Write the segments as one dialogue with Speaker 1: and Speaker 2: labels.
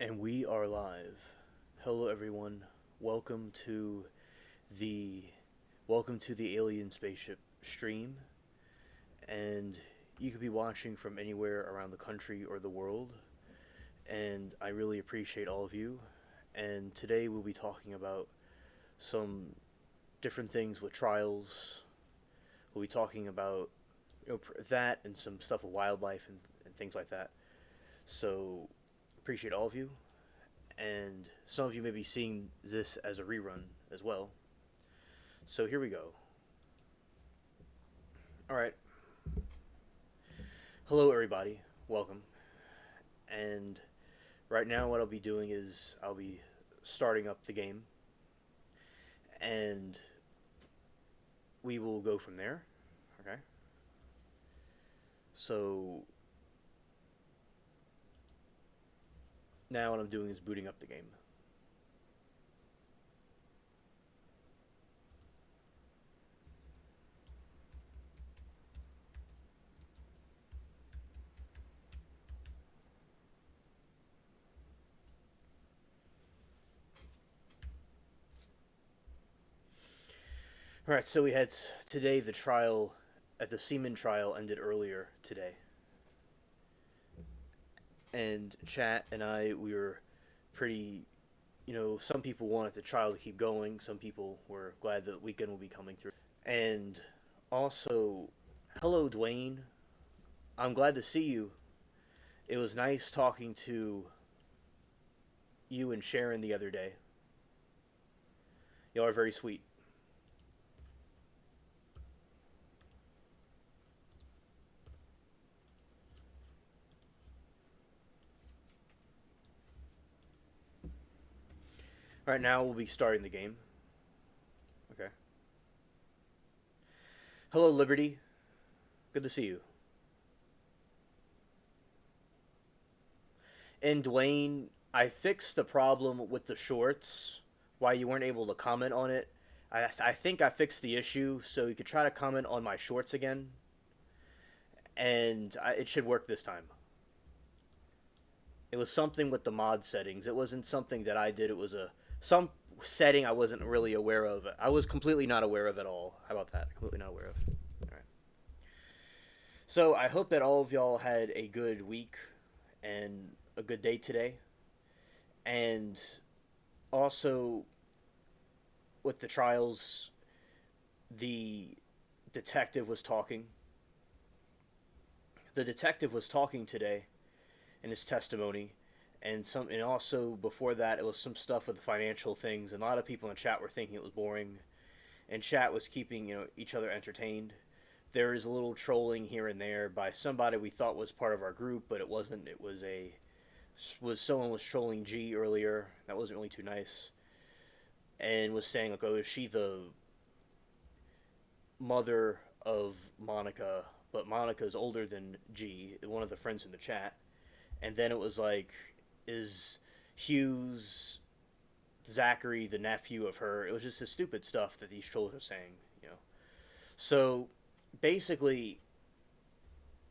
Speaker 1: And we are live. Hello everyone. Welcome to the welcome to the Alien Spaceship stream. And you could be watching from anywhere around the country or the world. And I really appreciate all of you. And today we'll be talking about some different things with trials. We'll be talking about that and some stuff with wildlife and things like that. So appreciate all of you. And some of you may be seeing this as a rerun as well. So here we go. All right. Hello, everybody. Welcome. And right now, what I'll be doing is I'll be starting up the game, and we will go from there. Okay. So now what I'm doing is booting up the game. All right. So we had today the trial at the semen trial ended earlier today, and chat and we were pretty. Some people wanted the trial to keep going. Some people were glad that the weekend will be coming through. And also, hello, Dwayne. I'm glad to see you. It was nice talking to you and Sharon the other day. Y'all are very sweet. All right, now we'll be starting the game. Okay. Hello, Liberty. Good to see you. And Dwayne, I fixed the problem with the shorts. Why you weren't able to comment on it. I think I fixed the issue, so you could try to comment on my shorts again, and it should work this time. It was something with the mod settings. It wasn't something that I did. It was some setting I wasn't really aware of. I was completely not aware of at all. How about that? Completely not aware of. All right. So I hope that all of y'all had a good week and a good day today. And also with the trials, the detective was talking. The detective was talking today in his testimony, and also before that it was some stuff with the financial things, and a lot of people in the chat were thinking it was boring, and chat was keeping each other entertained. There is a little trolling here and there by somebody we thought was part of our group, but it wasn't. It was someone was trolling G earlier. That wasn't really too nice, and was saying like, oh, is she the mother of Monica? But Monica's older than G, one of the friends in the chat. And then it was like, is Hughes Zachary the nephew of her? It was just the stupid stuff that these trolls are saying. So basically,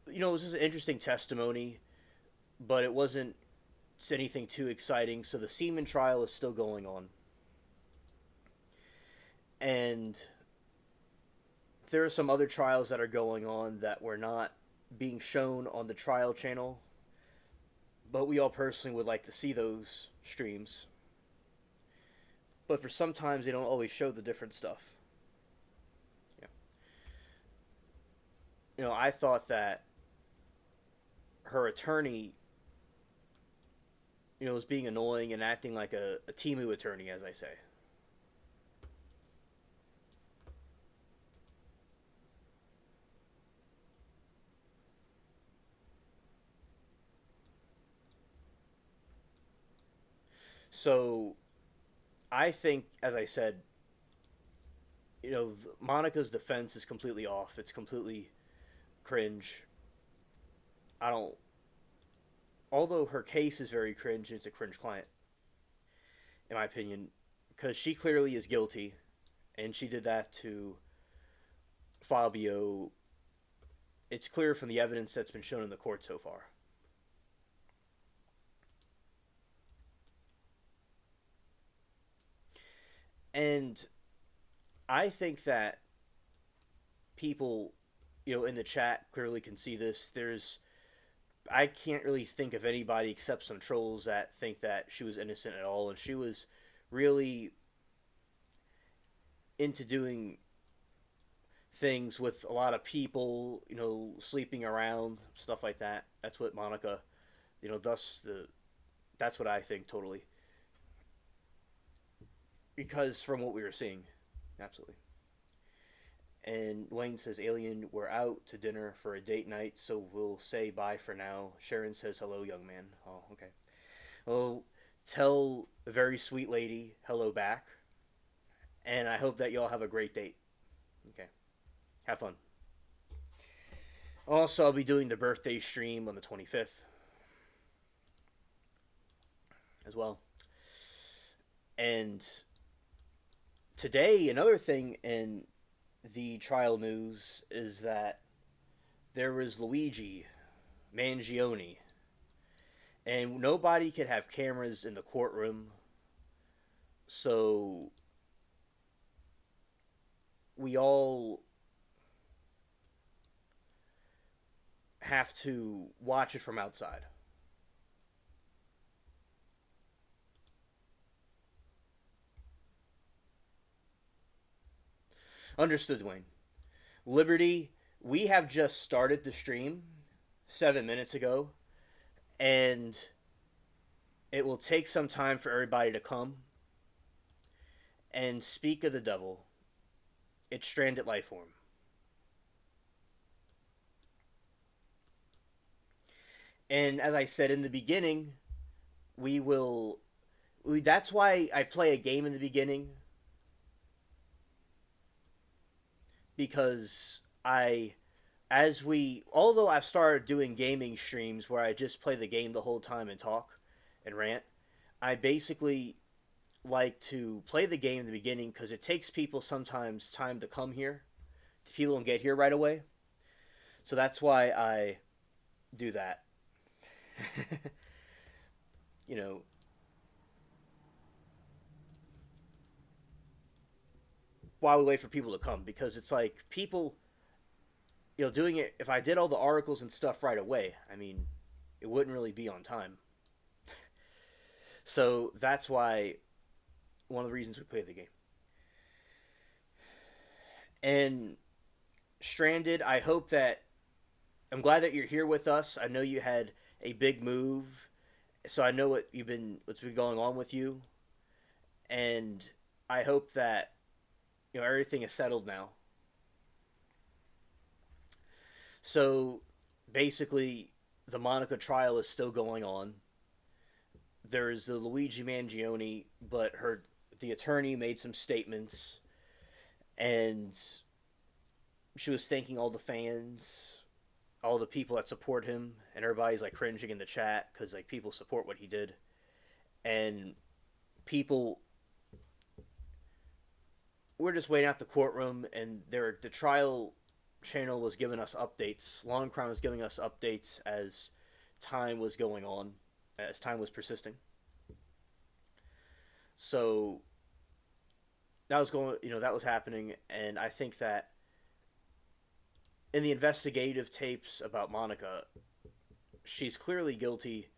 Speaker 1: it was just an interesting testimony, but it wasn't anything too exciting. So the semen trial is still going on, and there are some other trials that are going on that were not being shown on the trial channel, but we all personally would like to see those streams. But for sometimes they don't always show the different stuff. Yeah. I thought that her attorney, was being annoying and acting like a Timu attorney, as I say. So I think, as I said, Monica's defense is completely off. It's completely cringe. I don't. Although her case is very cringe, it's a cringe client, in my opinion, because she clearly is guilty, and she did that to Fabio. It's clear from the evidence that's been shown in the court so far. And I think that people, in the chat clearly can see this. I can't really think of anybody except some trolls that think that she was innocent at all, and she was really into doing things with a lot of people, sleeping around, stuff like that. That's what Monica, that's what I think totally. Because from what we were seeing, absolutely. And Wayne says, Alien, we're out to dinner for a date night, so we'll say bye for now. Sharon says, hello, young man. Oh, okay. Well, tell a very sweet lady hello back, and I hope that y'all have a great date. Okay. Have fun. Also, I'll be doing the birthday stream on the 25th as well. And today, another thing in the trial news is that there was Luigi Mangione, and nobody could have cameras in the courtroom, so we all have to watch it from outside. Understood, Dwayne. Liberty, we have just started the stream 7 minutes ago, and it will take some time for everybody to come. And speak of the devil, it's stranded life form. And as I said in the beginning, we will. That's why I play a game in the beginning, because although I've started doing gaming streams where I just play the game the whole time and talk and rant, I basically like to play the game in the beginning because it takes people sometimes time to come here. People don't get here right away. So that's why I do that. you know, while we wait for people to come, because it's like people, doing it. If I did all the articles and stuff right away, I mean, it wouldn't really be on time. So that's why one of the reasons we play the game. And Stranded, I hope that I'm glad that you're here with us. I know you had a big move, so I know what's been going on with you, and I hope that everything is settled now. So basically, the Monica trial is still going on. There's the Luigi Mangione, but the attorney made some statements, and she was thanking all the fans, all the people that support him, and everybody's like cringing in the chat because like people support what he did, and people we're just waiting out the courtroom, and the trial channel was giving us updates. Long Crown was giving us updates as time was going on, as time was persisting. So that was happening, and I think that in the investigative tapes about Monica, she's clearly guilty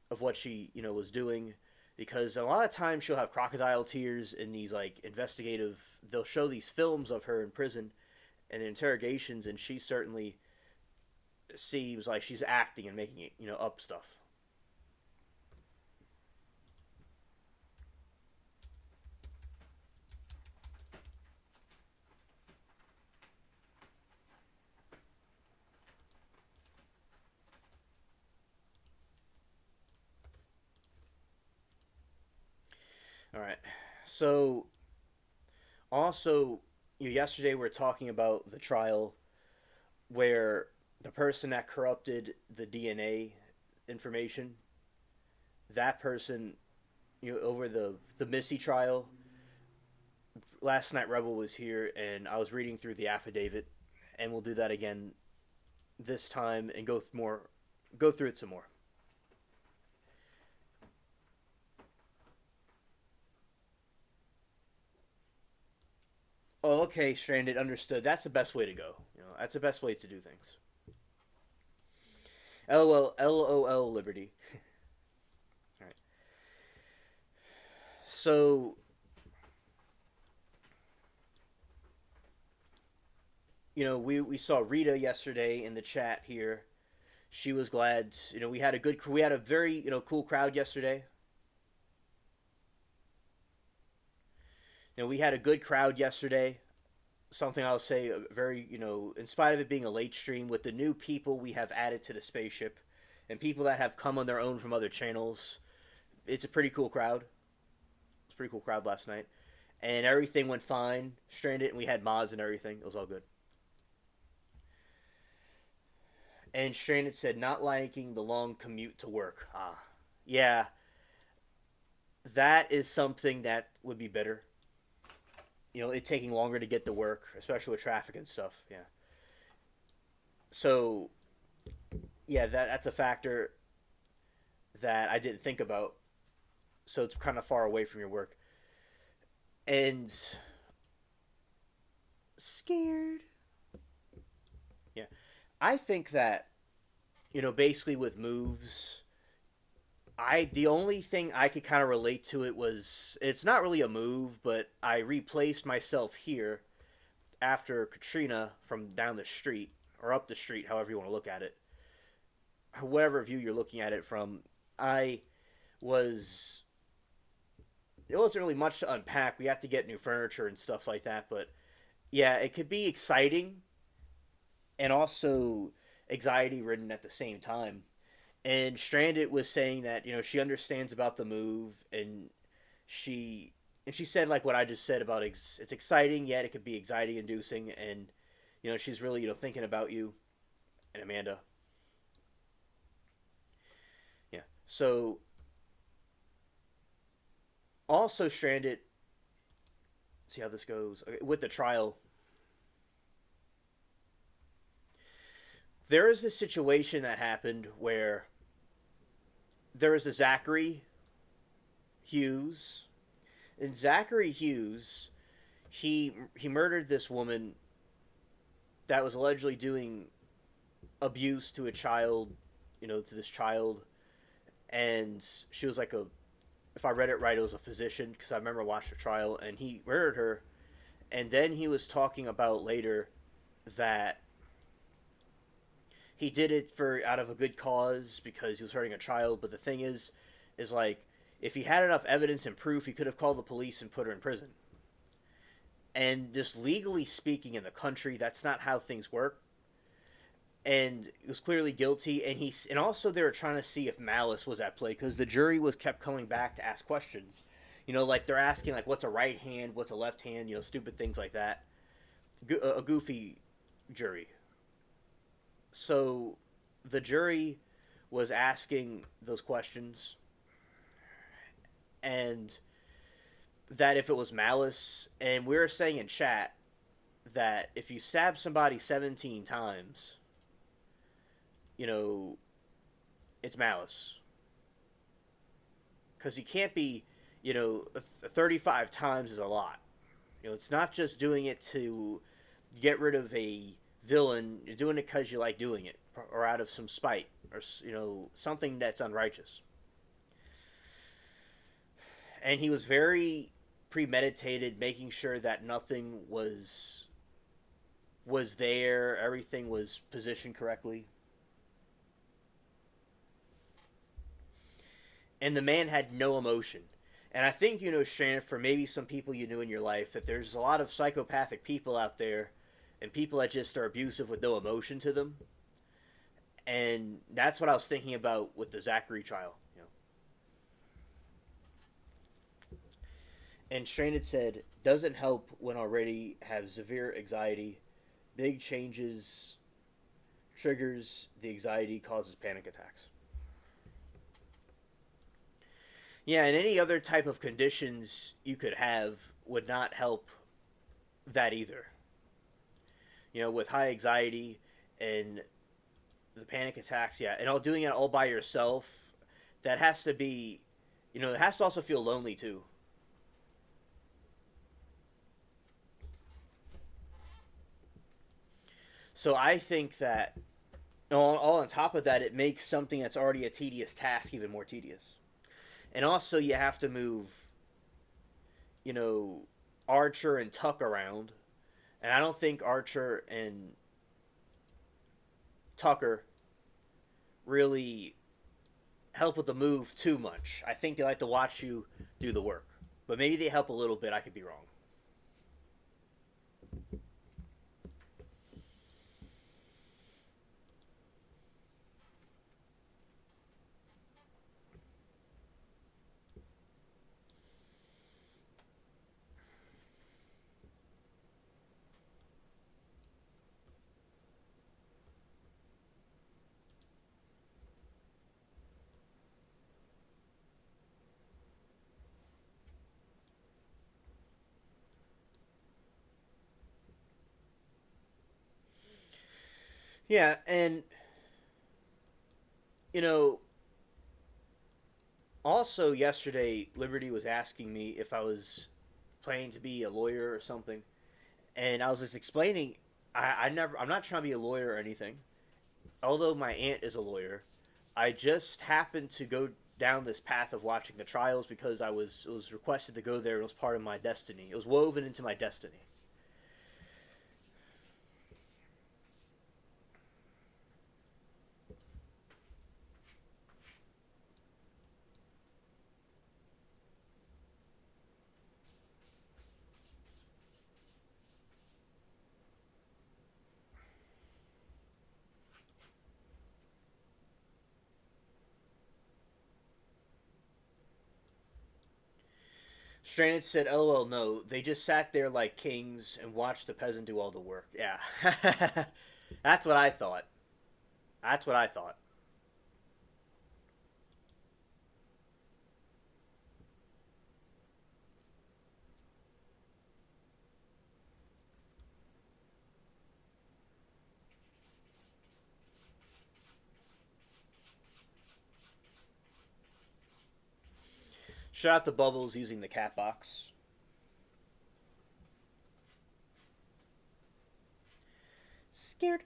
Speaker 1: of what she, was doing, because a lot of times she'll have crocodile tears in these like investigative. They'll show these films of her in prison and interrogations, and she certainly seems like she's acting and making it, up stuff. All right. So, also, yesterday we were talking about the trial where the person that corrupted the DNA information, that person, over the Missy trial. Last night, Rebel was here, and I was reading through the affidavit, and we'll do that again this time and go through it some more. Oh, okay, stranded. Understood. That's the best way to go. That's the best way to do things. LOL, LOL, Liberty. All right. So, we saw Rita yesterday in the chat here. She was glad. We had a very cool crowd yesterday. We had a good crowd yesterday. Something I'll say, very in spite of it being a late stream, with the new people we have added to the spaceship, and people that have come on their own from other channels, it's a pretty cool crowd. It's a pretty cool crowd last night, and everything went fine. Stranded, and we had mods and everything. It was all good. And Stranded said not liking the long commute to work. Yeah, that is something that would be better. It taking longer to get to work, especially with traffic and stuff. Yeah. So, yeah, that's a factor that I didn't think about. So it's kind of far away from your work. And scared. Yeah. I think that, basically with moves, the only thing I could kind of relate to it was it's not really a move, but I replaced myself here after Katrina from down the street or up the street, however you want to look at it. Whatever view you're looking at it from, I was. It wasn't really much to unpack. We have to get new furniture and stuff like that, but yeah, it could be exciting and also anxiety ridden at the same time. And Stranded was saying that she understands about the move, and she she said like what I just said about it's exciting, yet it could be anxiety inducing, and she's really thinking about you and Amanda. Yeah. So also Stranded. See how this goes. Okay, with the trial. There is this situation that happened where there was a Zachary Hughes, and Zachary Hughes, he murdered this woman that was allegedly doing abuse to a child, to this child, and she was like a, if I read it right, it was a physician because I remember watching the trial, and he murdered her, and then he was talking about later that he did it for out of a good cause because he was hurting a child. But the thing is like if he had enough evidence and proof, he could have called the police and put her in prison. And just legally speaking, in the country, that's not how things work. And he was clearly guilty, and also they were trying to see if malice was at play because the jury was kept coming back to ask questions. Like they're asking like, what's a right hand, what's a left hand, stupid things like that. A goofy jury. So the jury was asking those questions, and that if it was malice, and we were saying in chat that if you stab somebody 17 times, it's malice. Because you can't be, 35 times is a lot. It's not just doing it to get rid of a villain. You're doing it because you like doing it, or out of some spite, or something that's unrighteous. And he was very premeditated, making sure that nothing was there, everything was positioned correctly. And the man had no emotion. And I think Strand, for maybe some people you knew in your life, that there's a lot of psychopathic people out there, and people that just are abusive with no emotion to them. And that's what I was thinking about with the Zachary trial. And Stranded said, doesn't help when already have severe anxiety. Big changes triggers the anxiety, causes panic attacks. Yeah, and any other type of conditions you could have would not help that either. With high anxiety and the panic attacks, yeah, and all doing it all by yourself, that has to be, it has to also feel lonely too. So I think that all on top of that, it makes something that's already a tedious task even more tedious. And also, you have to move, you know, Archer and Tuck around, and I don't think Archer and Tucker really help with the move too much. I think they like to watch you do the work, but maybe they help a little bit. I could be wrong. Yeah, and you know, also yesterday, Liberty was asking me if I was planning to be a lawyer or something, and I was just explaining I'm not trying to be a lawyer or anything. Although my aunt is a lawyer, I just happened to go down this path of watching the trials because it was requested to go there. It was part of my destiny. It was woven into my destiny. Stranded said, "LOL, no. They just sat there like kings and watched the peasant do all the work." Yeah, that's what I thought. That's what I thought. Shout out to Bubbles using the cat box. Scared.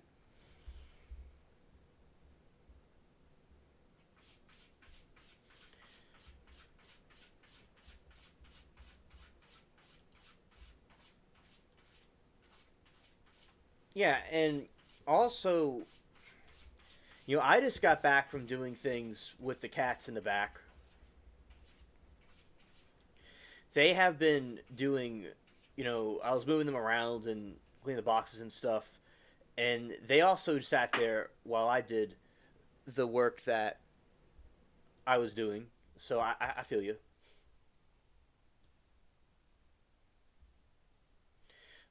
Speaker 1: Yeah, and also, I just got back from doing things with the cats in the back. They have been doing, I was moving them around and cleaning the boxes and stuff, and they also sat there while I did the work that I was doing. So I feel you.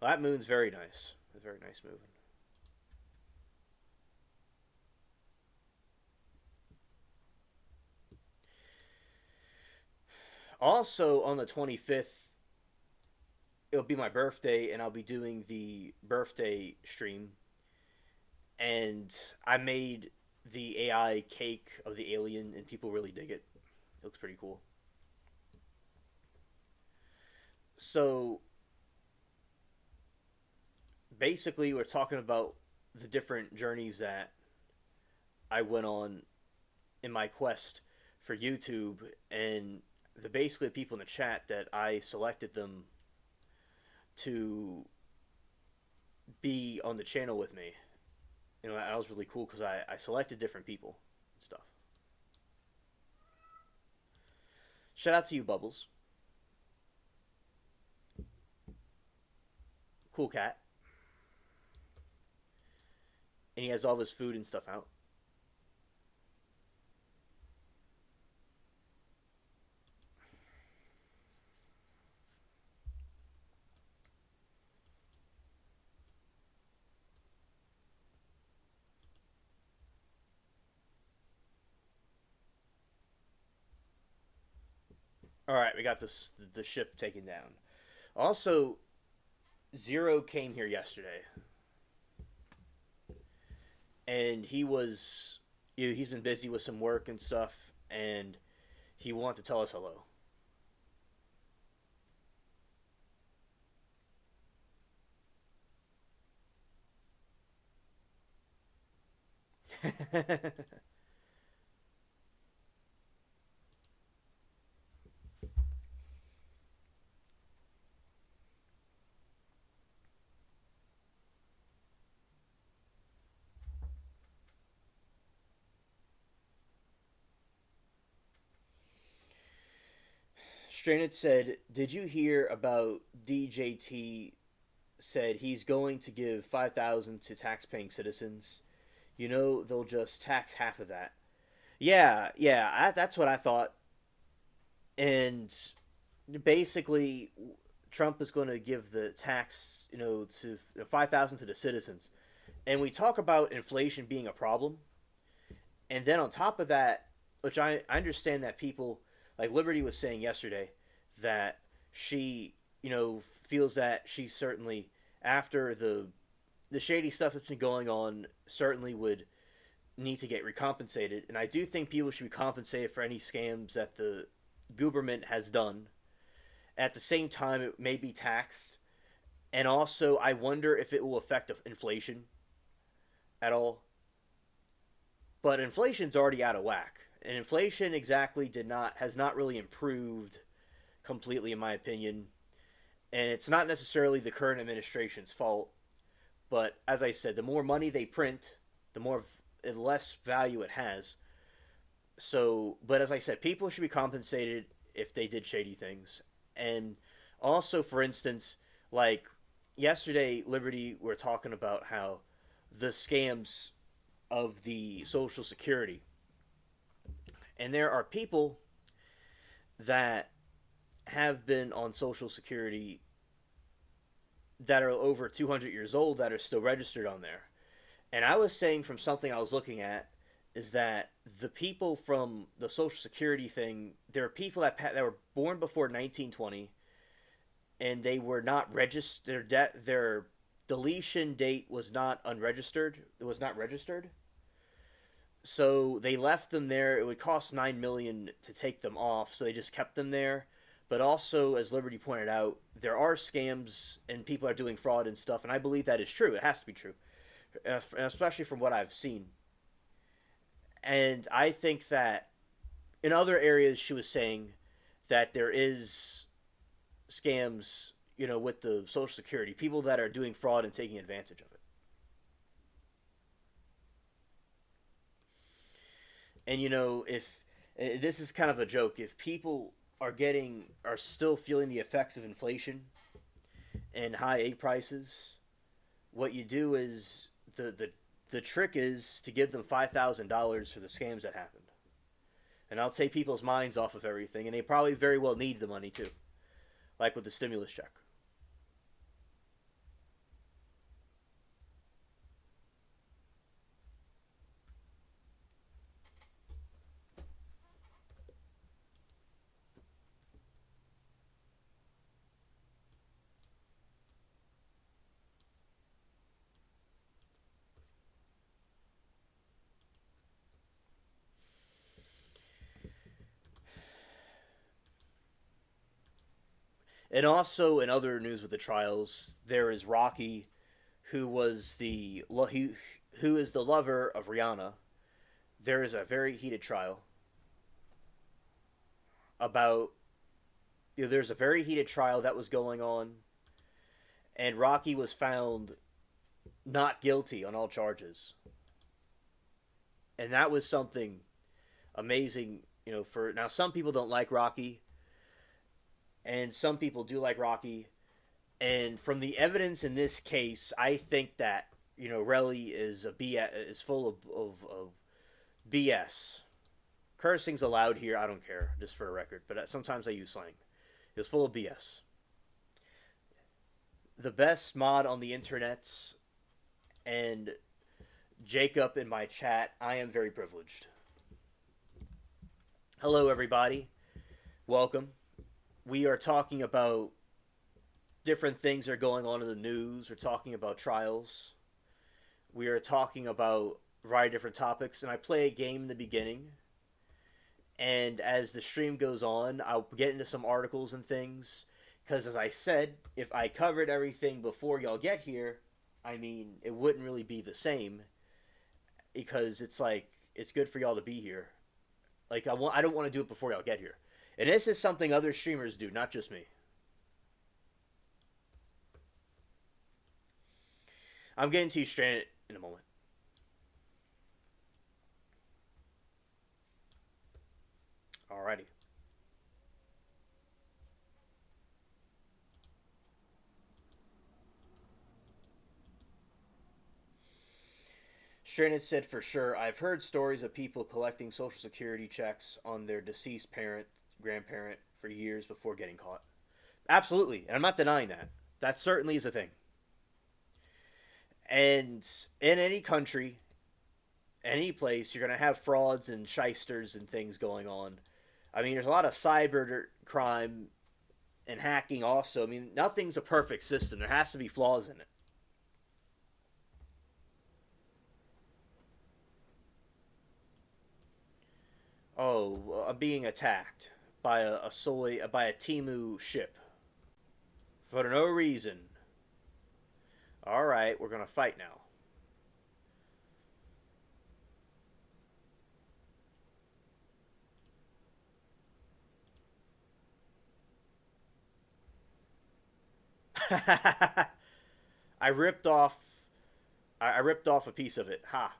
Speaker 1: Well, that moon's very nice. It's a very nice moon. Also, on the 25th, it'll be my birthday, and I'll be doing the birthday stream. And I made the AI cake of the alien, and people really dig it. It looks pretty cool. So basically, we're talking about the different journeys that I went on in my quest for YouTube, and the basically people in the chat that I selected them to be on the channel with me. That was really cool because I selected different people and stuff. Shout out to you, Bubbles. Cool cat. And he has all of his food and stuff out. All right, we got the ship taken down. Also, Zero came here yesterday, and he's been busy with some work and stuff, and he wanted to tell us hello. Strained said, "Did you hear about DJT said he's going to give 5,000 to tax-paying citizens? You know they'll just tax half of that." Yeah, yeah, that's what I thought. And basically, Trump is going to give the tax, to 5,000 to the citizens. And we talk about inflation being a problem, and then on top of that, which I understand that people like Liberty was saying yesterday that she, feels that she certainly after the shady stuff that's been going on certainly would need to get recompensated, and I do think people should be compensated for any scams that the government has done. At the same time, it may be taxed, and also I wonder if it will affect inflation at all. But inflation's already out of whack, and inflation exactly did not has not really improved completely, in my opinion. And it's not necessarily the current administration's fault. But as I said, the more money they print, the less value it has. So, but as I said, people should be compensated if they did shady things. And also, for instance, like yesterday, Liberty were talking about how the scams of the Social Security, and there are people that have been on Social Security that are over 200 years old that are still registered on there. And I was saying from something I was looking at is that the people from the Social Security thing, there are people that were born before 1920, and they were not registered. Their deletion date was not unregistered. It was not registered. So they left them there. It would cost 9 million to take them off, so they just kept them there. But also, as Liberty pointed out, there are scams and people are doing fraud and stuff, and I believe that is true. It has to be true, especially from what I've seen. And I think that in other areas, she was saying that there is scams, with the Social Security, people that are doing fraud and taking advantage of it. And if this is kind of a joke, if people are still feeling the effects of inflation and high egg prices, what you do is the trick is to give them $5,000 for the scams that happened, and I'll take people's minds off of everything, and they probably very well need the money too, like with the stimulus check. And also in other news with the trials, there is Rocky, who was who is the lover of Rihanna. There is a very heated trial about there's a very heated trial that was going on, and Rocky was found not guilty on all charges, and that was something amazing. For now, some people don't like Rocky, and some people do like Rocky. And from the evidence in this case, I think that Relly is full of BS. Cursing's allowed here. I don't care, just for a record. But sometimes I use slang. It was full of BS. The best mod on the internets, and Jacob in my chat. I am very privileged. Hello, everybody. Welcome. We are talking about different things that are going on in the news. We're talking about trials. We are talking about a variety of different topics. And I play a game in the beginning. And as the stream goes on, I'll get into some articles and things. Because as I said, if I covered everything before y'all get here, I mean, it wouldn't really be the same. because it's like it's good for y'all to be here. Like I don't want to do it before y'all get here. And this is something other streamers do, not just me. I'm getting to you stranded in a moment. Alrighty. Stranded said for sure, I've heard stories of people collecting social security checks on their deceased parent, grandparent for years before getting caught. Absolutely. And I'm not denying that. That certainly is a thing. And in any country, any place, you're going to have frauds and shysters and things going on. I mean, there's a lot of cyber crime and hacking also. I mean, nothing's a perfect system. There has to be flaws in it. Oh, I'm being attacked by a Timu ship for no reason. All right, we're gonna fight now. I ripped off. I ripped off a piece of it. Ha.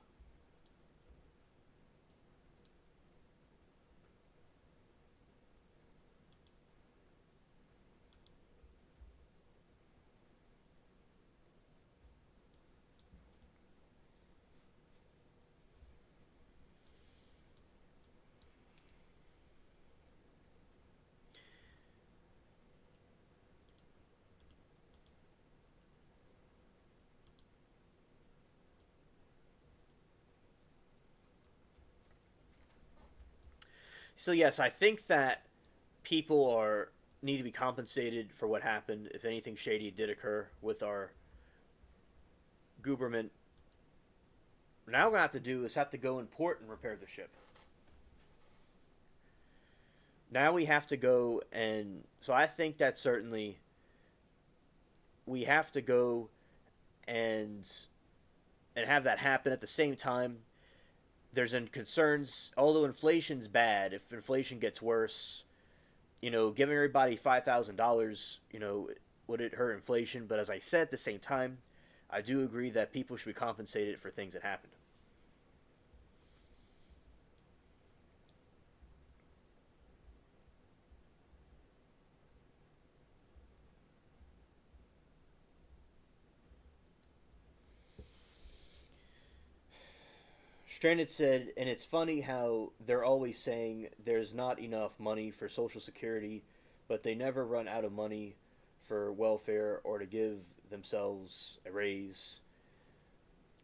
Speaker 1: So yes, I think that people are need to be compensated for what happened if anything shady did occur with our Gooberman. Now we're gonna have to do is have to go in port and repair the ship. Now we have to go and so I think that certainly we have to go and have that happen at the same time. There's concerns, although inflation's bad. If inflation gets worse, giving everybody $5,000, would it hurt inflation? But as I said at the same time, I do agree that people should be compensated for things that happened. Stranded said, and it's funny how they're always saying there's not enough money for Social Security, but they never run out of money for welfare or to give themselves a raise.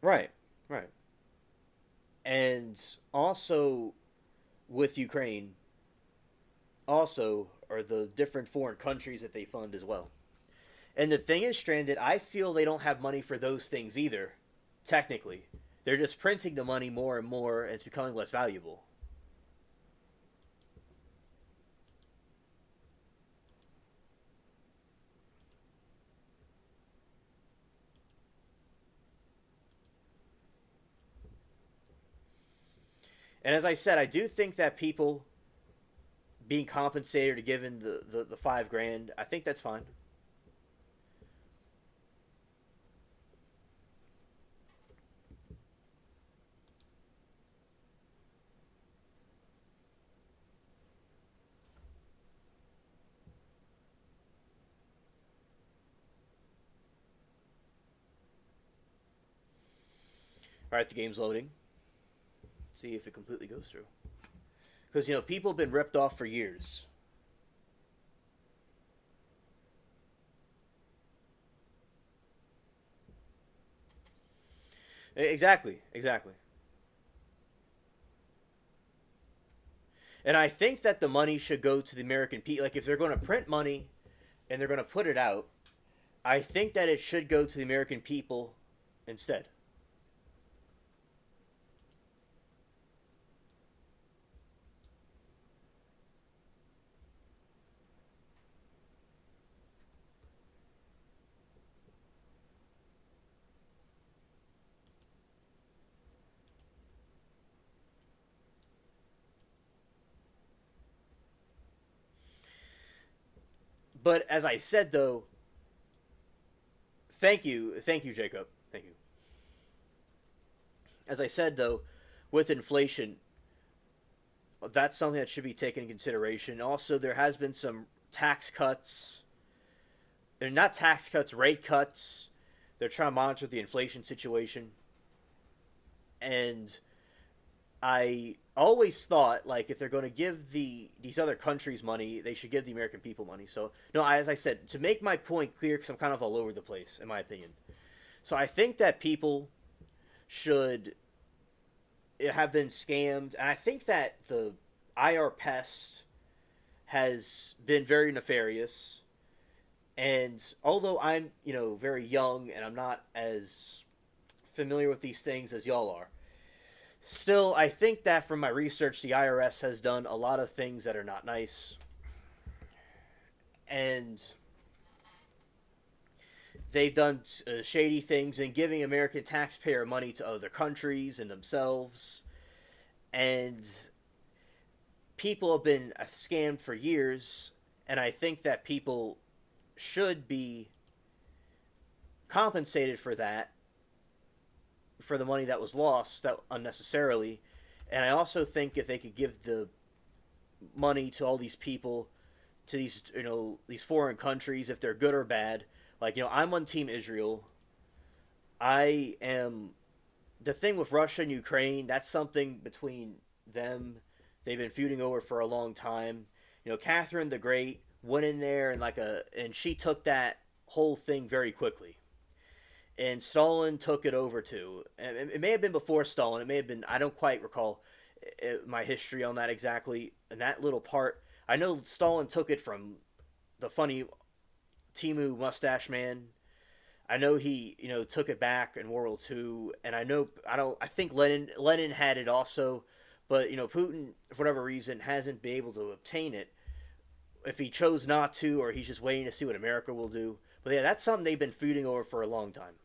Speaker 1: Right, right. And also with Ukraine, also are the different foreign countries that they fund as well. And the thing is, Stranded, I feel they don't have money for those things either, technically. They're just printing the money more and more, and it's becoming less valuable. And as I said, I do think that people being compensated or given the 5 grand, I think that's fine. All right, the game's loading. See if it completely goes through. Because, people have been ripped off for years. Exactly, exactly. And I think that the money should go to the American people. Like, if they're going to print money and they're going to put it out, I think that it should go to the American people instead. But as I said, though, thank you, Jacob, thank you. As I said, though, with inflation, that's something that should be taken into consideration. Also, there has been some tax cuts. They're not tax cuts, rate cuts. They're trying to monitor the inflation situation. And I always thought, like, if they're going to give these other countries money, they should give the American people money. So no, as I said, to make my point clear, because I'm kind of all over the place in my opinion. So I think that people should have been scammed, and I think that the IR pest has been very nefarious. And although I'm, very young and I'm not as familiar with these things as y'all are, still, I think that from my research, the IRS has done a lot of things that are not nice. And they've done shady things in giving American taxpayer money to other countries and themselves. And people have been scammed for years. And I think that people should be compensated for that, for the money that was lost that unnecessarily. And I also think if they could give the money to all these people, to these foreign countries, if they're good or bad. Like, I'm on Team Israel. I am the thing with Russia and Ukraine. That's something between them. They've been feuding over for a long time. Catherine the Great went in there and she took that whole thing very quickly. And Stalin took it over too. And it may have been before Stalin. It may have been. I don't quite recall my history on that exactly. And that little part, I know Stalin took it from the funny Timu Mustache Man. I know he, took it back in World War II, and I think Lenin had it also, but Putin, for whatever reason, hasn't been able to obtain it. If he chose not to, or he's just waiting to see what America will do. But yeah, that's something they've been feuding over for a long time.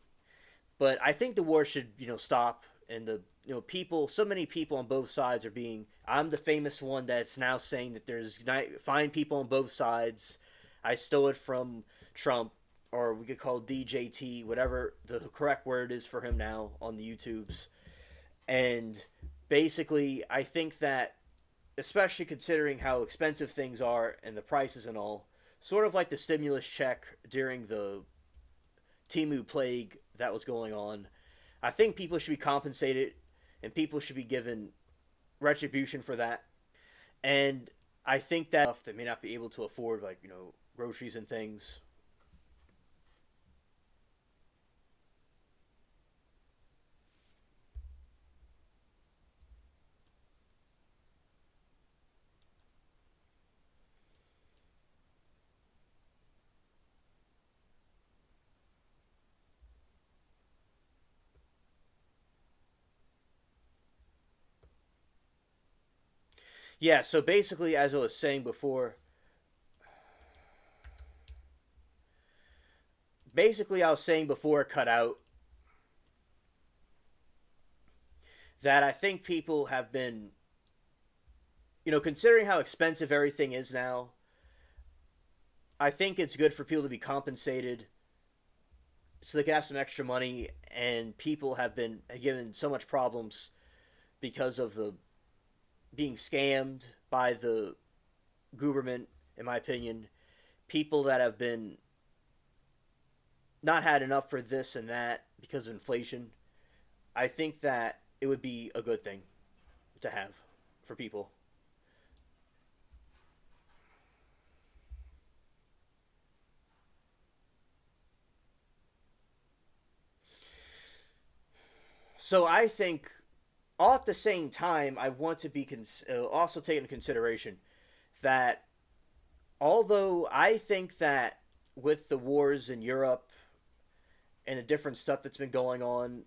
Speaker 1: But I think the war should, stop, and the people, so many people on both sides are being. I'm the famous one that's now saying that there's fine people on both sides. I stole it from Trump, or we could call DJT, whatever the correct word is for him now on the YouTubes. And basically, I think that, especially considering how expensive things are and the prices and all, sort of like the stimulus check during the Timu plague that was going on, I think people should be compensated and people should be given retribution for that. And I think that they may not be able to afford, like, groceries and things. Yeah, so basically, as I was saying before, cut out, that I think people have been, considering how expensive everything is now, I think it's good for people to be compensated so they can have some extra money. And people have been given so much problems because of the being scammed by the government, in my opinion. People that have been not had enough for this and that because of inflation. I think that it would be a good thing to have for people. So I think, all at the same time, I want to be also take into consideration that although I think that with the wars in Europe and the different stuff that's been going on,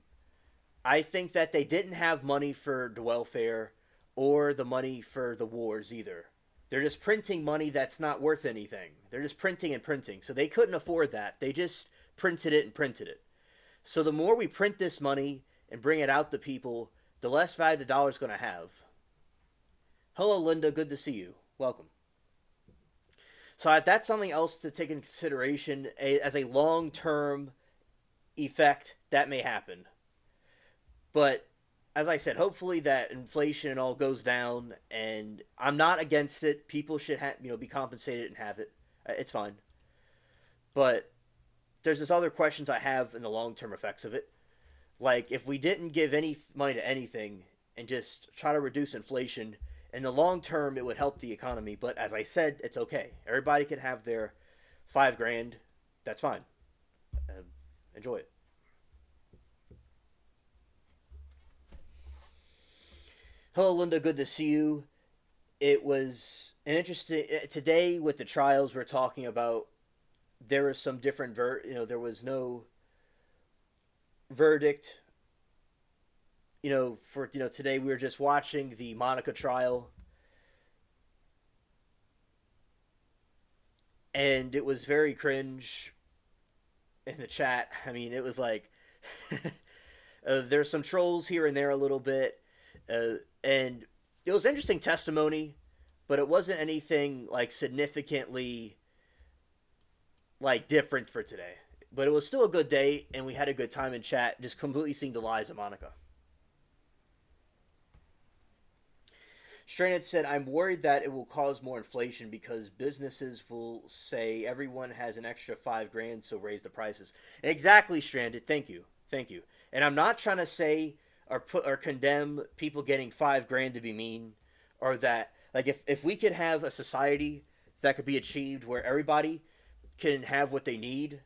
Speaker 1: I think that they didn't have money for the welfare or the money for the wars either. They're just printing money that's not worth anything. They're just printing and printing. So they couldn't afford that. They just printed it and printed it. So the more we print this money and bring it out to people, the less value the dollar is going to have. Hello, Linda. Good to see you. Welcome. So that's something else to take into consideration as a long-term effect that may happen. But as I said, hopefully that inflation and all goes down, and I'm not against it. People should be compensated and have it. It's fine. But there's this other questions I have in the long-term effects of it. Like if we didn't give any money to anything and just try to reduce inflation, in the long term it would help the economy. But as I said, it's okay. Everybody can have their 5 grand. That's fine. Uh, Enjoy it. Hello, Linda. Good to see you. It was an interesting today with the trials we're talking about. There was some different there was no verdict. For today we were just watching the Monica trial, and it was very cringe in the chat. I mean, it was like there's some trolls here and there a little bit, and it was interesting testimony, but it wasn't anything like significantly like different for today. But it was still a good day, and we had a good time in chat, just completely seeing the lies of Monica. Stranded said, I'm worried that it will cause more inflation because businesses will say everyone has an extra 5 grand, so raise the prices. Exactly, Stranded. Thank you. Thank you. And I'm not trying to say or condemn people getting 5 grand to be mean, or that, like, if we could have a society that could be achieved where everybody can have what they need,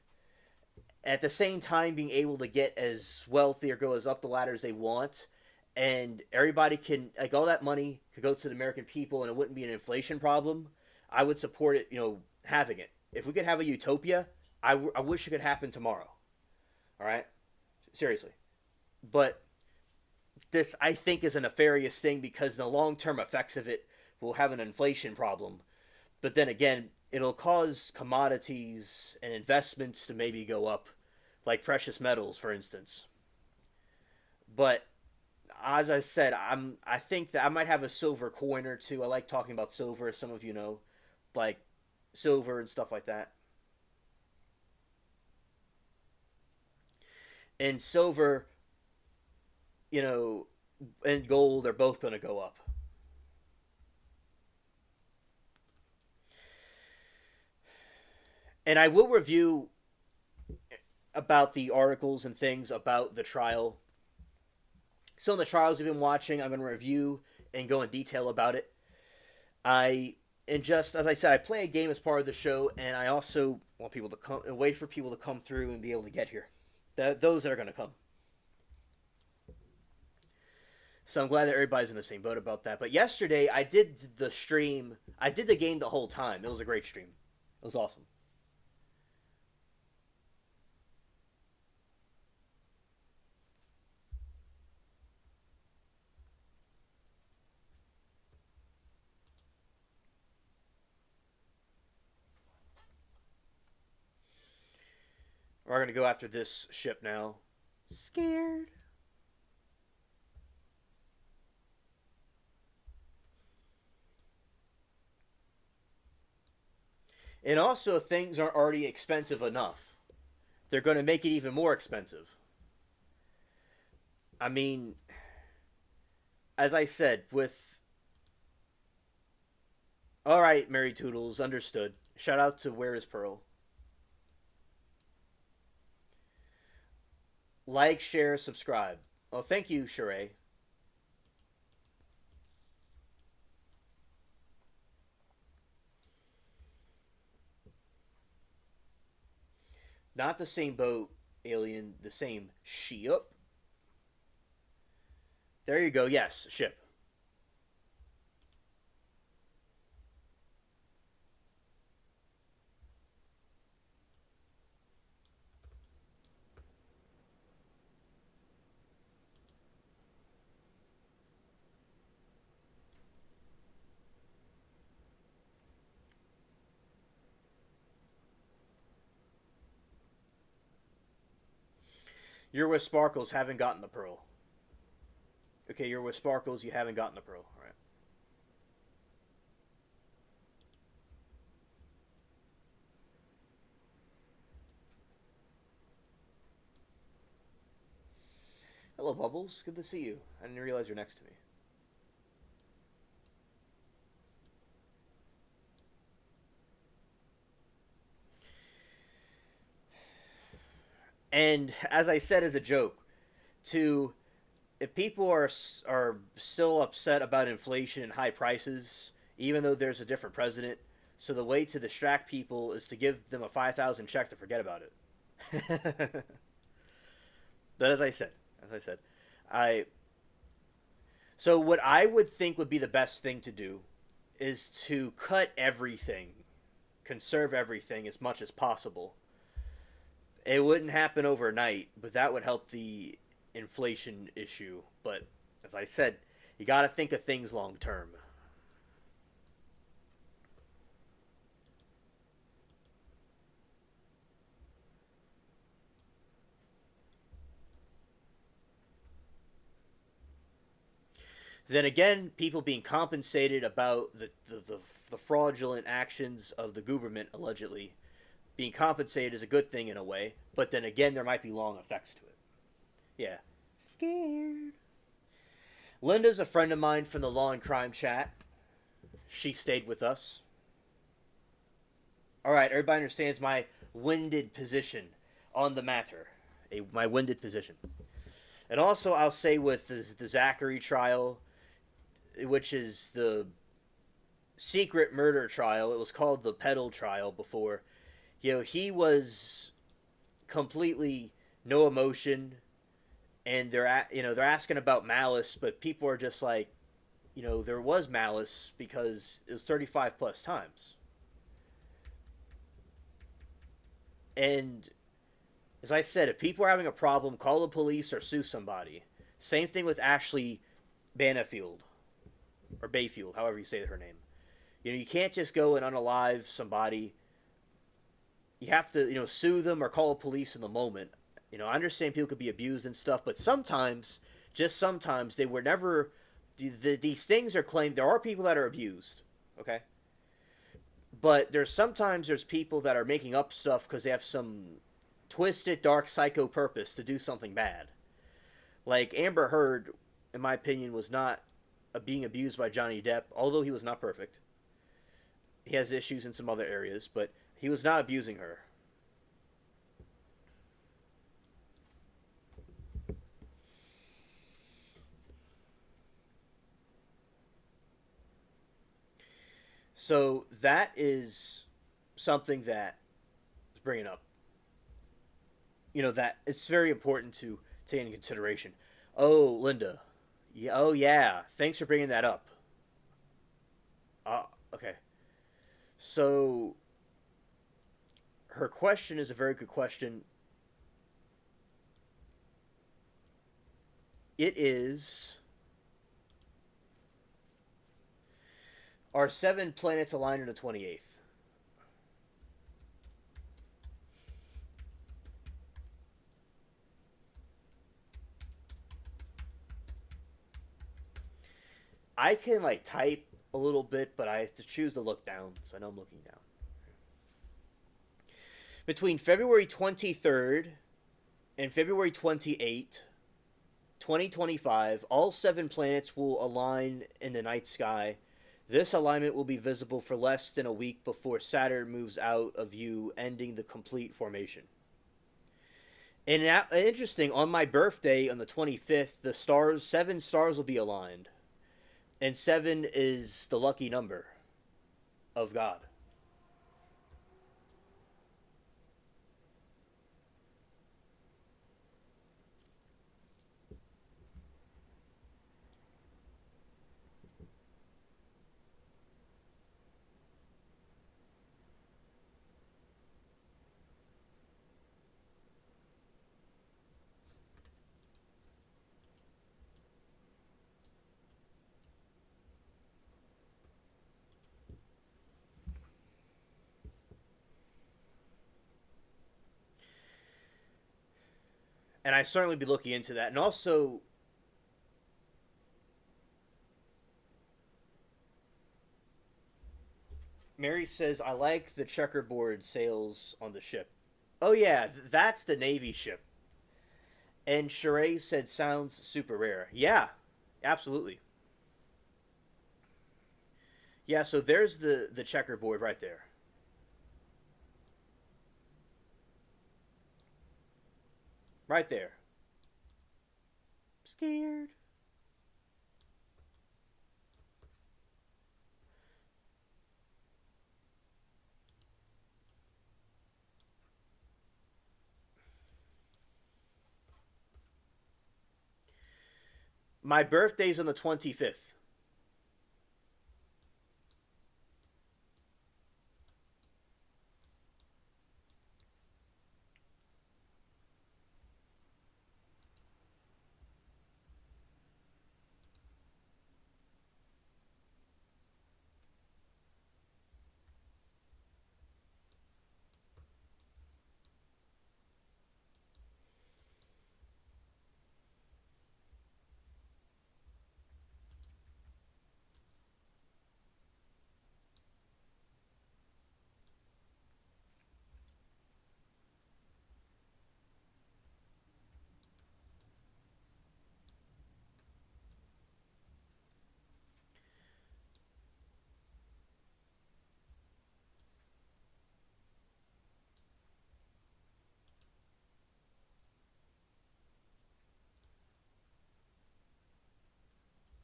Speaker 1: at the same time being able to get as wealthy or go as up the ladder as they want, and everybody can, like, all that money could go to the American people and it wouldn't be an inflation problem, I would support it, having it. If we could have a utopia, I wish it could happen tomorrow. All right? Seriously. But this, I think, is a nefarious thing because the long-term effects of it will have an inflation problem. But then again, it'll cause commodities and investments to maybe go up, like precious metals, for instance. But as I said, I think that I might have a silver coin or two. I like talking about silver, as some of you know, like silver and stuff like that. And silver, and gold are both going to go up. And I will review about the articles and things about the trial. Some of the trials we've been watching, I'm going to review and go in detail about it. And just as I said, I play a game as part of the show, and I also want people to come and wait for people to come through and be able to get here. Those that are going to come. So I'm glad that everybody's in the same boat about that. But yesterday, I did the stream. I did the game the whole time. It was a great stream. It was awesome. We're going to go after this ship now. Scared. And also, things are already expensive enough. They're going to make it even more expensive. I mean, as I said, with... Alright, Mary Toodles, understood. Shout out to Where is Pearl. Like, share, subscribe. Oh, thank you, Sheree. Not the same boat, alien. The same ship. There you go. Yes, ship. You're with Sparkles, haven't gotten the pearl. Okay, you're with Sparkles, you haven't gotten the pearl. All right. Hello, Bubbles. Good to see you. I didn't realize you're next to me. And as I said as a joke, to if people are still upset about inflation and high prices, even though there's a different president, so the way to distract people is to give them a 5,000 check to forget about it. But as I said, I so what I would think would be the best thing to do is to cut everything, conserve everything as much as possible. It wouldn't happen overnight, but that would help the inflation issue. But as I said, you got to think of things long term. Then again, people being compensated about the fraudulent actions of the government, allegedly, being compensated is a good thing in a way, but then again, there might be long effects to it. Yeah. Scared. Linda's a friend of mine from the Law and Crime chat. She stayed with us. All right, everybody understands my winded position on the matter. My winded position. And also, I'll say with the Zachary trial, which is the secret murder trial, it was called the Peddle trial before. He was completely no emotion, and they're asking about malice, but people are just like, there was malice because it was 35 plus times. And as I said, if people are having a problem, call the police or sue somebody. Same thing with Ashley Banfield or Bayfield, however you say her name. You can't just go and unalive somebody. You have to, sue them or call the police in the moment. I understand people could be abused and stuff, but sometimes, just sometimes, they were never. These things are claimed. There are people that are abused, okay? But there's people that are making up stuff because they have some twisted, dark, psycho purpose to do something bad. Like Amber Heard, in my opinion, was not being abused by Johnny Depp, although he was not perfect. He has issues in some other areas, but he was not abusing her. So that is something that is bringing up. That it's very important to take into consideration. Oh, Linda. Yeah. Oh, yeah. Thanks for bringing that up. Okay. So her question is a very good question. It is, are 7 planets aligned in the 28th? I can type a little bit, but I have to choose to look down, so I know I'm looking down. Between February 23rd and February 28th, 2025, all 7 planets will align in the night sky. This alignment will be visible for less than a week before Saturn moves out of view, ending the complete formation. And interesting, on my birthday, on the 25th, 7 stars will be aligned. And 7 is the lucky number of God. And I certainly be looking into that. And also, Mary says, I like the checkerboard sails on the ship. Oh, yeah, that's the Navy ship. And Sheree said sounds super rare. Yeah, absolutely. Yeah, so there's the checkerboard right there. Right there. Scared. My birthday's on the 25th.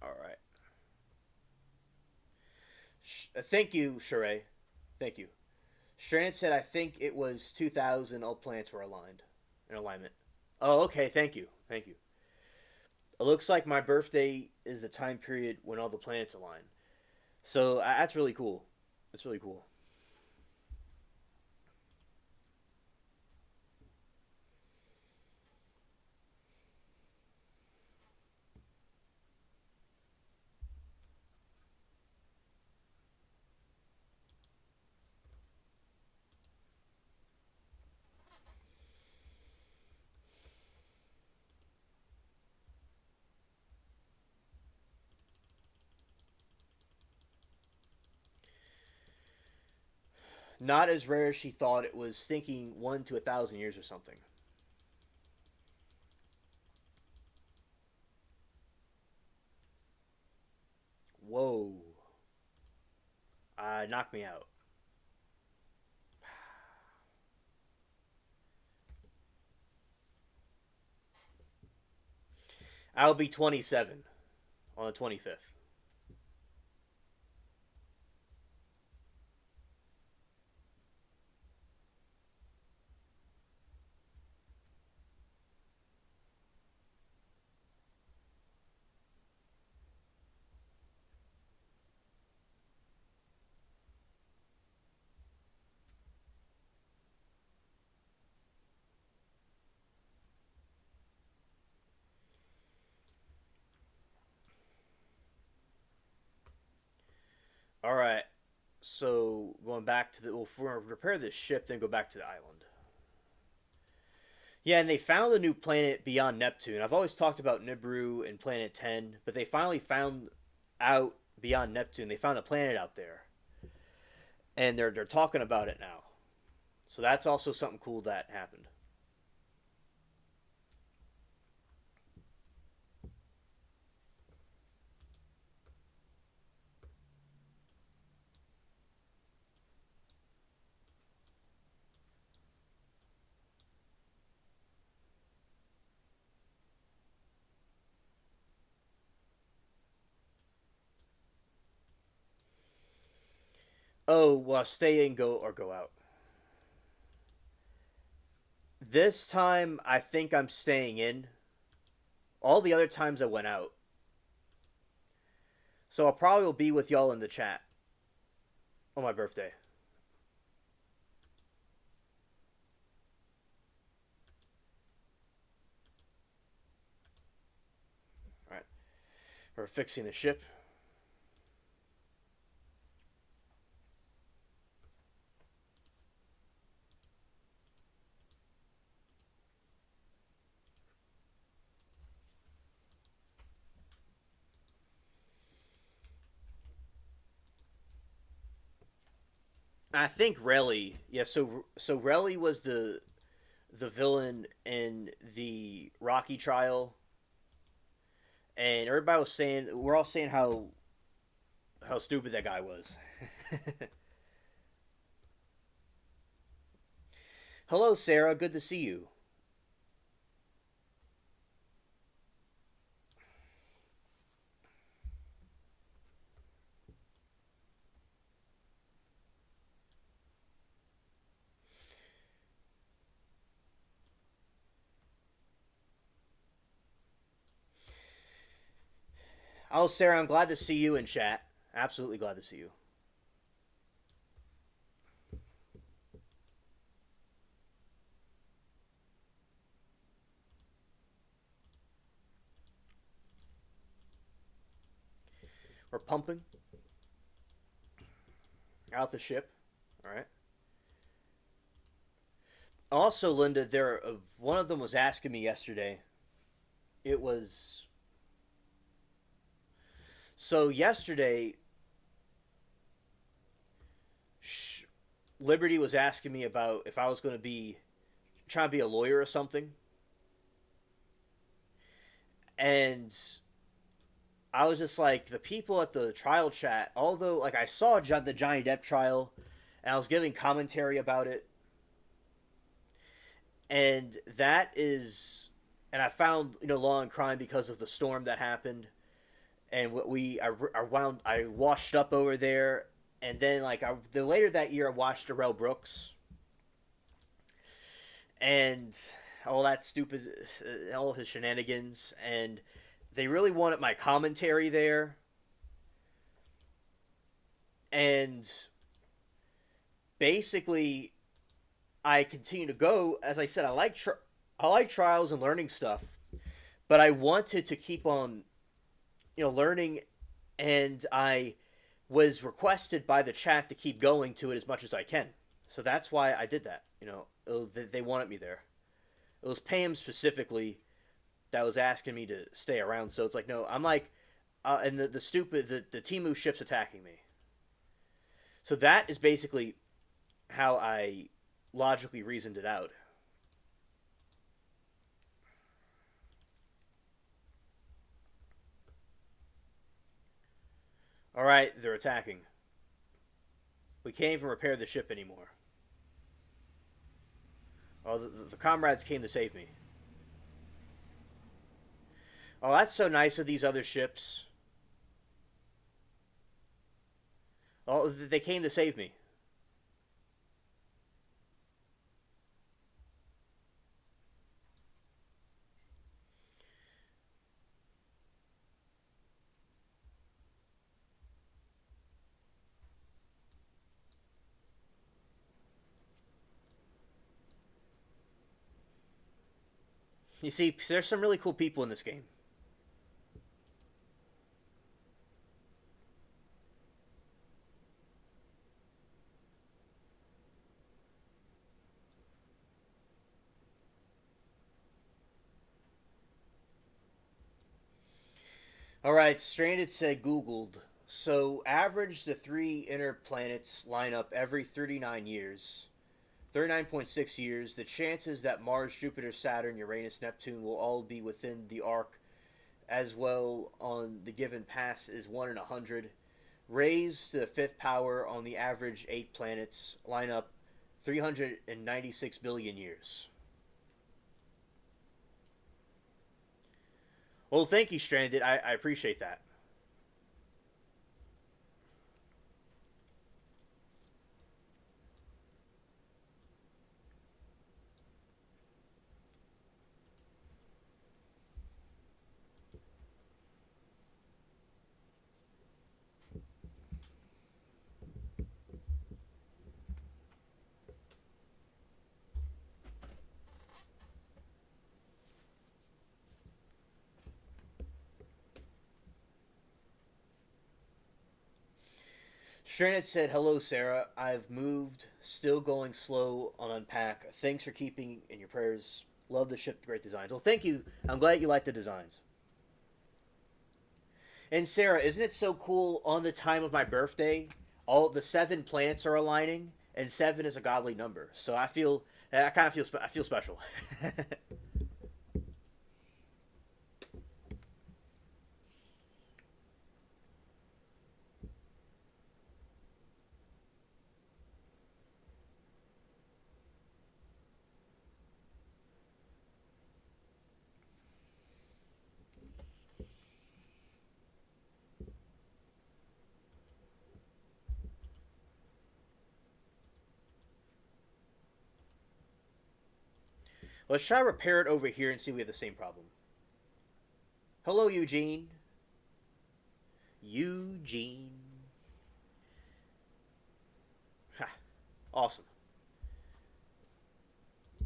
Speaker 1: All right. Thank you, Sheree. Thank you. Strand said I think it was 2000 all planets were aligned in alignment. Oh, okay. Thank you. Thank you. It looks like my birthday is the time period when all the planets align. So that's really cool. That's really cool. Not as rare as she thought. It was thinking 1 to 1,000 years or something. Whoa. Knock me out. I'll be 27 on the 25th. All right. So going back to the, we'll repair this ship, then go back to the island. Yeah, and they found a new planet beyond Neptune. I've always talked about Nibiru and Planet 10, but they finally found out beyond Neptune. They found a planet out there, and they're talking about it now. So that's also something cool that happened. Oh, well, stay in, go or go out. This time, I think I'm staying in. All the other times I went out, so I'll probably will be with y'all in the chat on my birthday. All right, we're fixing the ship. I think Relly, yeah. So Relly was the villain in the Rocky trial, and everybody was saying we're all saying how stupid that guy was. Hello, Sarah. Good to see you. Oh, Sarah, I'm glad to see you in chat. Absolutely glad to see you. We're pumping out the ship. All right. Also, Linda, there one of them was asking me yesterday. It was so yesterday. Liberty was asking me about if I was going to be trying to be a lawyer or something, and I was just like the people at the trial chat. Although, like, I saw the Johnny Depp trial, and I was giving commentary about it, and that is, and I found law and crime because of the storm that happened, and what I washed up over there, and then the later that year I watched Darrell Brooks, and all that stupid, all his shenanigans, and they really wanted my commentary there, and basically I continue to go. As I said, I like trials and learning stuff, but I wanted to keep on learning, and I was requested by the chat to keep going to it as much as I can. So that's why I did that. They wanted me there. It was Pam specifically that was asking me to stay around. So it's like, no, I'm like, and the Timu ship's attacking me. So that is basically how I logically reasoned it out. All right, they're attacking. We can't even repair the ship anymore. Oh, the comrades came to save me. Oh, that's so nice of these other ships. Oh, they came to save me. You see, there's some really cool people in this game. All right, Stranded said Googled. So, average the three inner planets line up every 39 years. 39.6 years. The chances that Mars, Jupiter, Saturn, Uranus, Neptune will all be within the arc as well on the given pass is 1 in 100. Raised to the fifth power on the average 8 planets line up 396 billion years. Well, thank you, Stranded. I appreciate that. Stranded said, "Hello, Sarah. I've moved, still going slow on Unpack. Thanks for keeping in your prayers. Love the ship, great designs." Well, thank you. I'm glad you like the designs. And Sarah, isn't it so cool? On the time of my birthday, all the 7 planets are aligning, and 7 is a godly number. So I feel I kind of I feel special. Let's try to repair it over here and see if we have the same problem. Hello, Eugene. Eugene. Ha. Awesome.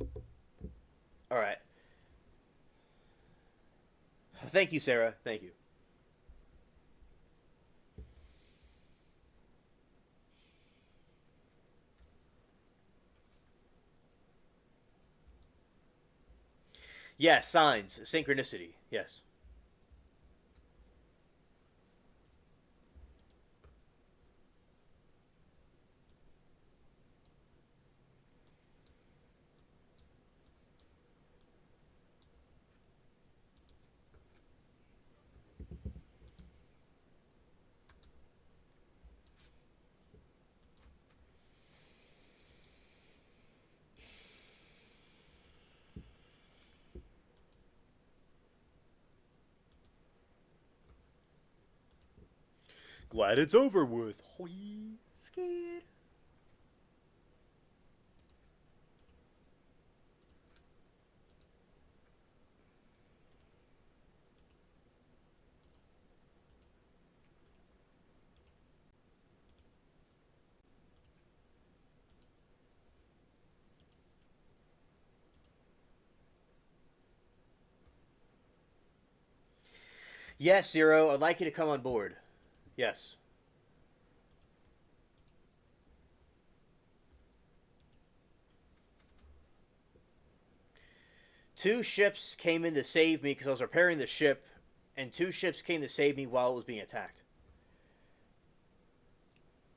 Speaker 1: All right. Thank you, Sarah. Thank you. Yes, signs, synchronicity. Yes. Glad it's over with. Hoi. Scared. Yes, Zero. I'd like you to come on board. Yes. Two ships came in to save me because I was repairing the ship, and two ships came to save me while it was being attacked.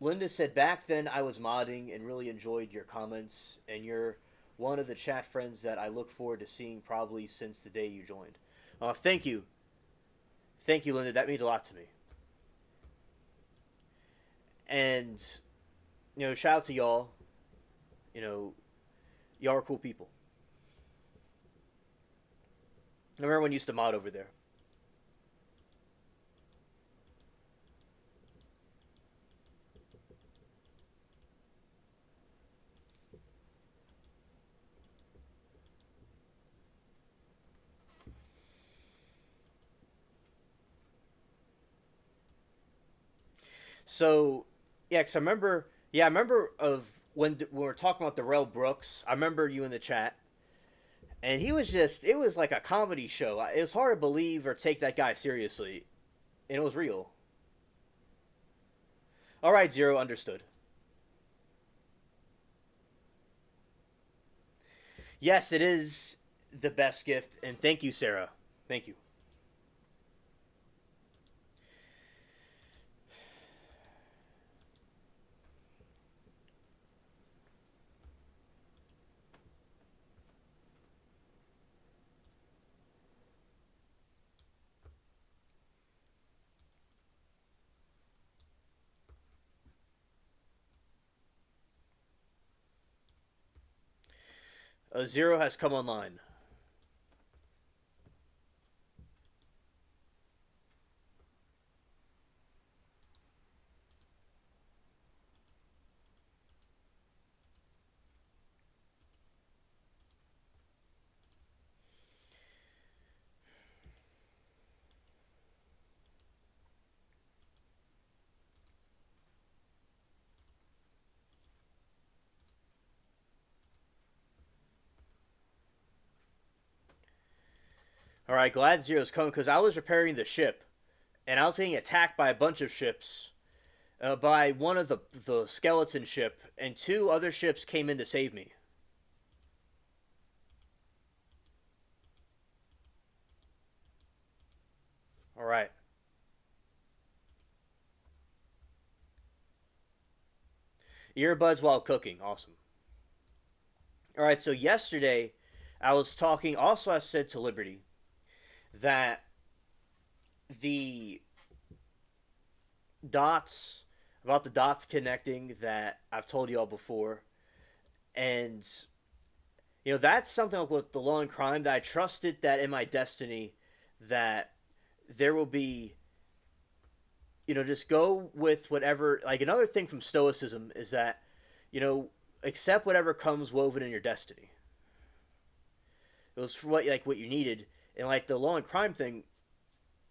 Speaker 1: Linda said, back then I was modding and really enjoyed your comments, and you're one of the chat friends that I look forward to seeing probably since the day you joined. Thank you. Thank you, Linda. That means a lot to me. And, shout out to y'all. You know, y'all are cool people. I remember when you used to mod over there. So, yeah, because I remember, yeah, I remember of when we were talking about the Rel Brooks. I remember you in the chat, and he was just, it was like a comedy show. It was hard to believe or take that guy seriously, and it was real. All right, Zero, understood. Yes, it is the best gift, and thank you, Sarah. Thank you. Zero has come online. All right, glad Zero's come because I was repairing the ship, and I was getting attacked by a bunch of ships, by one of the skeleton ship, and two other ships came in to save me. All right. Earbuds while cooking. Awesome. All right, so yesterday I was talking. Also, I said to Liberty that the dots about the dots connecting that I've told you all before, and that's something like with the law and crime that I trusted that in my destiny that there will be just go with whatever. Like another thing from Stoicism is that you know accept whatever comes woven in your destiny. It was for what you needed, and like the law and crime thing,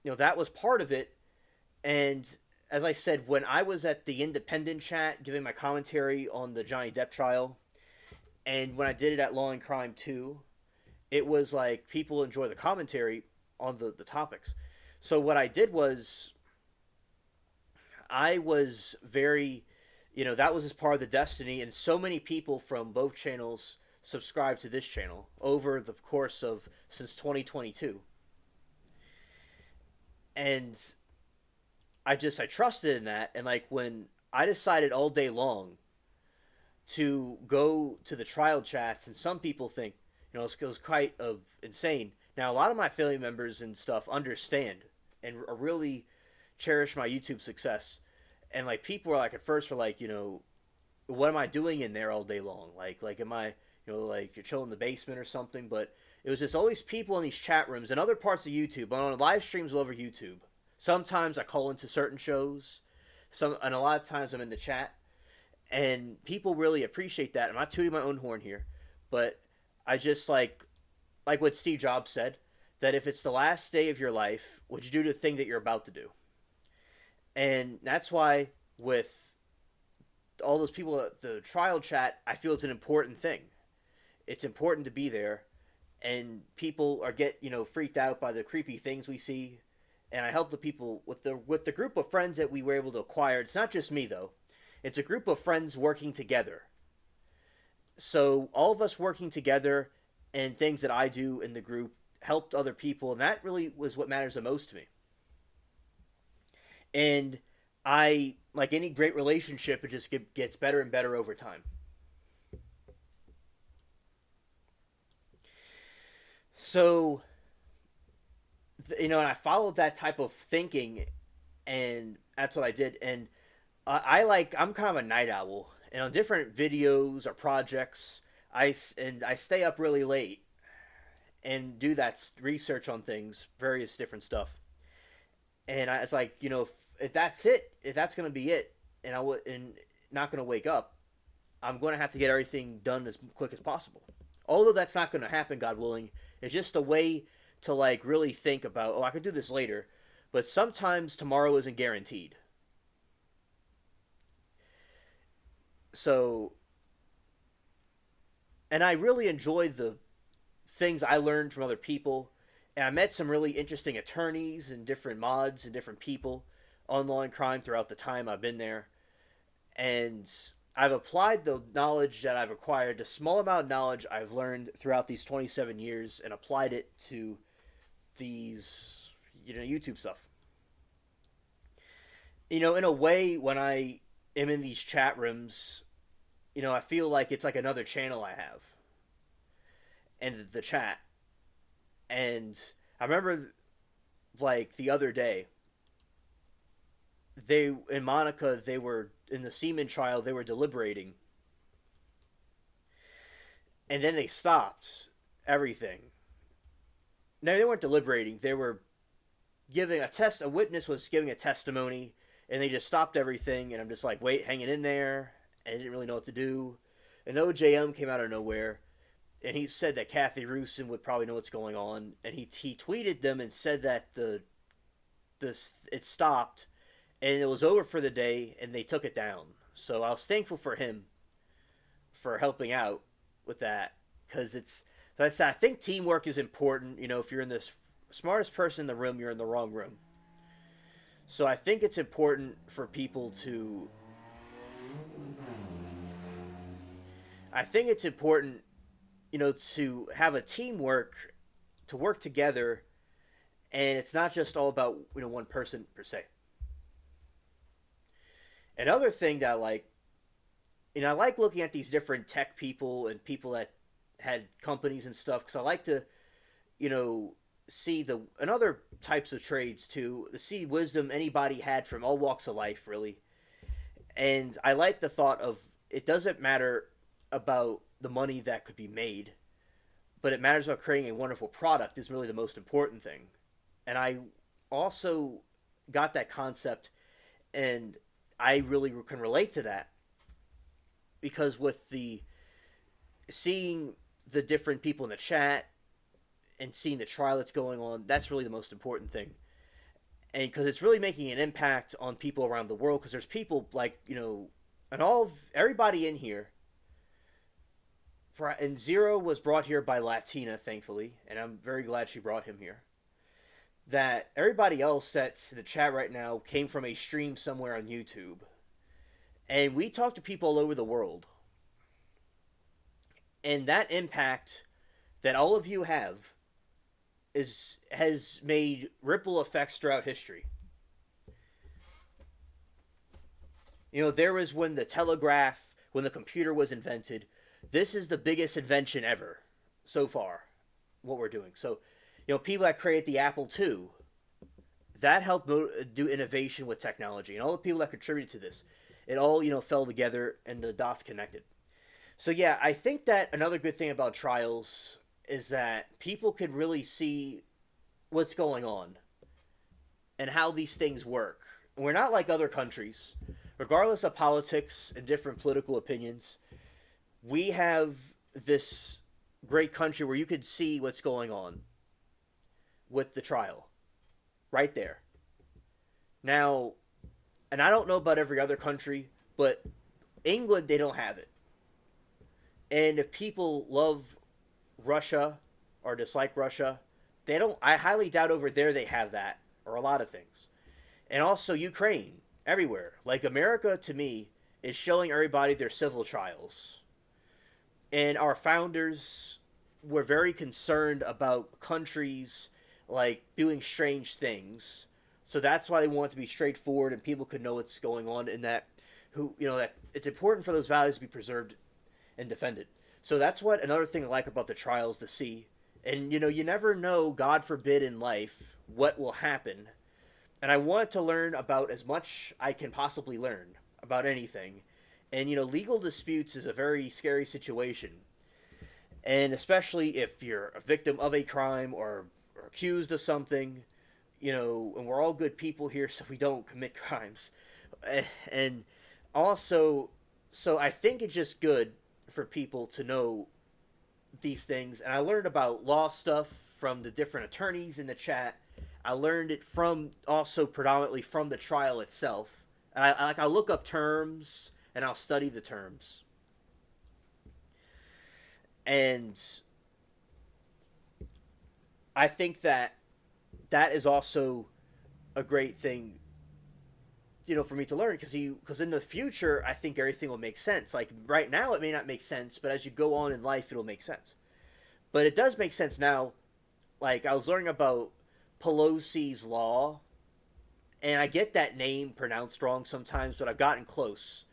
Speaker 1: that was part of it. And as I said, when I was at the Independent chat giving my commentary on the Johnny Depp trial, and when I did it at Law and Crime 2, it was like people enjoy the commentary on the topics. So what I did was I was very, that was just part of the destiny, and so many people from both channels subscribed to this channel over the course of since 2022. And I trusted in that, and like when I decided all day long to go to the trial chats, and some people think it was quite insane. Now a lot of my family members and stuff understand and really cherish my YouTube success, and like people were like at first were like what am I doing in there all day long? Like am I like you're chilling in the basement or something? But it was just always people in these chat rooms and other parts of YouTube, but on live streams all over YouTube. Sometimes I call into certain shows, and a lot of times I'm in the chat, and people really appreciate that. I'm not tooting my own horn here, but I just like what Steve Jobs said, that if it's the last day of your life, would you do the thing that you're about to do? And that's why with all those people at the trial chat, I feel it's an important thing. It's important to be there, and people are get freaked out by the creepy things we see, and I help the people with the group of friends that we were able to acquire. It's not just me though; it's a group of friends working together. So all of us working together and things that I do in the group helped other people, and that really was what matters the most to me. And I like any great relationship, it just gets better and better over time. So and I followed that type of thinking, and that's what I did. And I'm kind of a night owl, and on different videos or projects, I stay up really late and do that research on things, various different stuff. And it's like if that's it, if that's gonna be it, and not gonna wake up, I'm gonna have to get everything done as quick as possible. Although that's not gonna happen, God willing, it's just a way to like really think about, I could do this later, but sometimes tomorrow isn't guaranteed. So, and I really enjoyed the things I learned from other people, and I met some really interesting attorneys and different mods and different people on law and crime throughout the time I've been there, and I've applied the knowledge that I've acquired, the small amount of knowledge I've learned throughout these 27 years, and applied it to these YouTube stuff. In a way, when I am in these chat rooms, I feel like it's like another channel I have, and the chat. And I remember, like the other day, they in Monica, they were in the semen trial. They were deliberating, and then they stopped everything. No, they weren't deliberating. They were giving a test. A witness was giving a testimony, and they just stopped everything. And I'm just like, wait, hanging in there. And I didn't really know what to do. And OJM came out of nowhere, and he said that Kathy Roosin would probably know what's going on. And he tweeted them and said that it stopped, and it was over for the day, and they took it down. So I was thankful for him for helping out with that, because it's, as I said, I think teamwork is important. If you're in the smartest person in the room, you're in the wrong room. So I think it's important for people to. I think it's important, to have a teamwork, to work together, and it's not just all about one person per se. Another thing that I like looking at these different tech people and people that had companies and stuff, because I like to, you know, see the and other types of trades too, to see wisdom anybody had from all walks of life, really. And I like the thought of it doesn't matter about the money that could be made, but it matters about creating a wonderful product is really the most important thing. And I also got that concept, and I really can relate to that because with the seeing the different people in the chat and seeing the trial that's going on, that's really the most important thing. And because it's really making an impact on people around the world, because there's people like, and all of everybody in here, and Zero was brought here by Latina, thankfully, and I'm very glad she brought him here. That everybody else that's in the chat right now came from a stream somewhere on YouTube. And we talk to people all over the world. And that impact that all of you have has made ripple effects throughout history. There was when the telegraph, when the computer was invented. This is the biggest invention ever so far, what we're doing. So, people that create the Apple II, that helped do innovation with technology. And all the people that contributed to this, it all, fell together and the dots connected. So, yeah, I think that another good thing about trials is that people can really see what's going on and how these things work. And we're not like other countries. Regardless of politics and different political opinions, we have this great country where you could see what's going on with the trial right there. Now, and I don't know about every other country, but England, they don't have it. And if people love Russia or dislike Russia, they don't. I highly doubt over there they have that, or a lot of things. And also Ukraine, everywhere. Like America, to me, is showing everybody their civil trials. And our founders were very concerned about countries like doing strange things. So that's why they want it to be straightforward and people could know what's going on, and that that it's important for those values to be preserved and defended. So that's what another thing I like about the trials to see. And you never know, God forbid in life, what will happen. And I wanted to learn about as much I can possibly learn about anything. And legal disputes is a very scary situation. And especially if you're a victim of a crime or accused of something, and we're all good people here, so we don't commit crimes. And also, so I think it's just good for people to know these things. And I learned about law stuff from the different attorneys in the chat. I learned it from also predominantly from the trial itself. And I look up terms and I'll study the terms. And I think that is also a great thing, for me to learn, because in the future, I think everything will make sense. Like right now, it may not make sense, but as you go on in life, it'll make sense. But it does make sense now. Like I was learning about Pelosi's law, and I get that name pronounced wrong sometimes, but I've gotten close.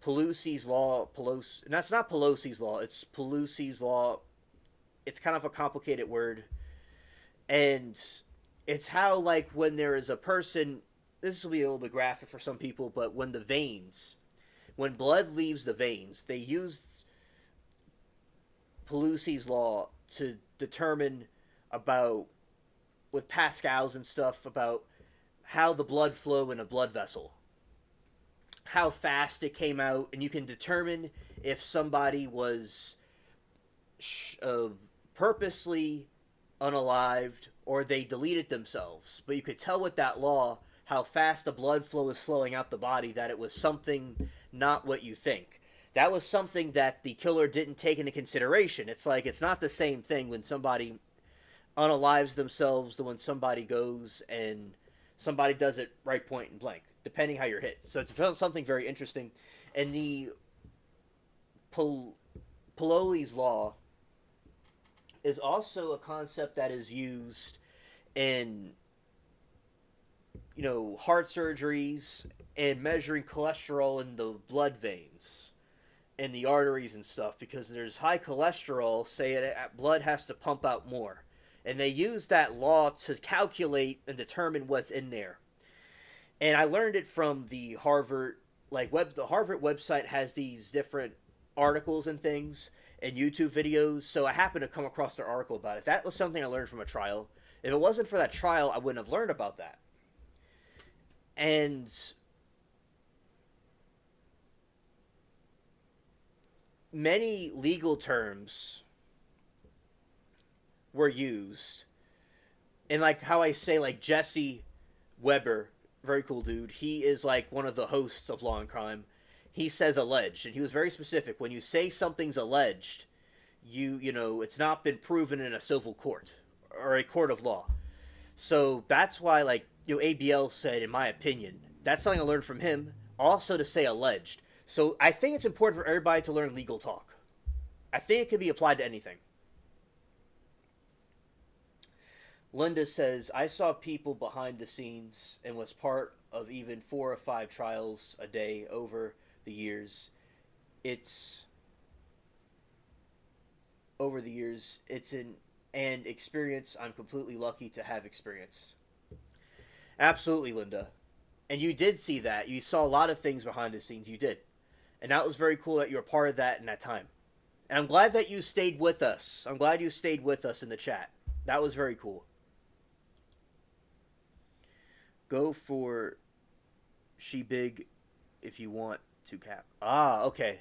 Speaker 1: Pelosi's law, and that's not Pelosi's law, it's Pelosi's law. It's kind of a complicated word. And it's how, like, when there is a person, this will be a little bit graphic for some people, but when blood leaves the veins, they used Pelosi's law to determine about, with Pascal's and stuff, about how the blood flow in a blood vessel. How fast it came out, and you can determine if somebody was purposely unalived or they deleted themselves. But you could tell with that law how fast the blood flow was flowing out the body, that it was something not what you think. That was something that the killer didn't take into consideration. It's like, it's not the same thing when somebody unalives themselves than when somebody goes and somebody does it right point and blank, depending how you're hit. So it's something very interesting. And the Pelosi's law is also a concept that is used in, heart surgeries and measuring cholesterol in the blood veins. in the arteries and stuff because there's high cholesterol, say blood has to pump out more. And they use that law to calculate and determine what's in there. And I learned it from the Harvard the Harvard website has these different articles and things and YouTube videos. So I happened to come across their article about it. That was something I learned from a trial. If it wasn't for that trial, I wouldn't have learned about that. And many legal terms were used. And like how I say, like Jesse Weber, very cool dude, he is like one of the hosts of Law and Crime. He says alleged, and he was very specific. When you say something's alleged, you know, it's not been proven in a civil court or a court of law. So that's why, like, you know, ABL said, in my opinion, that's something I learned from him. Also to say alleged. So I think it's important for everybody to learn legal talk. I think it can be applied to anything. Linda says, I saw people behind the scenes and was part of even 4 or 5 trials a day over the years. It's an experience I'm completely lucky to have experienced. Absolutely, Linda. And you did see that. You saw a lot of things behind the scenes. You did. And that was very cool that you were part of that in that time. And I'm glad that you stayed with us. I'm glad you stayed with us in the chat. That was very cool. Go for she big if you want to cap. Ah, okay.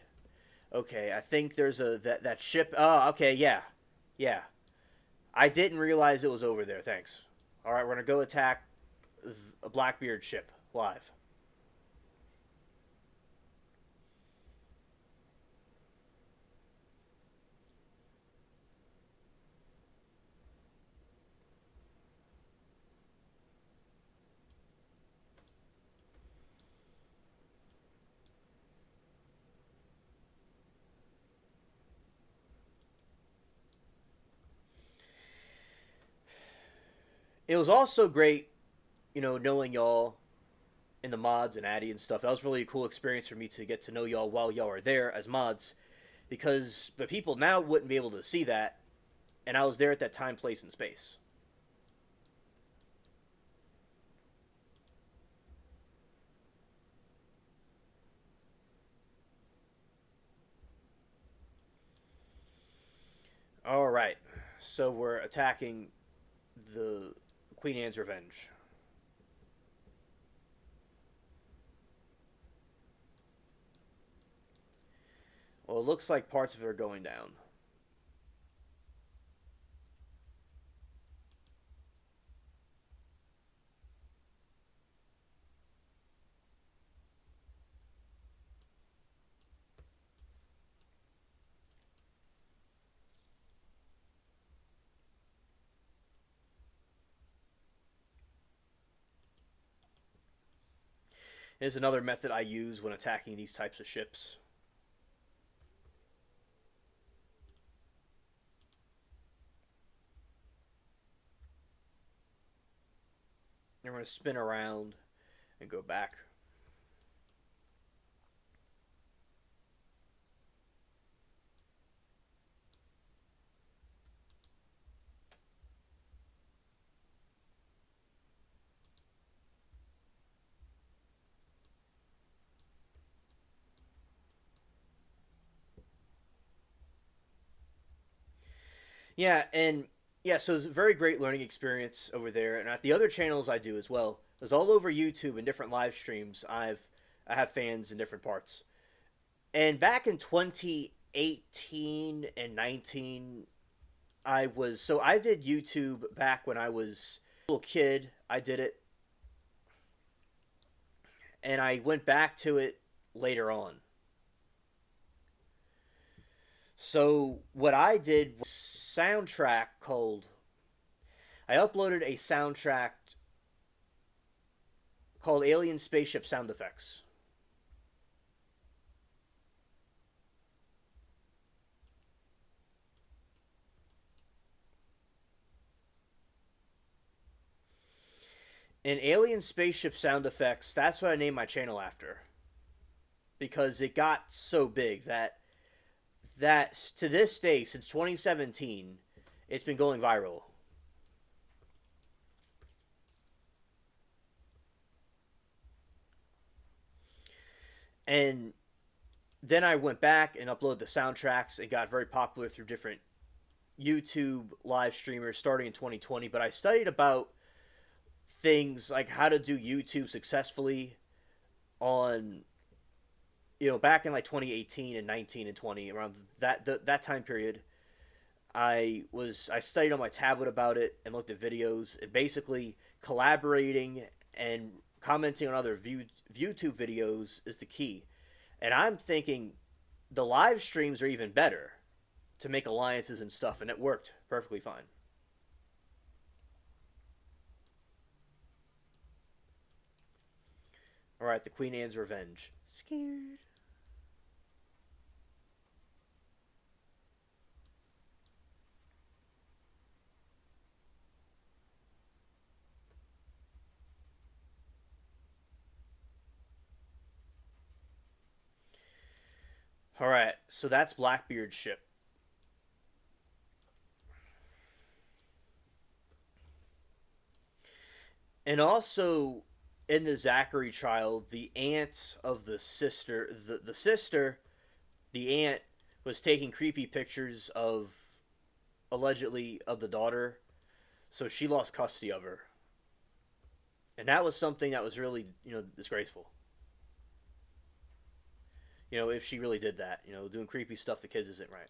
Speaker 1: Okay, I think there's that ship. Oh, okay, yeah. Yeah. I didn't realize it was over there. Thanks. All right, we're going to go attack a Blackbeard ship live. It was also great, you know, knowing y'all in the mods and Addy and stuff. That was really a cool experience for me to get to know y'all while y'all are there as mods, because the people now wouldn't be able to see that, and I was there at that time, place, and space. All right, so we're attacking the Queen Anne's Revenge. Well, it looks like parts of it are going down. Here's another method I use when attacking these types of ships. And we're going to spin around and go back. Yeah, and yeah, so it's a very great learning experience over there. And at the other channels I do as well, it's all over YouTube and different live streams. I have fans in different parts. And back in 2018 and 19, I did YouTube back when I was a little kid. I did it, and I went back to it later on. So what I did was soundtrack called. I uploaded a soundtrack called Alien Spaceship Sound Effects. And Alien Spaceship Sound Effects, that's what I named my channel after. Because it got so big that that to this day, since 2017, it's been going viral. And then I went back and uploaded the soundtracks. It got very popular through different YouTube live streamers starting in 2020. But I studied about things like how to do YouTube successfully on, back in like 2018 and 19 and 20, around that time period. I studied on my tablet about it and looked at videos, and basically collaborating and commenting on other YouTube videos is the key. And I'm thinking the live streams are even better to make alliances and stuff, and it worked perfectly fine. All right, the Queen Anne's Revenge. Scared. All right, so that's Blackbeard's ship. And also in the Zachary trial, the aunt of the sister, the aunt was taking creepy pictures of allegedly of the daughter, so she lost custody of her, and that was something that was really disgraceful. If she really did that, doing creepy stuff to kids isn't right.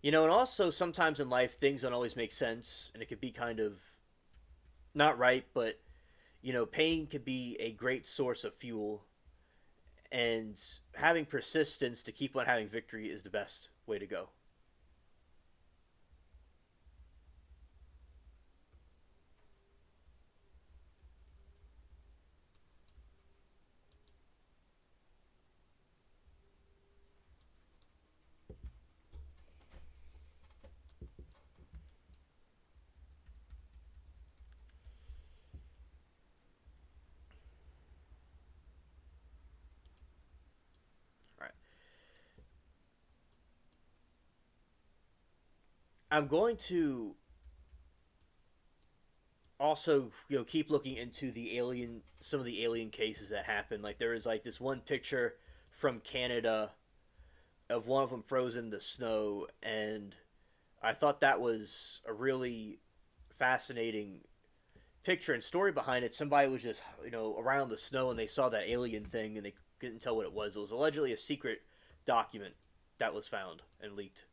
Speaker 1: And also sometimes in life things don't always make sense, and it could be kind of not right, but pain could be a great source of fuel, and having persistence to keep on having victory is the best way to go. All right. I'm going to also keep looking into some of the alien cases that happen. Like there is like this one picture from Canada of one of them frozen in the snow, and I thought that was a really fascinating picture and story behind it. Somebody was just around the snow and they saw that alien thing and they couldn't tell what it was. It was allegedly a secret document that was found and leaked.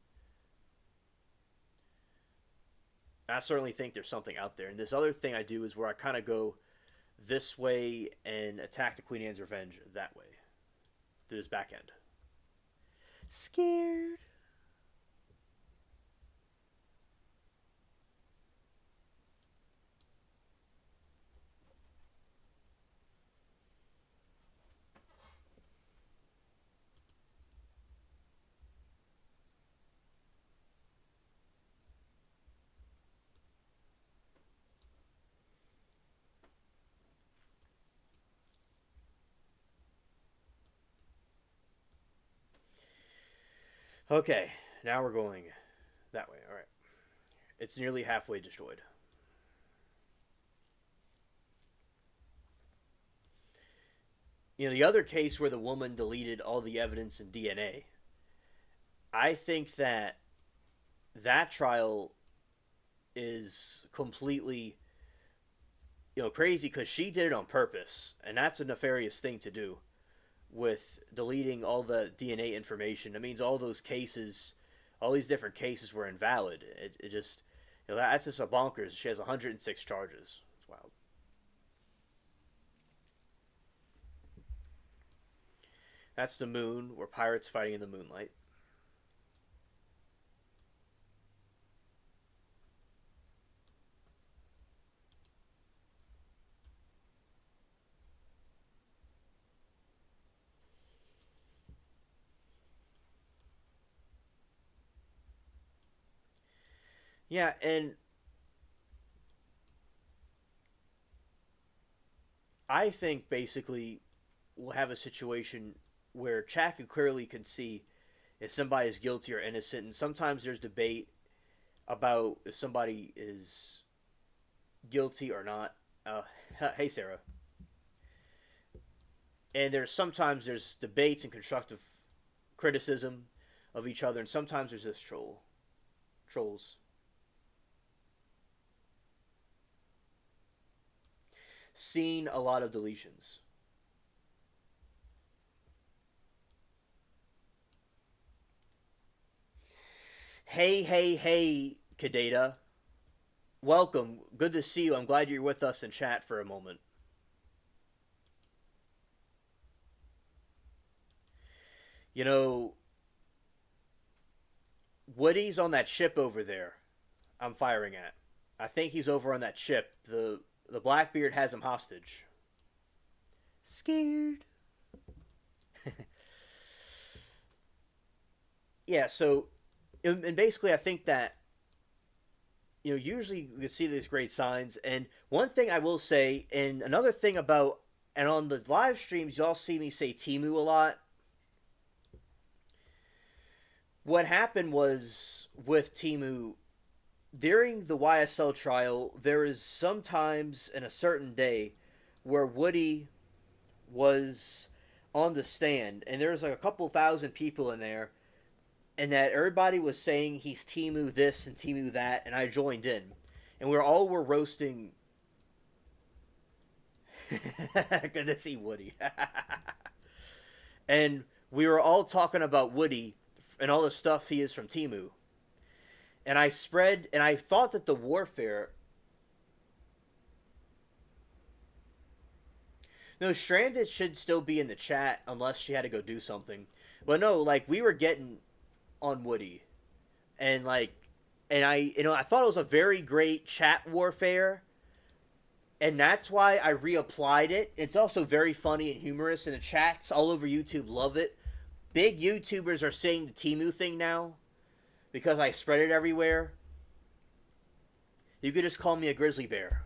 Speaker 1: I certainly think there's something out there. And this other thing I do is where I kind of go this way and attack the Queen Anne's Revenge that way through this back end. Scared. Okay, now we're going that way. All right. It's nearly halfway destroyed. The other case where the woman deleted all the evidence and DNA, I think that trial is completely crazy because she did it on purpose, and that's a nefarious thing to do with deleting all the DNA information. That means all those cases, all these different cases were invalid. It just that's just a bonkers. She has 106 charges. It's wild. That's the moon where pirates fighting in the moonlight. Yeah, and I think basically we'll have a situation where chat clearly can see if somebody is guilty or innocent, and sometimes there's debate about if somebody is guilty or not. Uh, hey Sarah, and there's debates and constructive criticism of each other, and sometimes there's just trolls. Seen a lot of deletions. Hey, Kadata. Welcome. Good to see you. I'm glad you're with us in chat for a moment. You know, Woody's on that ship over there. I'm firing at. I think he's over on that ship. The Blackbeard has him hostage. Scared. Yeah. So, and basically, I think that usually you see these great signs. And one thing I will say, and another thing about, and on the live streams, y'all see me say Timu a lot. What happened was with Timu during the YSL trial, there is sometimes in a certain day where Woody was on the stand, and there was like a couple thousand people in there, and that everybody was saying he's Timu this and Timu that, and I joined in, and we were roasting. Good to see Woody. And we were all talking about Woody and all the stuff he is from Timu. And I thought that the warfare. No, Stranded should still be in the chat unless she had to go do something. But no, like we were getting on Woody, and I thought it was a very great chat warfare, and that's why I reapplied it. It's also very funny and humorous, and the chats all over YouTube love it. Big YouTubers are saying the Timu thing now because I spread it everywhere. You could just call me a grizzly bear.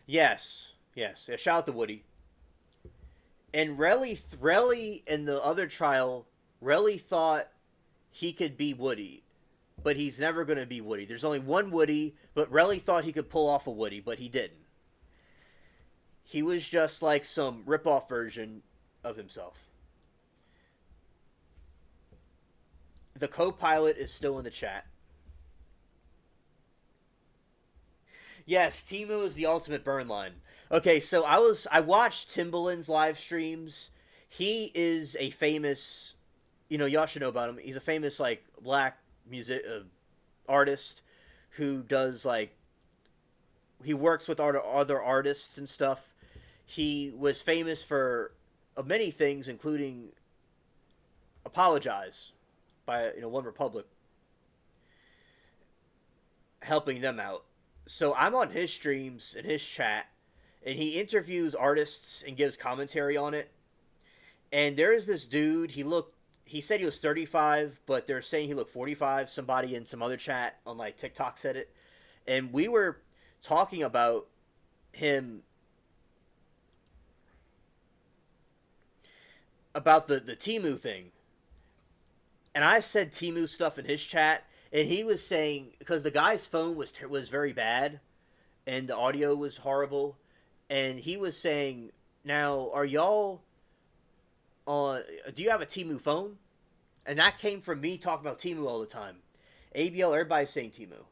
Speaker 1: Yes, yes. Yeah, shout out to Woody. And Relly in the other trial, Relly thought he could be Woody, but he's never going to be Woody. There's only one Woody, but Relly thought he could pull off a Woody, but he didn't. He was just like some rip-off version of himself. The co-pilot is still in the chat. Yes, Timu is the ultimate burn line. Okay, so I watched Timbaland's live streams. He is a famous, y'all should know about him. He's a famous like black music artist who does like he works with other artists and stuff. He was famous for many things, including Apologize by One Republic, helping them out. So I'm on his streams and his chat, and he interviews artists and gives commentary on it. And there is this dude. He said he was 35, but they're saying he looked 45. Somebody in some other chat on like TikTok said it, and we were talking about him, about the Timu thing, and I said Timu stuff in his chat, and he was saying because the guy's phone was very bad, and the audio was horrible, and he was saying, "Now, are y'all on? Do you have a Timu phone?" And that came from me talking about Timu all the time. ABL, everybody's saying Timu.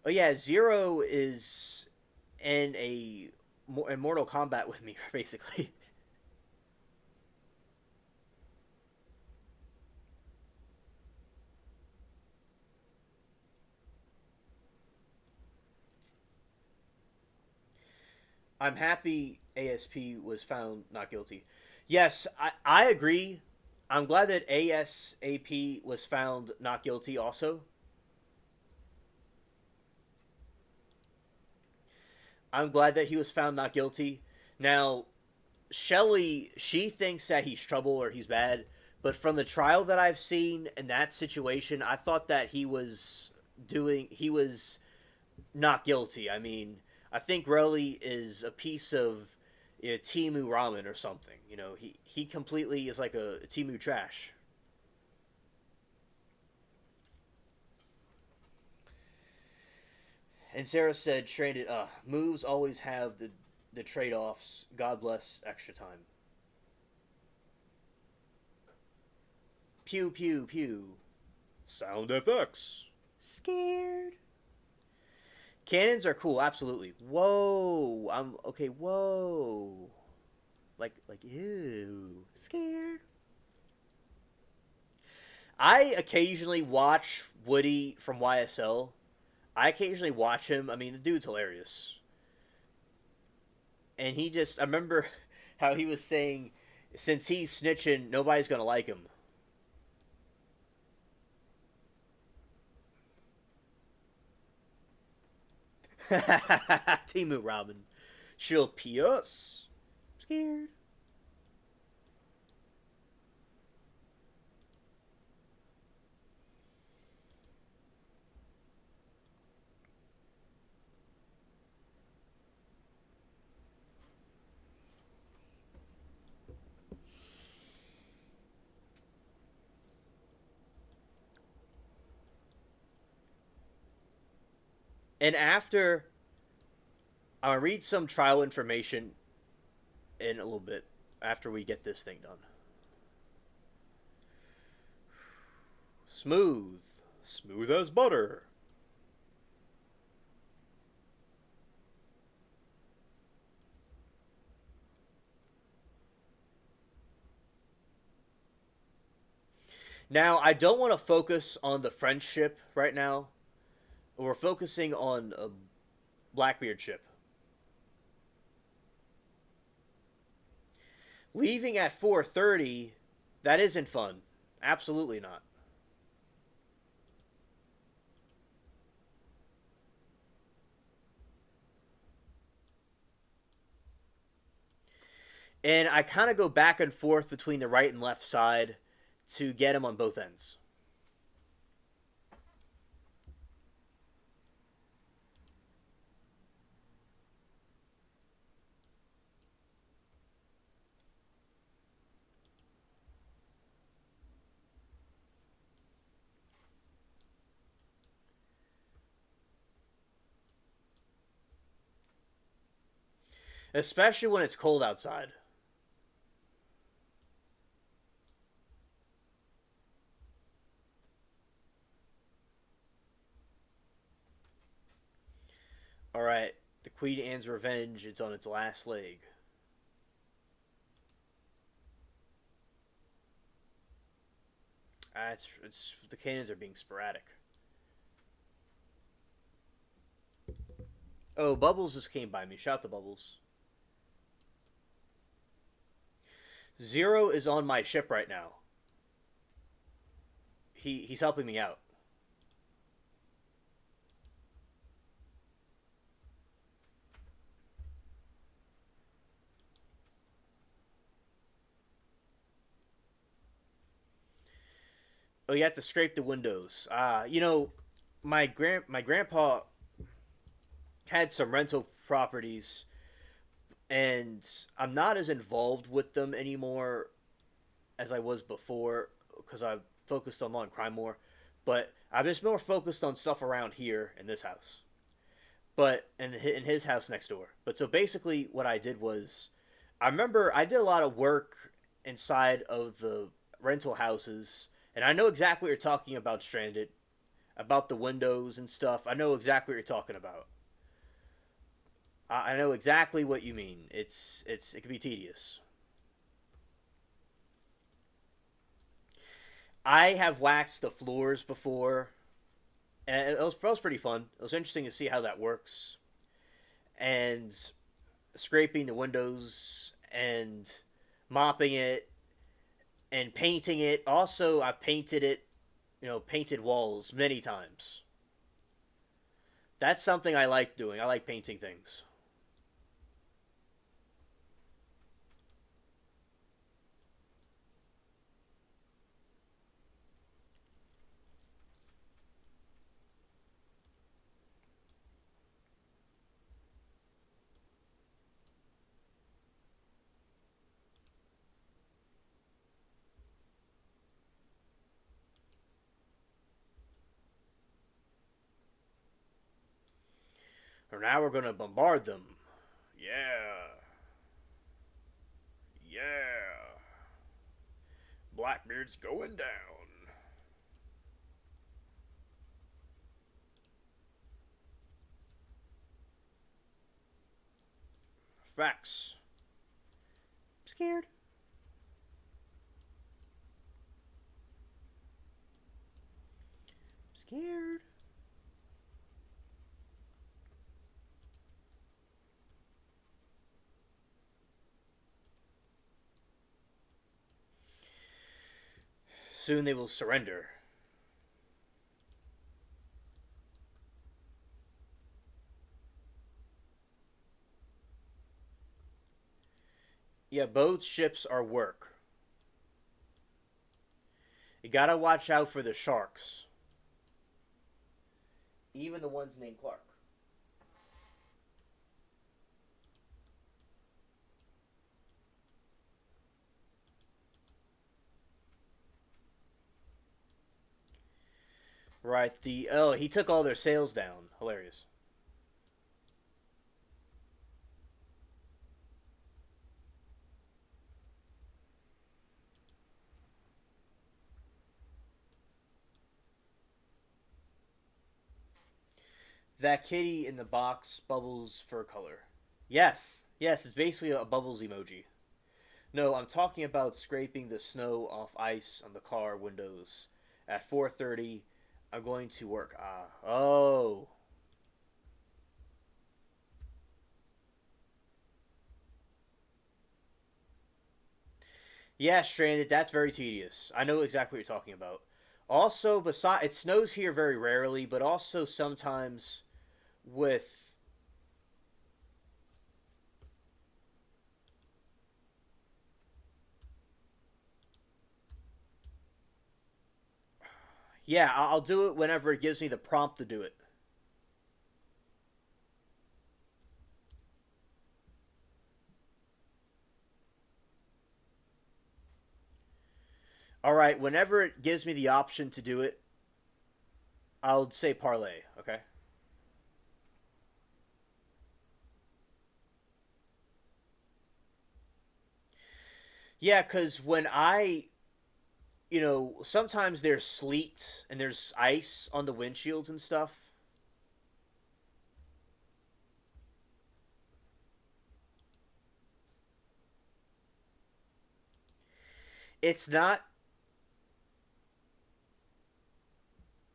Speaker 1: Oh yeah, Zero is in Mortal Kombat with me basically. I'm happy ASP was found not guilty. Yes, I agree. I'm glad that ASAP was found not guilty also. I'm glad that he was found not guilty. Now, Shelly, she thinks that he's trouble or he's bad, but from the trial that I've seen in that situation, I thought that he was not guilty. I mean, I think Relly is a piece of Timu ramen or something. He completely is like a Timu trash. And Sarah said, "Stranded. Moves always have the trade offs. God bless extra time." Pew pew pew. Sound effects. Scared. Cannons are cool, absolutely. Whoa, I'm okay. Whoa, like ew, scared. I occasionally watch Woody from YSL. I occasionally watch him. I mean, the dude's hilarious, and I remember how he was saying, since he's snitching, nobody's gonna like him. Timu Robin, she'll pee us. Scared. And after I'll read some trial information in a little bit after we get this thing done. Smooth. Smooth as butter. Now, I don't want to focus on the friendship right now. We're focusing on a Blackbeard ship. Leaving at 4:30, that isn't fun. Absolutely not. And I kind of go back and forth between the right and left side to get him on both ends. Especially when it's cold outside. Alright, the Queen Anne's Revenge is on its last leg. It's the cannons are being sporadic. Oh, Bubbles just came by me. Shout to Bubbles. Zero is on my ship right now. He's helping me out. Oh, you have to scrape the windows. My grandpa had some rental properties, and I'm not as involved with them anymore as I was before because I focused on law and crime more. But I'm just more focused on stuff around here in this house, but in his house next door. But so basically, what I did was, I remember I did a lot of work inside of the rental houses, and I know exactly what you're talking about, Stranded, about the windows and stuff. I know exactly what you're talking about. I know exactly what you mean. It can be tedious. I have waxed the floors before, and it was pretty fun. It was interesting to see how that works, and scraping the windows and mopping it and painting it. Also, I've painted it, painted walls many times. That's something I like doing. I like painting things. Now we're gonna bombard them. Yeah. Yeah. Blackbeard's going down. Facts. Scared. Scared. Soon they will surrender. Yeah, boats, ships are work. You gotta watch out for the sharks. Even the ones named Clark. Right, he took all their sails down. Hilarious. That kitty in the box, Bubbles fur color. Yes, yes, it's basically a Bubbles emoji. No, I'm talking about scraping the snow off ice on the car windows. At 4:30, I'm going to work. Ah, oh. Yeah, Stranded, that's very tedious. I know exactly what you're talking about. Also, it snows here very rarely, but also sometimes with yeah, I'll do it whenever it gives me the prompt to do it. All right, whenever it gives me the option to do it, I'll say parlay. Okay. Yeah, because sometimes there's sleet and there's ice on the windshields and stuff. It's not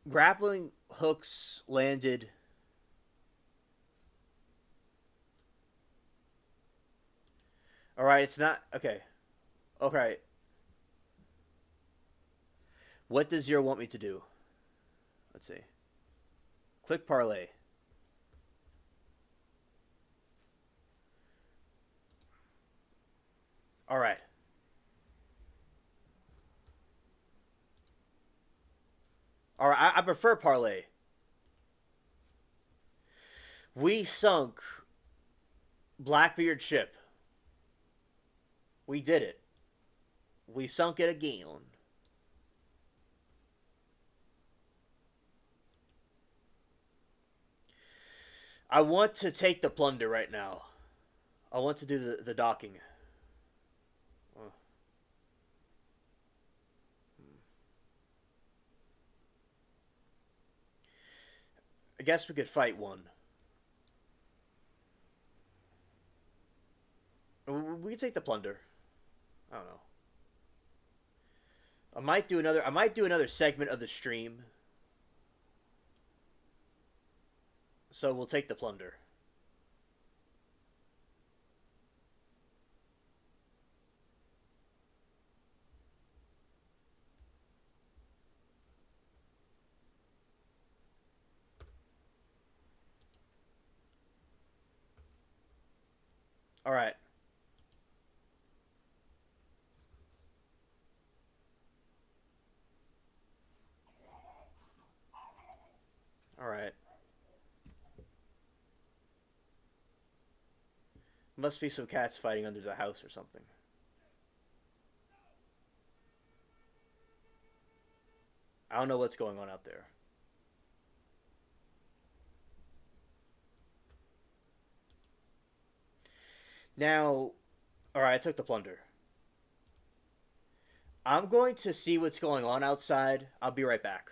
Speaker 1: grappling hooks landed. All right, it's not okay. Okay, what does Zero want me to do? Let's see. Click parlay. All right. All right. I prefer parlay. We sunk Blackbeard ship. We did it. We sunk it again. I want to take the plunder right now. I want to do the docking. Oh. I guess we could fight one. We can take the plunder. I don't know. I might do another segment of the stream. So we'll take the plunder. All right. All right. Must be some cats fighting under the house or something. I don't know what's going on out there. Now, alright, I took the plunder. I'm going to see what's going on outside. I'll be right back.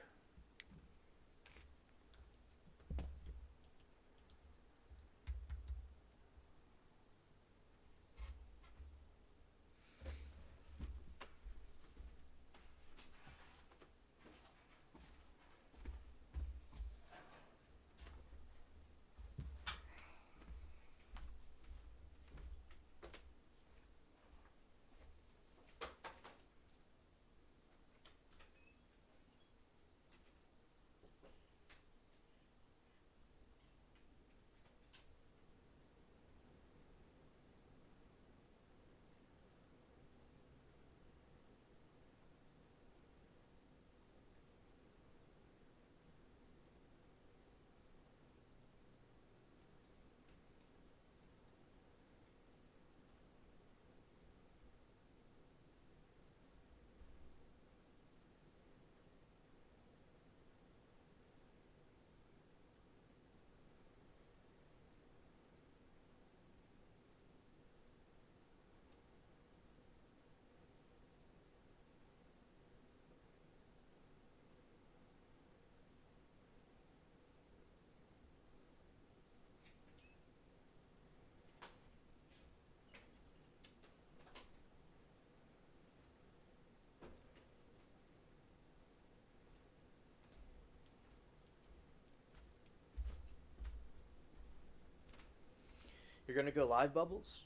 Speaker 1: You're gonna go live, Bubbles?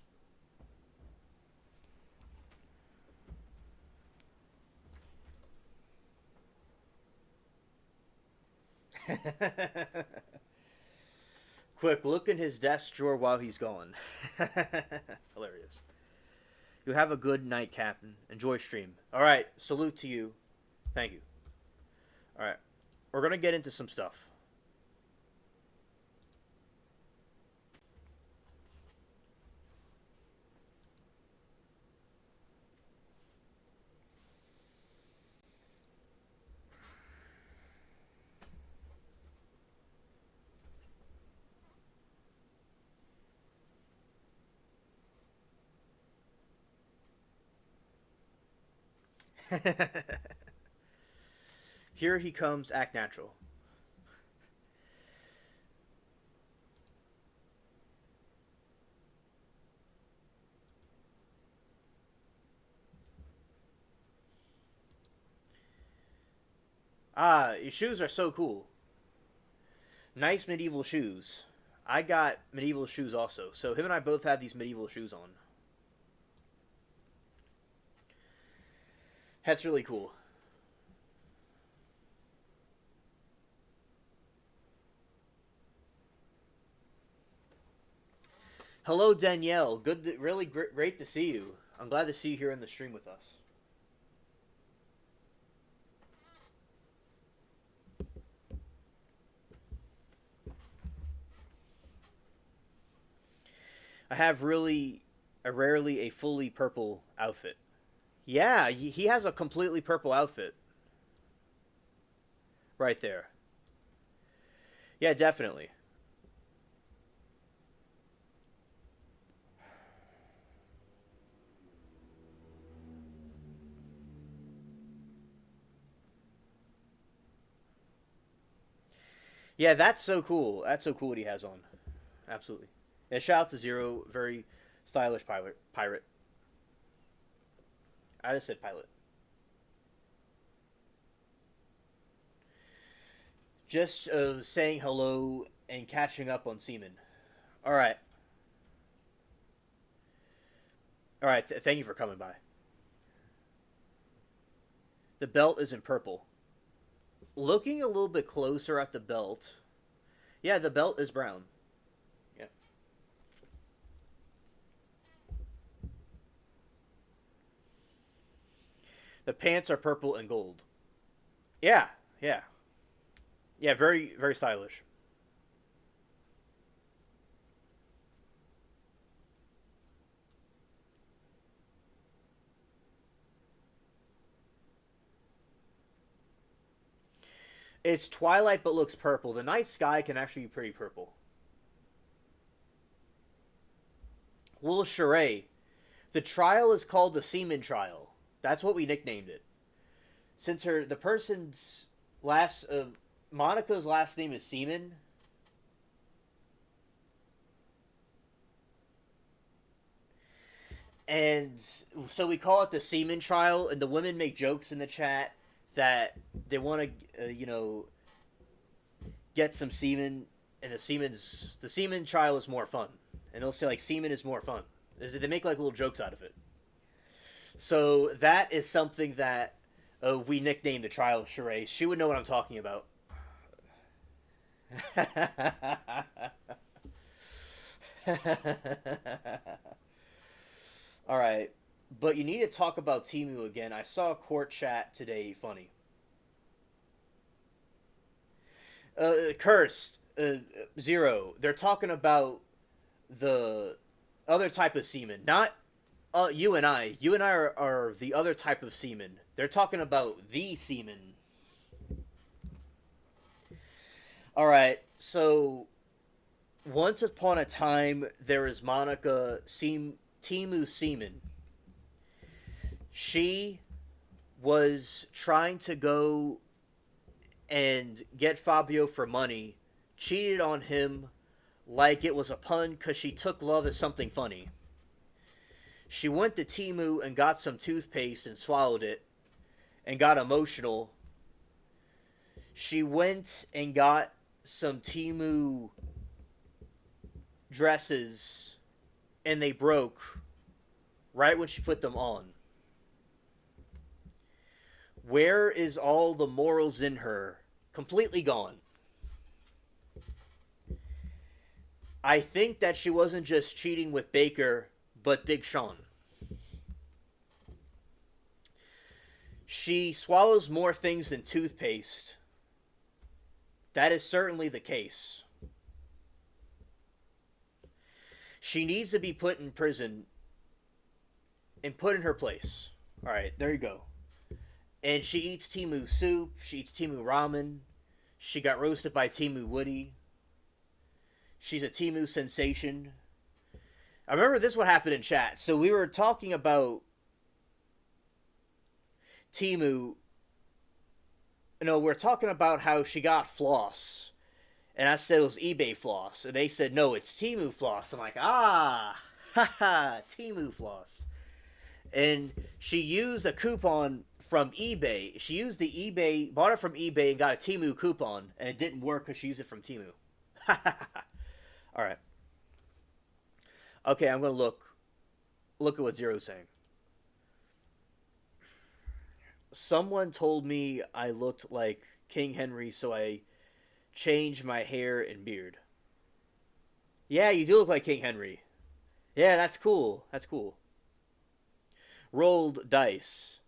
Speaker 1: Quick, look in his desk drawer while he's gone. Hilarious. You have a good night, Captain. Enjoy stream. Alright, salute to you. Thank you. Alright, we're gonna get into some stuff. Here he comes, act natural. Ah, your shoes are so cool. Nice medieval shoes. I got medieval shoes also. So him and I both have these medieval shoes on. That's really cool. Hello, Danielle. Really great to see you. I'm glad to see you here in the stream with us. I have rarely a fully purple outfit. Yeah, he has a completely purple outfit. Right there. Yeah, definitely. Yeah, that's so cool. That's so cool what he has on. Absolutely. Yeah, shout out to Zero. Very stylish pirate. I just said pilot. Just saying hello and catching up on Seaman. All right. All right. Thank you for coming by. The belt is in purple. Looking a little bit closer at the belt. Yeah, the belt is brown. Yeah. The pants are purple and gold. Yeah, yeah. Yeah, very stylish. It's twilight but looks purple. The night sky can actually be pretty purple. Well, Sheree, the trial is called the semen trial. That's what we nicknamed it. Since the person's last, Monica's last name is Seaman. And so we call it the semen trial, and the women make jokes in the chat that they want to, get some semen, and the semen trial is more fun, and they'll say like semen is more fun. They make like little jokes out of it. So that is something that we nicknamed the trial of Sheree. She would know what I'm talking about. All right, but you need to talk about Timu again. I saw a court chat today. Funny. Cursed. Zero. They're talking about the other type of semen, not you and I. You and I are the other type of semen. They're talking about the semen. All right, so once upon a time, there is Monica Timu Seaman. She was trying to go and get Fabio for money, cheated on him like it was a pun because she took love as something funny. She went to Timu and got some toothpaste and swallowed it and got emotional. She went and got some Timu dresses and they broke right when she put them on. Where is all the morals in her? Completely gone. I think that she wasn't just cheating with Baker, but Big Sean. She swallows more things than toothpaste. That is certainly the case. She needs to be put in prison and put in her place. Alright, there you go. And she eats Timu soup. She eats Timu ramen. She got roasted by Timu Woody. She's a Timu sensation. I remember this what happened in chat. So we were talking about Timu. No, we're talking about how she got floss. And I said it was eBay floss. And they said, no, it's Timu floss. I'm like, haha, Timu floss. And she used a coupon from eBay. She used the eBay, bought it from eBay and got a Timu coupon. And it didn't work because she used it from Timu. Alright. Okay, I'm going to look at what Zero's saying. Someone told me I looked like King Henry, so I changed my hair and beard. Yeah, you do look like King Henry. Yeah, that's cool. That's cool. Rolled dice.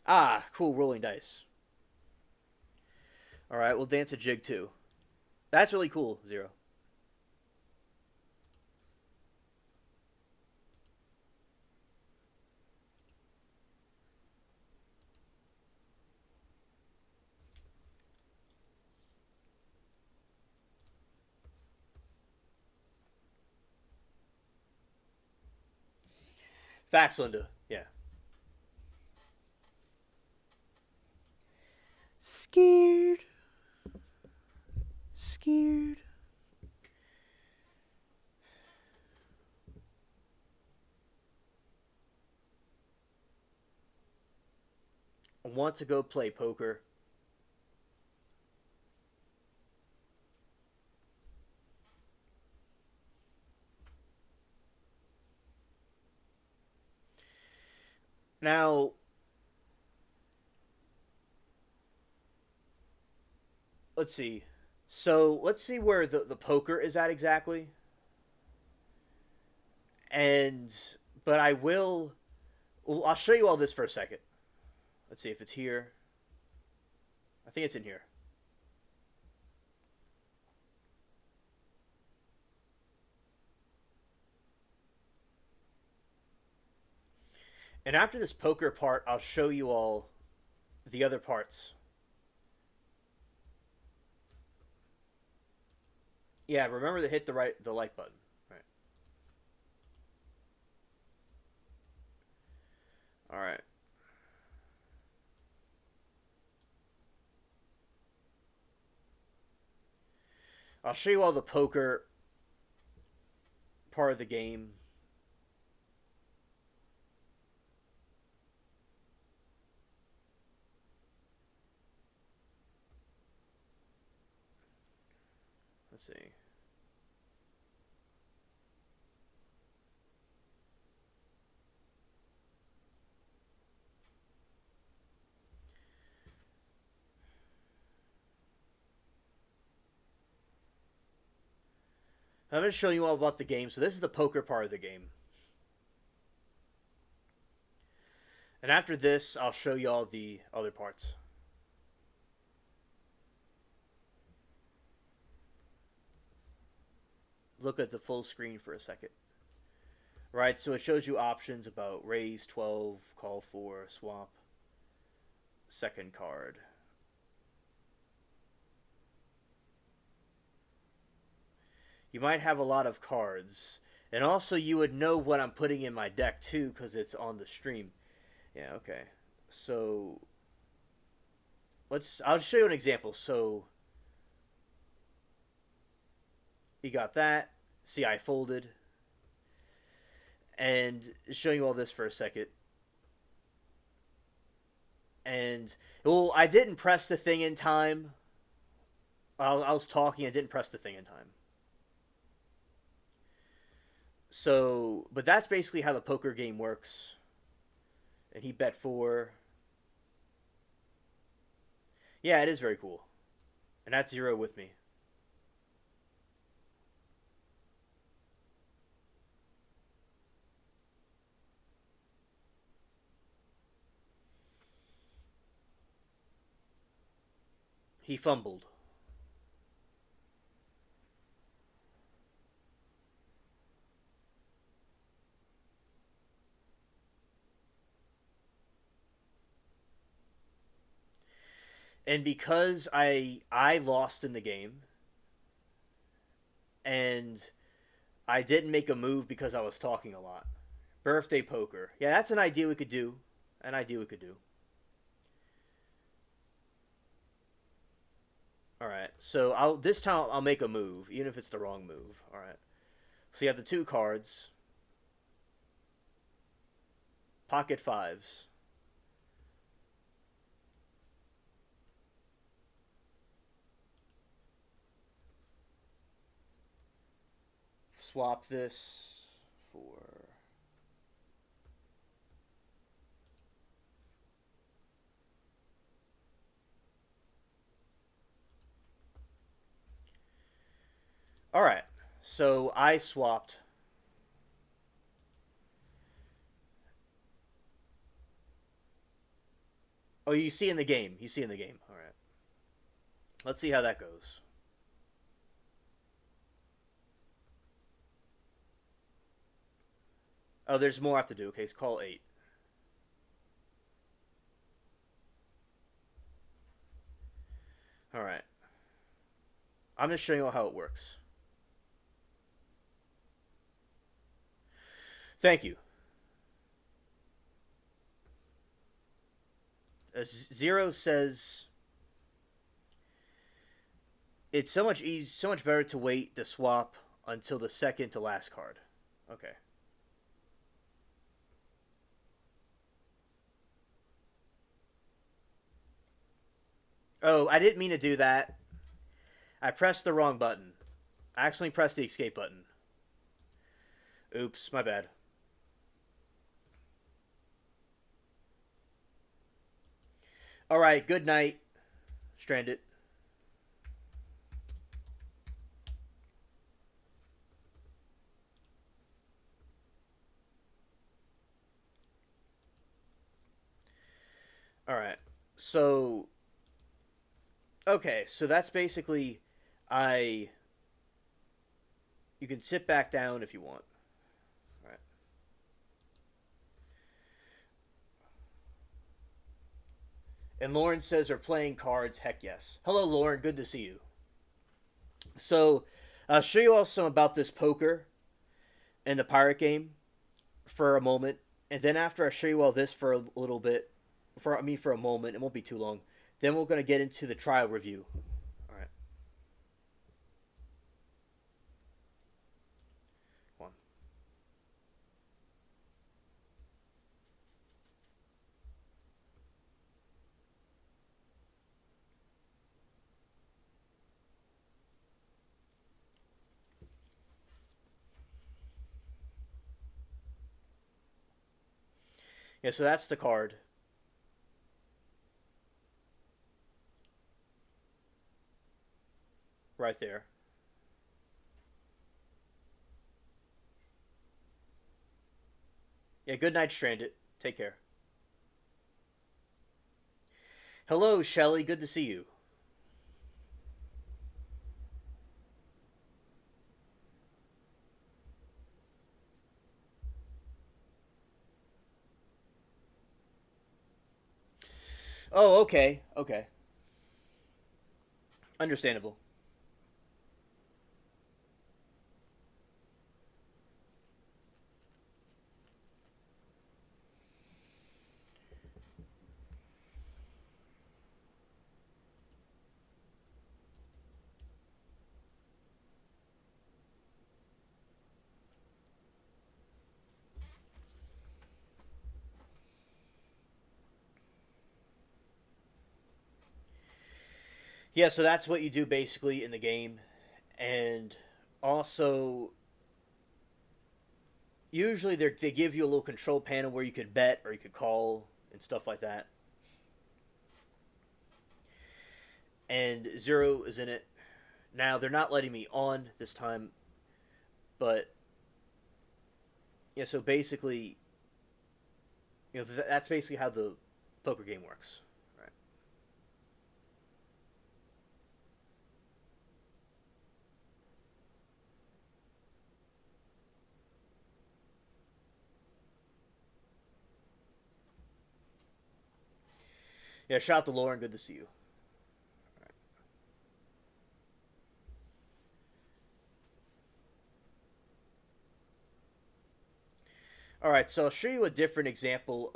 Speaker 1: Ah, cool, rolling dice. Alright, we'll dance a jig too. That's really cool, Zero. Facts, Linda. Yeah. Scared. Scared. I want to go play poker. Now, let's see. So, let's see where the poker is at exactly. And, but I will, well, I'll show you all this for a second. Let's see if it's here. I think it's in here. And after this poker part, I'll show you all the other parts. Yeah, remember to hit the like button. Right. I'll show you all the poker part of the game. Let's see. I'm going to show you all about the game. So this is the poker part of the game. And after this, I'll show you all the other parts. Look at the full screen for a second. Right, so it shows you options about raise 12, call 4, swap, second card. You might have a lot of cards. And also you would know what I'm putting in my deck too because it's on the stream. Yeah, okay. So I'll show you an example. So you got that. See, I folded. And showing you all this for a second. And, well, I didn't press the thing in time. I was talking, I didn't press the thing in time. So, but that's basically how the poker game works. And he bet 4. Yeah, it is very cool. And that's 0 with me. He fumbled. And because I lost in the game, and I didn't make a move because I was talking a lot. Birthday poker. Yeah, that's an idea we could do. An idea we could do. All right. So this time I'll make a move, even if it's the wrong move. All right. So you have the 2 cards. Pocket 5s. Swap this for... Alright, so I swapped. Oh, you see in the game. You see in the game. Alright. Let's see how that goes. Oh, there's more I have to do. Okay, it's call 8. Alright. I'm just showing you how it works. Thank you. 0 says it's so much better to wait to swap until the second to last card. Okay. Oh, I didn't mean to do that. I pressed the wrong button. I accidentally pressed the escape button. Oops, my bad. Alright, good night. Stranded. Alright, so... Okay, so that's basically... You can sit back down if you want. Alright. And Lauren says, are playing cards? Heck yes. Hello, Lauren. Good to see you. So, I'll show you also about this poker and the pirate game for a moment. And then after I show you all this for a little bit, for a moment, it won't be too long. Then we're going to get into the trial review. All right. Yeah, so that's the card right there. Yeah, good night, Stranded. Take care. Hello, Shelly. Good to see you. Oh, okay. Okay. Understandable. Yeah, so that's what you do basically in the game. And also, usually they give you a little control panel where you could bet or you could call and stuff like that. And Zero is in it. Now, they're not letting me on this time, but yeah, so basically, that's basically how the poker game works. Right. Yeah, shout out to Lauren. Good to see you. All right, so I'll show you a different example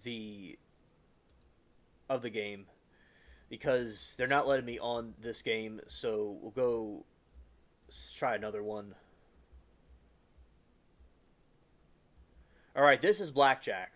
Speaker 1: the of the game because they're not letting me on this game. So we'll go try another one. All right, this is blackjack.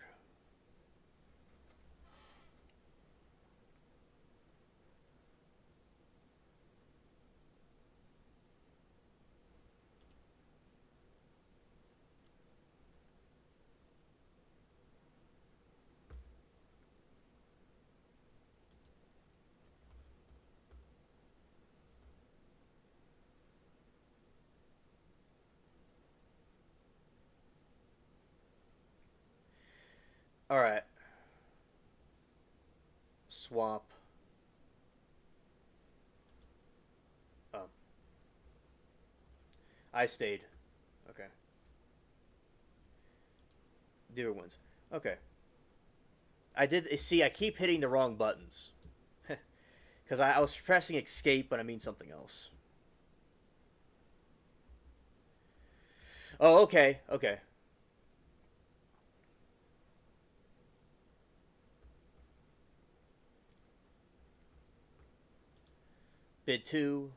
Speaker 1: All right, swap. Oh, I stayed. Okay, dealer wins. Okay, I did see. I keep hitting the wrong buttons because I was pressing escape, but I mean something else. Oh, okay, okay. Bid two.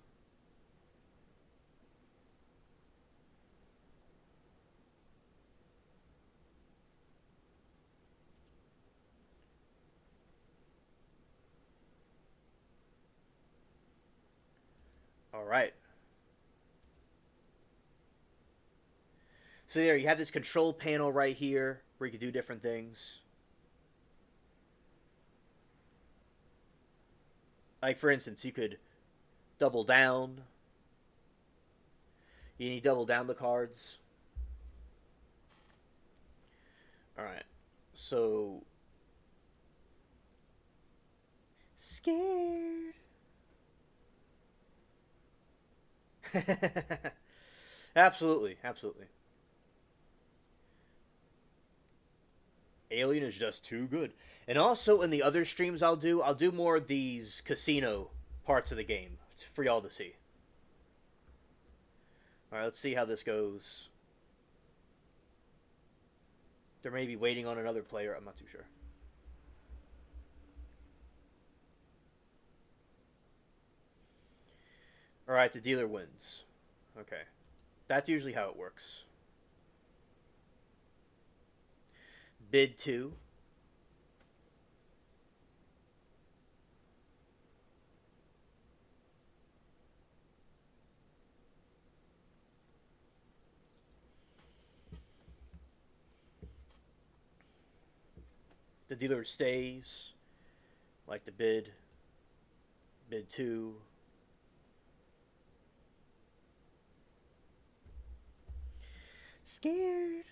Speaker 1: All right. So there you have this control panel right here where you can do different things. Like for instance, you could double down. You need double down the cards. All right. So scared. Absolutely, absolutely. Alien is just too good. And also in the other streams I'll do more of these casino parts of the game for y'all to see. All right, let's see how this goes. They're maybe waiting on another player. I'm not too sure. All right, the dealer wins. Okay. That's usually how it works. Bid two. The dealer stays, like the bid, bid 2. Scared.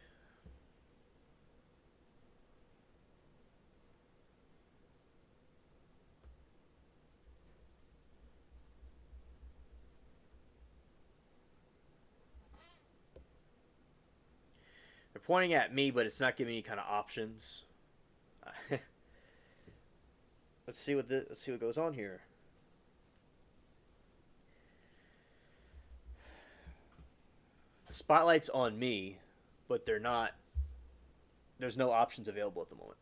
Speaker 1: They're pointing at me, but it's not giving me any kind of options. Let's see what goes on here. The spotlight's on me, but they're not. There's no options available at the moment.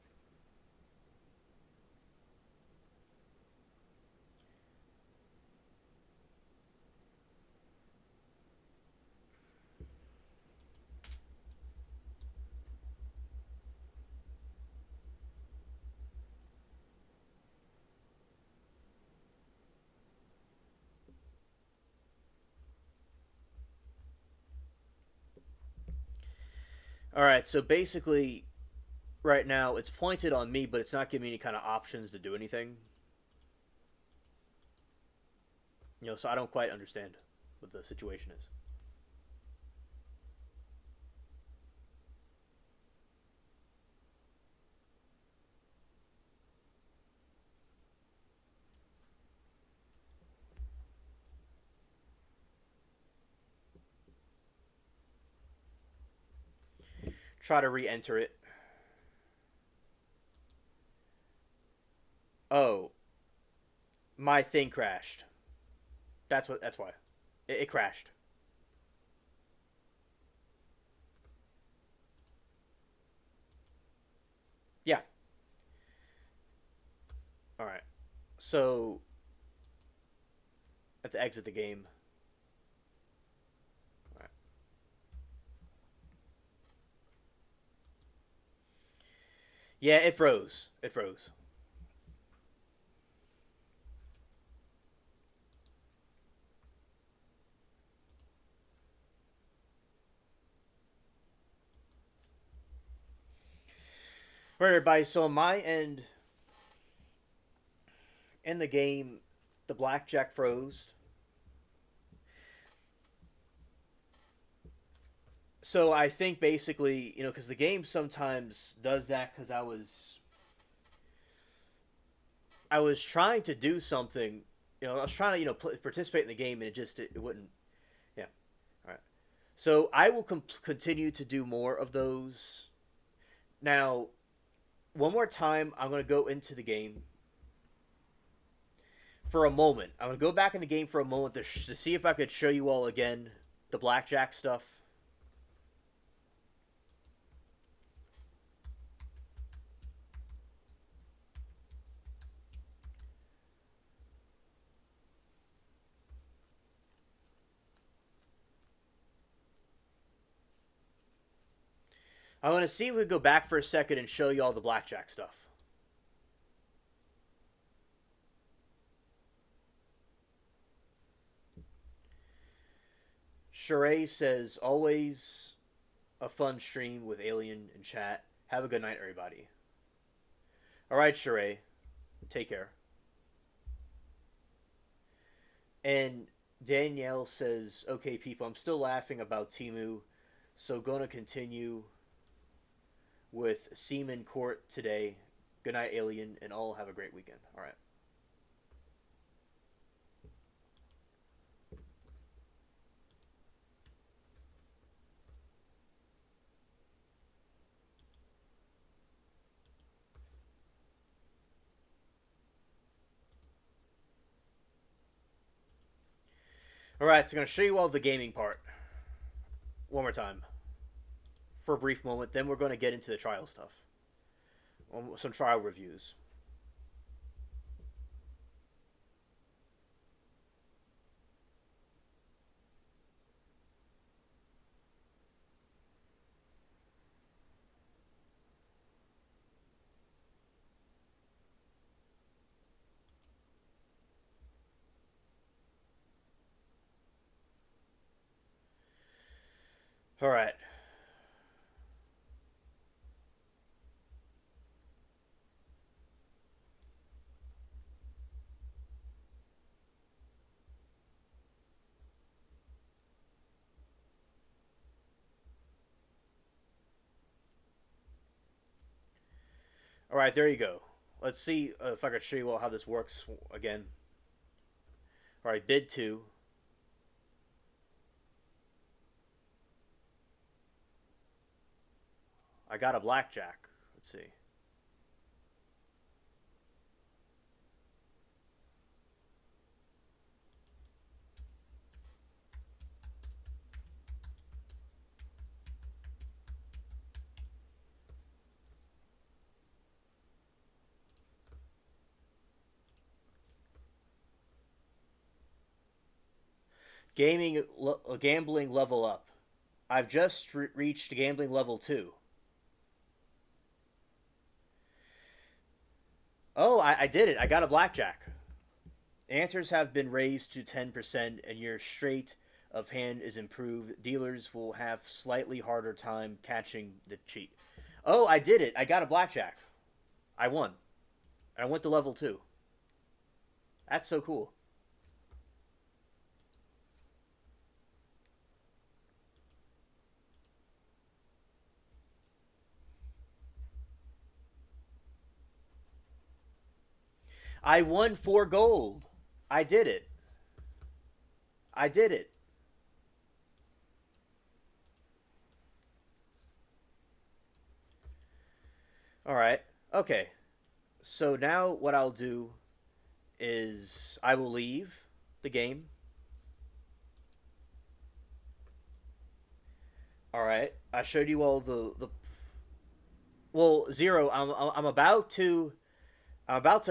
Speaker 1: All right, so basically, right now it's pointed on me, but it's not giving me any kind of options to do anything. So I don't quite understand what the situation is. Try to re-enter it. Oh, my thing crashed. That's why. It crashed. Yeah. All right. So I have to exit the game. All right. Yeah, it froze. It froze. All right, everybody. So on my end in the game, the blackjack froze. So I think basically, because the game sometimes does that, because I was trying to do something, I was trying to participate in the game, and it wouldn't. Yeah. All right. So I will continue to do more of those. Now, one more time, I'm going to go into the game for a moment. I'm going to go back in the game for a moment to see if I could show you all again the blackjack stuff. I want to see if we can go back for a second and show you all the blackjack stuff. Sheree says, always a fun stream with Alien in chat. Have a good night, everybody. All right, Sheree. Take care. And Danielle says, okay, people, I'm still laughing about Timu, so gonna continue with Seaman Court today. Good night, Alien, and all have a great weekend. All right. All right, so I'm going to show you all the gaming part one more time for a brief moment. Then we're going to get into the trial stuff, some trial reviews. All right. All right, there you go. Let's see if I can show you how this works again. All right, bid 2. I got a blackjack. Let's see. Gambling level up. I've just reached gambling level 2. Oh, I did it. I got a blackjack. Answers have been raised to 10%, and your straight of hand is improved. Dealers will have slightly harder time catching the cheat. Oh, I did it. I got a blackjack. I won. And I went to level 2. That's so cool. I won 4 gold. I did it. I did it. All right. Okay. So now what I'll do is I will leave the game. All right. I showed you all the well, Zero, I'm about to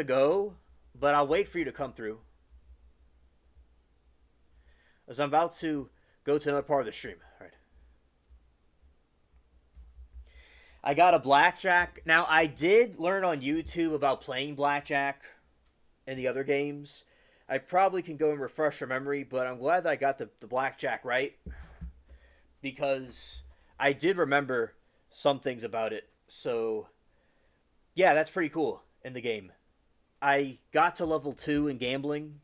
Speaker 1: go, but I'll wait for you to come through. As I'm about to go to another part of the stream. All right. I got a blackjack. Now, I did learn on YouTube about playing blackjack in the other games. I probably can go and refresh your memory, but I'm glad that I got the blackjack right. Because I did remember some things about it. So, yeah, that's pretty cool in the game. I got to level 2 in gambling,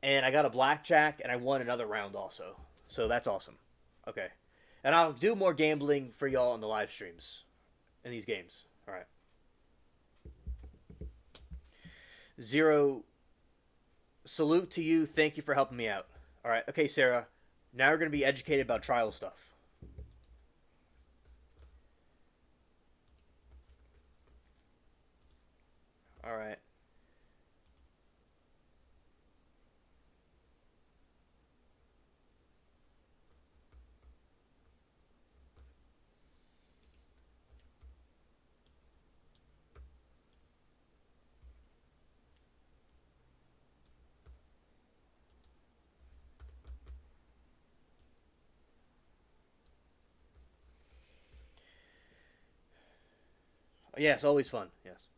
Speaker 1: and I got a blackjack, and I won another round also. So that's awesome. Okay. And I'll do more gambling for y'all in the live streams in these games. All right. Zero, salute to you. Thank you for helping me out. All right. Okay, Sarah. Now we're going to be educated about trial stuff. All right. Yes, always fun. Yes.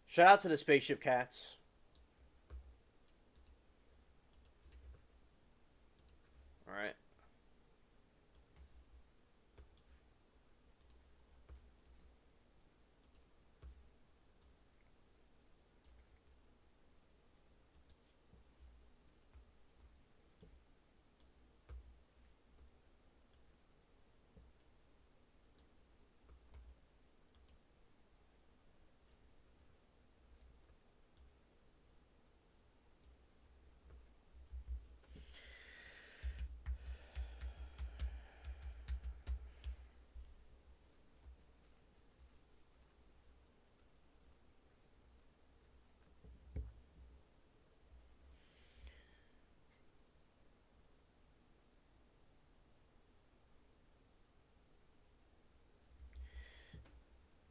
Speaker 1: Shout out to the spaceship cats. All right.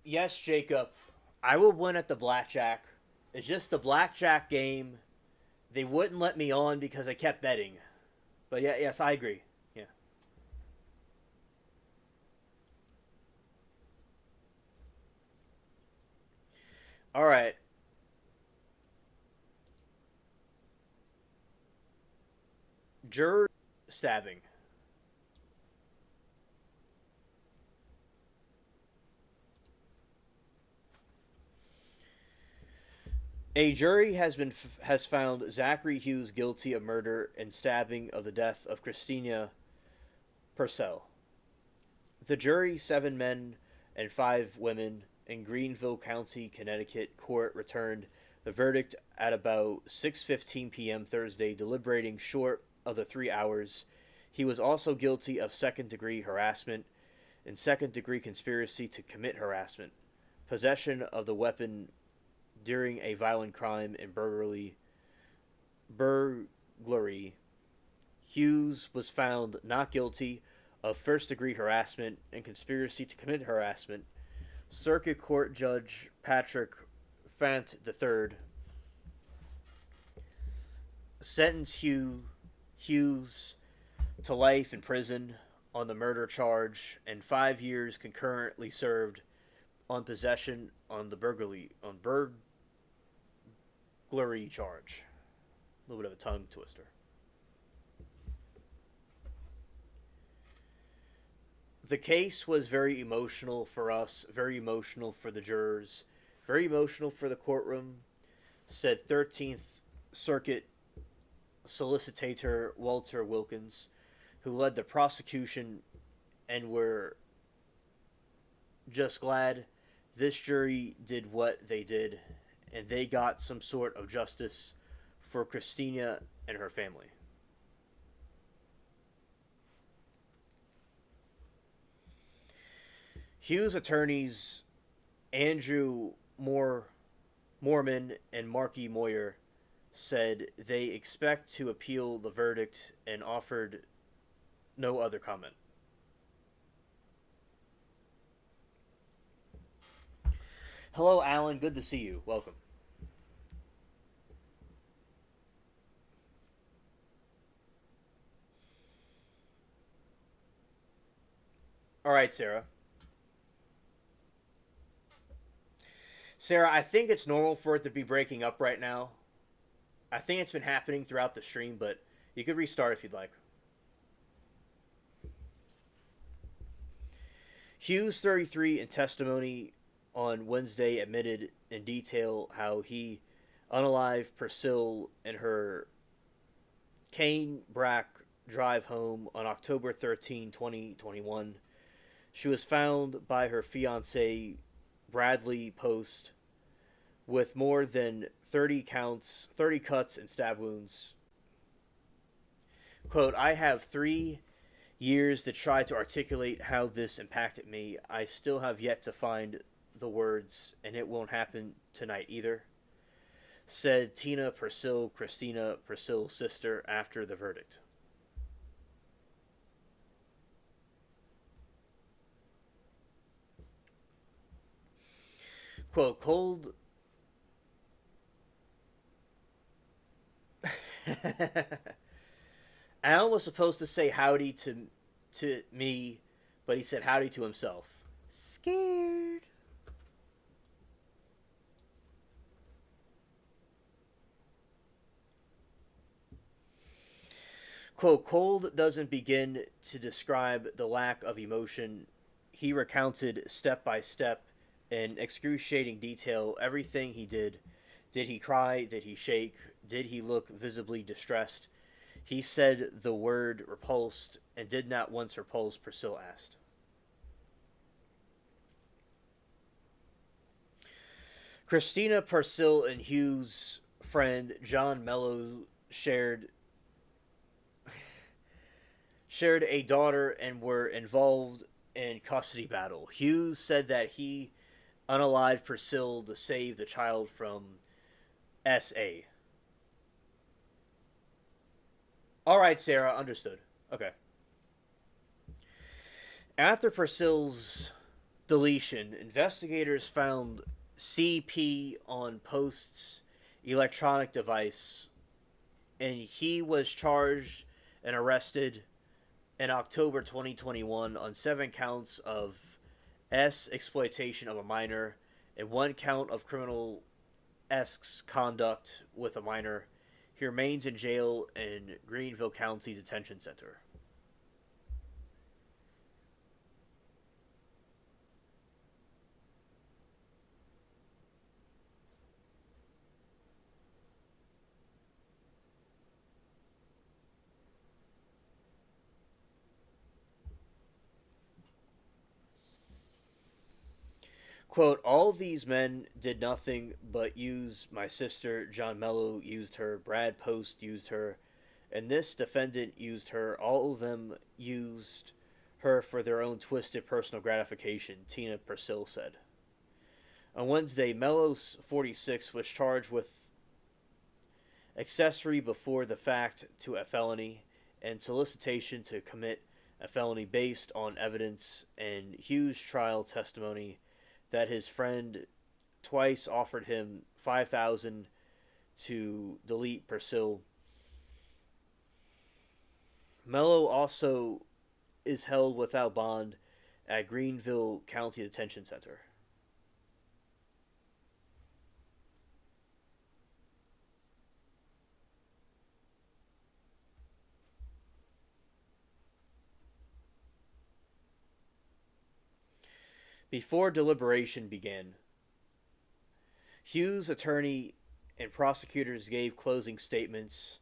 Speaker 1: Yes, Jacob. I will win at the blackjack. It's just the blackjack game. They wouldn't let me on because I kept betting. But yeah, yes, I agree. Yeah. All right. Juror stabbing. A jury has found Zachary Hughes guilty of murder and stabbing of the death of Christina Purcell. The jury, 7 men and 5 women, in Greenville County, Connecticut court returned the verdict at about 6:15 p.m. Thursday, deliberating short of the 3 hours. He was also guilty of second-degree harassment and second-degree conspiracy to commit harassment, possession of the weapon during a violent crime, and burglary. Hughes was found not guilty of first-degree harassment and conspiracy to commit harassment. Circuit Court Judge Patrick Fant III sentenced Hughes to life in prison on the murder charge and 5 years concurrently served on possession on the burglary charge. A little bit of a tongue twister. The case was very emotional for us, very emotional for the jurors, very emotional for the courtroom, said 13th Circuit Solicitor Walter Wilkins, who led the prosecution, and we're just glad this jury did what they did, and they got some sort of justice for Christina and her family. Hughes attorneys Andrew Moorman and Marky Moyer said they expect to appeal the verdict and offered no other comment. Hello, Alan. Good to see you. Welcome. All right, Sarah. Sarah, I think it's normal for it to be breaking up right now. I think it's been happening throughout the stream, but you could restart if you'd like. Hughes, 33, in testimony on Wednesday admitted in detail how he unalived Purcell in her Canebrack drive home on October 13, 2021. She was found by her fiancé, Bradley Post, with more than 30 cuts and stab wounds. Quote, I have 3 years to try to articulate how this impacted me. I still have yet to find the words, and it won't happen tonight either, said Tina Purcell, Christina Purcell's sister, after the verdict. Quote, cold... Alan was supposed to say howdy to me, but he said howdy to himself. Scared. Quote, cold doesn't begin to describe the lack of emotion. He recounted step by step in excruciating detail everything he did. Did he cry? Did he shake? Did he look visibly distressed? He said the word repulsed and did not once repulse, Purcell asked. Christina Purcell and Hughes' friend John Mello shared a daughter and were involved in custody battle. Hughes said that he unalived Purcell to save the child from S.A. All right, Sarah, understood. Okay. After Purcell's deletion, investigators found CP on Post's electronic device, and he was charged and arrested in October 2021 on 7 counts of exploitation of a minor and 1 count of criminal conduct with a minor. He remains in jail in Greenville County Detention Center. Quote, all these men did nothing but use my sister. John Mello used her. Brad Post used her. And this defendant used her. All of them used her for their own twisted personal gratification, Tina Purcell said. On Wednesday, Mello, 46, was charged with accessory before the fact to a felony and solicitation to commit a felony based on evidence and Hughes' trial testimony that his friend twice offered him 5,000 to delete Purcell. Mello also is held without bond at Greenville County Detention Center. Before deliberation began, Hughes' attorney and prosecutors gave closing statements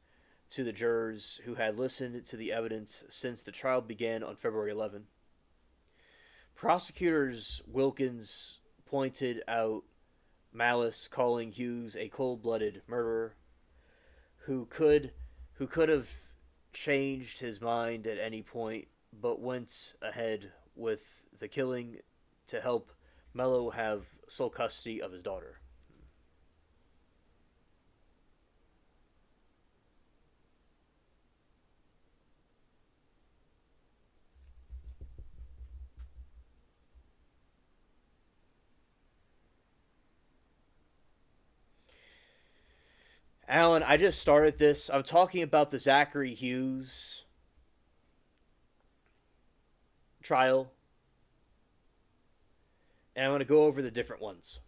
Speaker 1: to the jurors who had listened to the evidence since the trial began on February 11. Prosecutors Wilkins pointed out malice, calling Hughes a cold-blooded murderer who could have changed his mind at any point, but went ahead with the killing to help Mello have sole custody of his daughter. Alan, I just started this. I'm talking about the Zachary Hughes trial, and I'm going to go over the different ones.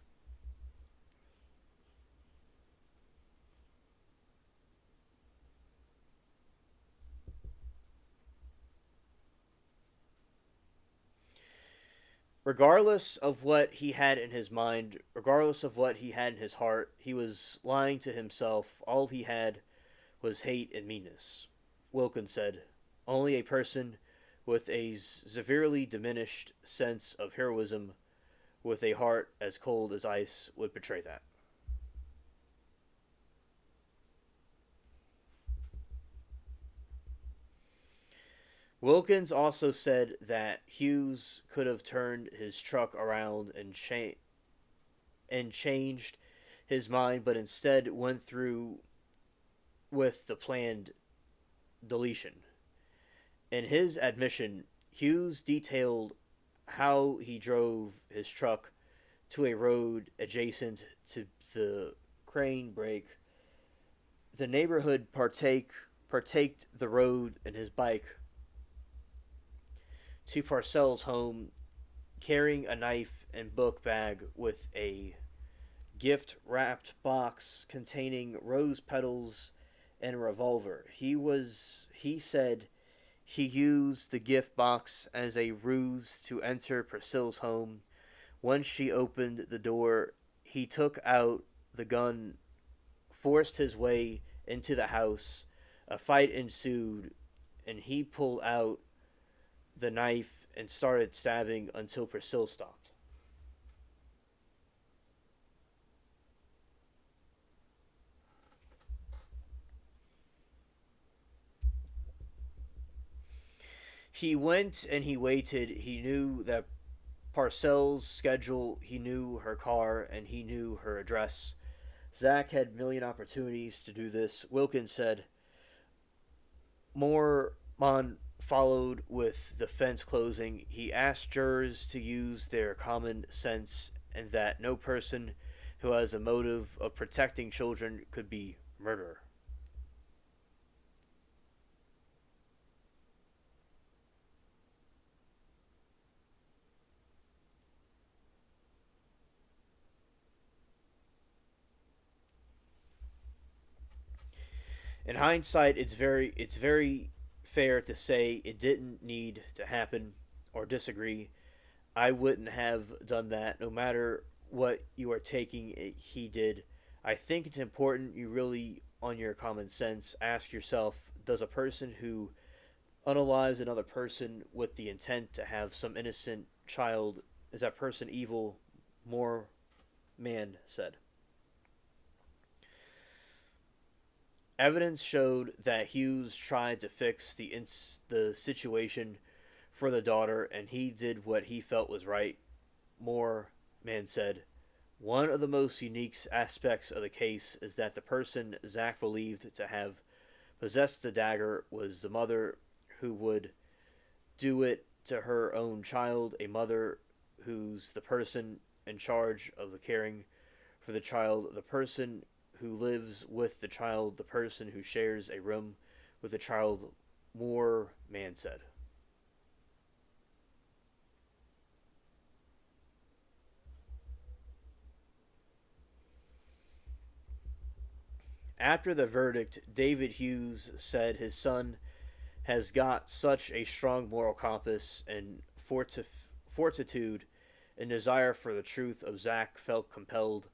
Speaker 1: Regardless of what he had in his mind, regardless of what he had in his heart, he was lying to himself. All he had was hate and meanness. Wilkins said, only a person with a severely diminished sense of heroism, with a heart as cold as ice, would betray that. Wilkins also said that Hughes could have turned his truck around and changed his mind, but instead went through with the planned deletion. In his admission, Hughes detailed how he drove his truck to a road adjacent to the crane break. The neighborhood partaked the road and his bike to Parcells' home, carrying a knife and book bag with a gift-wrapped box containing rose petals and a revolver. He said he used the gift box as a ruse to enter Priscilla's home. Once she opened the door, he took out the gun, forced his way into the house. A fight ensued, and he pulled out the knife and started stabbing until Priscilla stopped. He went and he waited. He knew that Parcells' schedule, he knew her car, and he knew her address. Zach had a million opportunities to do this. Wilkins said. Mormon followed with the fence closing. He asked jurors to use their common sense and that no person who has a motive of protecting children could be murderer. In hindsight, it's very fair to say it didn't need to happen or disagree. I wouldn't have done that no matter what you are taking it, he did. I think it's important you really on your common sense ask yourself, does a person who unalives another person with the intent to have some innocent child, is that person evil? More man said. Evidence showed that Hughes tried to fix the situation for the daughter, and he did what he felt was right. More man said. One of the most unique aspects of the case is that the person Zach believed to have possessed the dagger was the mother who would do it to her own child, a mother who's the person in charge of the caring for the child, the person who lives with the child, the person who shares a room with the child, more man said. After the verdict, David Hughes said his son has got such a strong moral compass and fortitude and desire for the truth of Zach felt compelled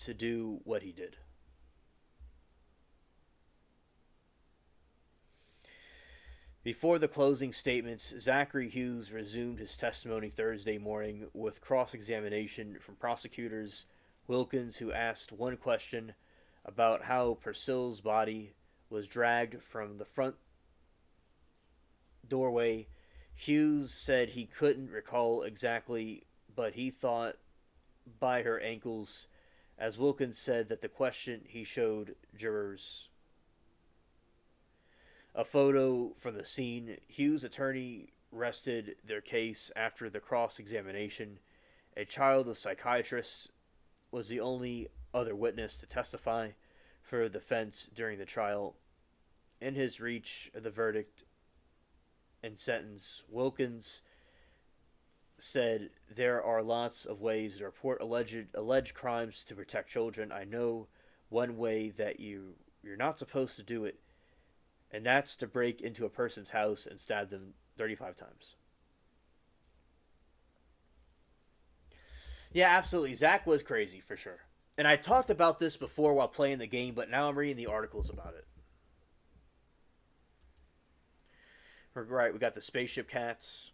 Speaker 1: to do what he did. Before the closing statements, Zachary Hughes resumed his testimony Thursday morning with cross examination from prosecutors Wilkins, who asked one question about how Purcell's body was dragged from the front doorway. Hughes said he couldn't recall exactly, but he thought by her ankles, as Wilkins said that the question he showed jurors a photo from the scene. Hughes' attorney rested their case after the cross examination. A child of psychiatrists was the only other witness to testify for the defense during the trial. In his reach of the verdict and sentence, Wilkins said there are lots of ways to report alleged crimes to protect children. I know one way that you're not supposed to do it, and that's to break into a person's house and stab them 35 times. Yeah, absolutely. Zach was crazy for sure. And I talked about this before while playing the game, but now I'm reading the articles about it. Right, we got the spaceship cats.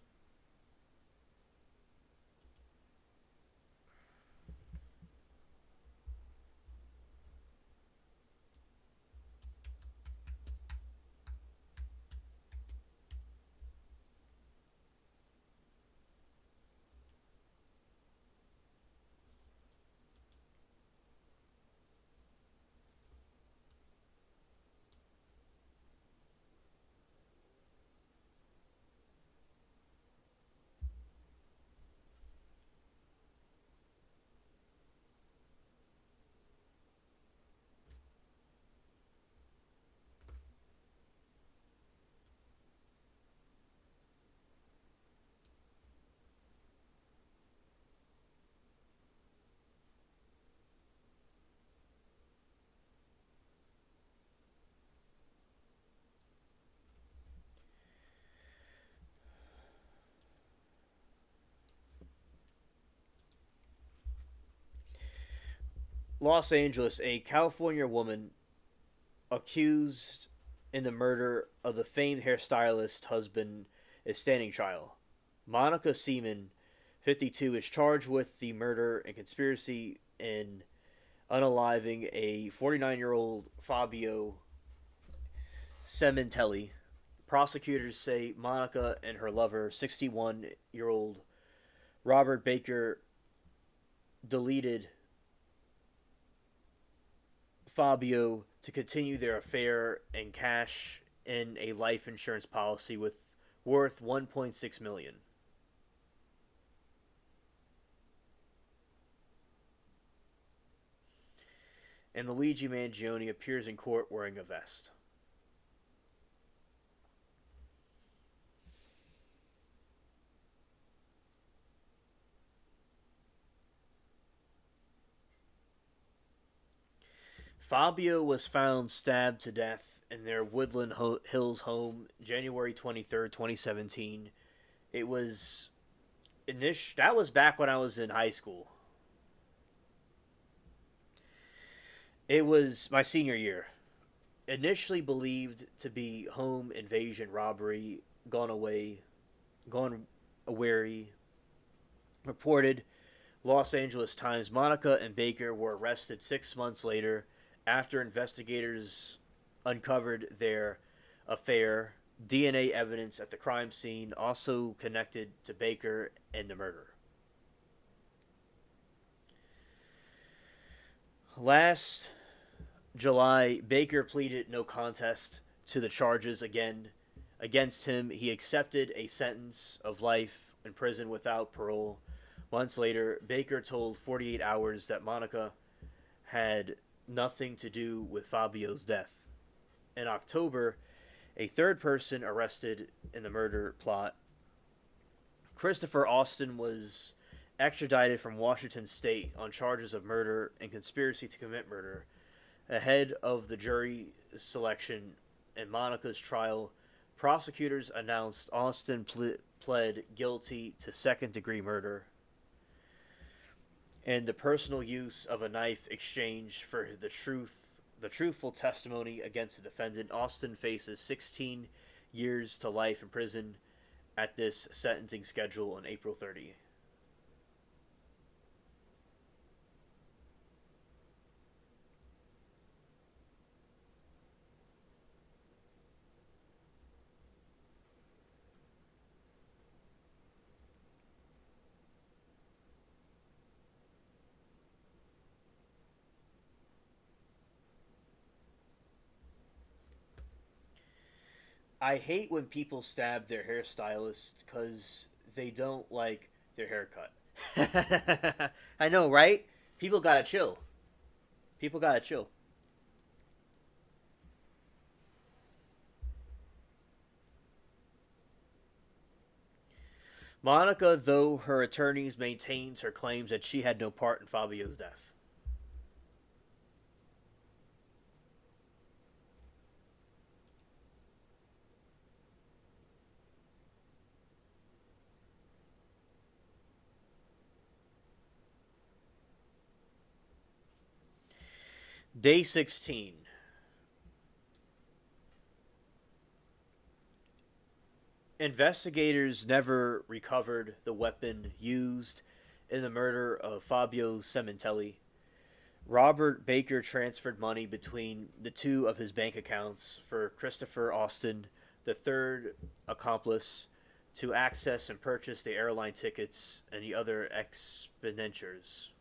Speaker 1: Los Angeles, a California woman accused in the murder of the famed hairstylist husband is standing trial. Monica Seaman, 52, is charged with the murder and conspiracy in unaliving a 49-year-old Fabio Sementelli. Prosecutors say Monica and her lover, 61-year-old Robert Baker, deleted Fabio to continue their affair and cash in a life insurance policy with worth 1.6 million. And Luigi Mangione appears in court wearing a vest. Fabio was found stabbed to death in their Woodland Hills home, January 23rd, 2017. It was that was back when I was in high school. It was my senior year. Initially believed to be home invasion robbery, gone away, gone awary. Reported Los Angeles Times. Monica and Baker were arrested 6 months later after investigators uncovered their affair. DNA evidence at the crime scene also connected to Baker and the murder. Last July, Baker pleaded no contest to the charges against him. He accepted a sentence of life in prison without parole. Months later, Baker told 48 Hours that Monica had nothing to do with Fabio's death. In October, a third person arrested in the murder plot. Christopher Austin was extradited from Washington State on charges of murder and conspiracy to commit murder. Ahead of the jury selection in Monica's trial, prosecutors announced Austin pled guilty to second-degree murder and the personal use of a knife exchanged for the truthful testimony against the defendant. Austin faces 16 years to life in prison at this sentencing schedule on April 30. I hate when people stab their hairstylist because they don't like their haircut. I know, right? People gotta chill. People gotta chill. Monica, though her attorneys maintains her claims that she had no part in Fabio's death. Day 16. Investigators never recovered the weapon used in the murder of Fabio Cementelli. Robert Baker transferred money between the two of his bank accounts for Christopher Austin, the third accomplice, to access and purchase the airline tickets and the other expenditures.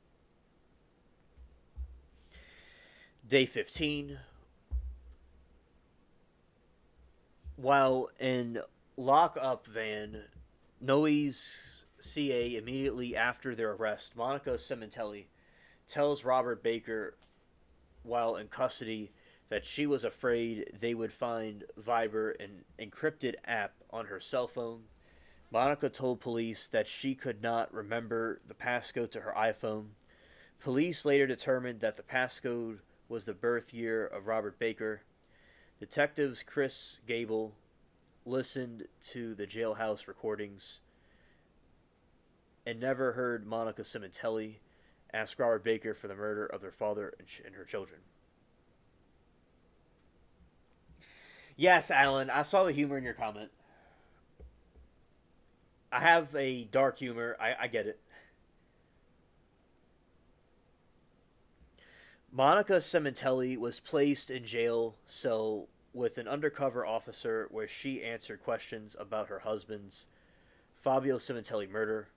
Speaker 1: Day 15. While in lockup van, Noe's CA immediately after their arrest, Monica Cementelli tells Robert Baker while in custody that she was afraid they would find Viber, an encrypted app, on her cell phone. Monica told police that she could not remember the passcode to her iPhone. Police later determined that the passcode was the birth year of Robert Baker. Detectives Chris Gable listened to the jailhouse recordings and never heard Monica Cementelli ask Robert Baker for the murder of their father and her children. Yes, Alan, I saw the humor in your comment. I have a dark humor. I get it. Monica Cementelli was placed in jail cell with an undercover officer where she answered questions about her husband's Fabio Cementelli murder.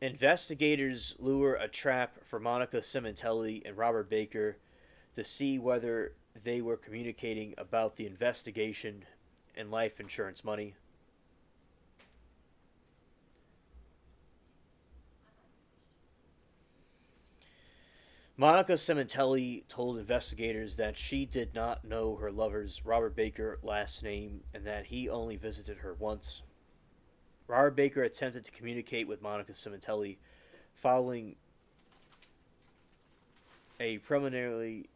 Speaker 1: Investigators lure a trap for Monica Cementelli and Robert Baker to see whether they were communicating about the investigation and life insurance money. Monica Cementelli told investigators that she did not know her lover's Robert Baker last name and that he only visited her once. Robert Baker attempted to communicate with Monica Simontelli following a preliminary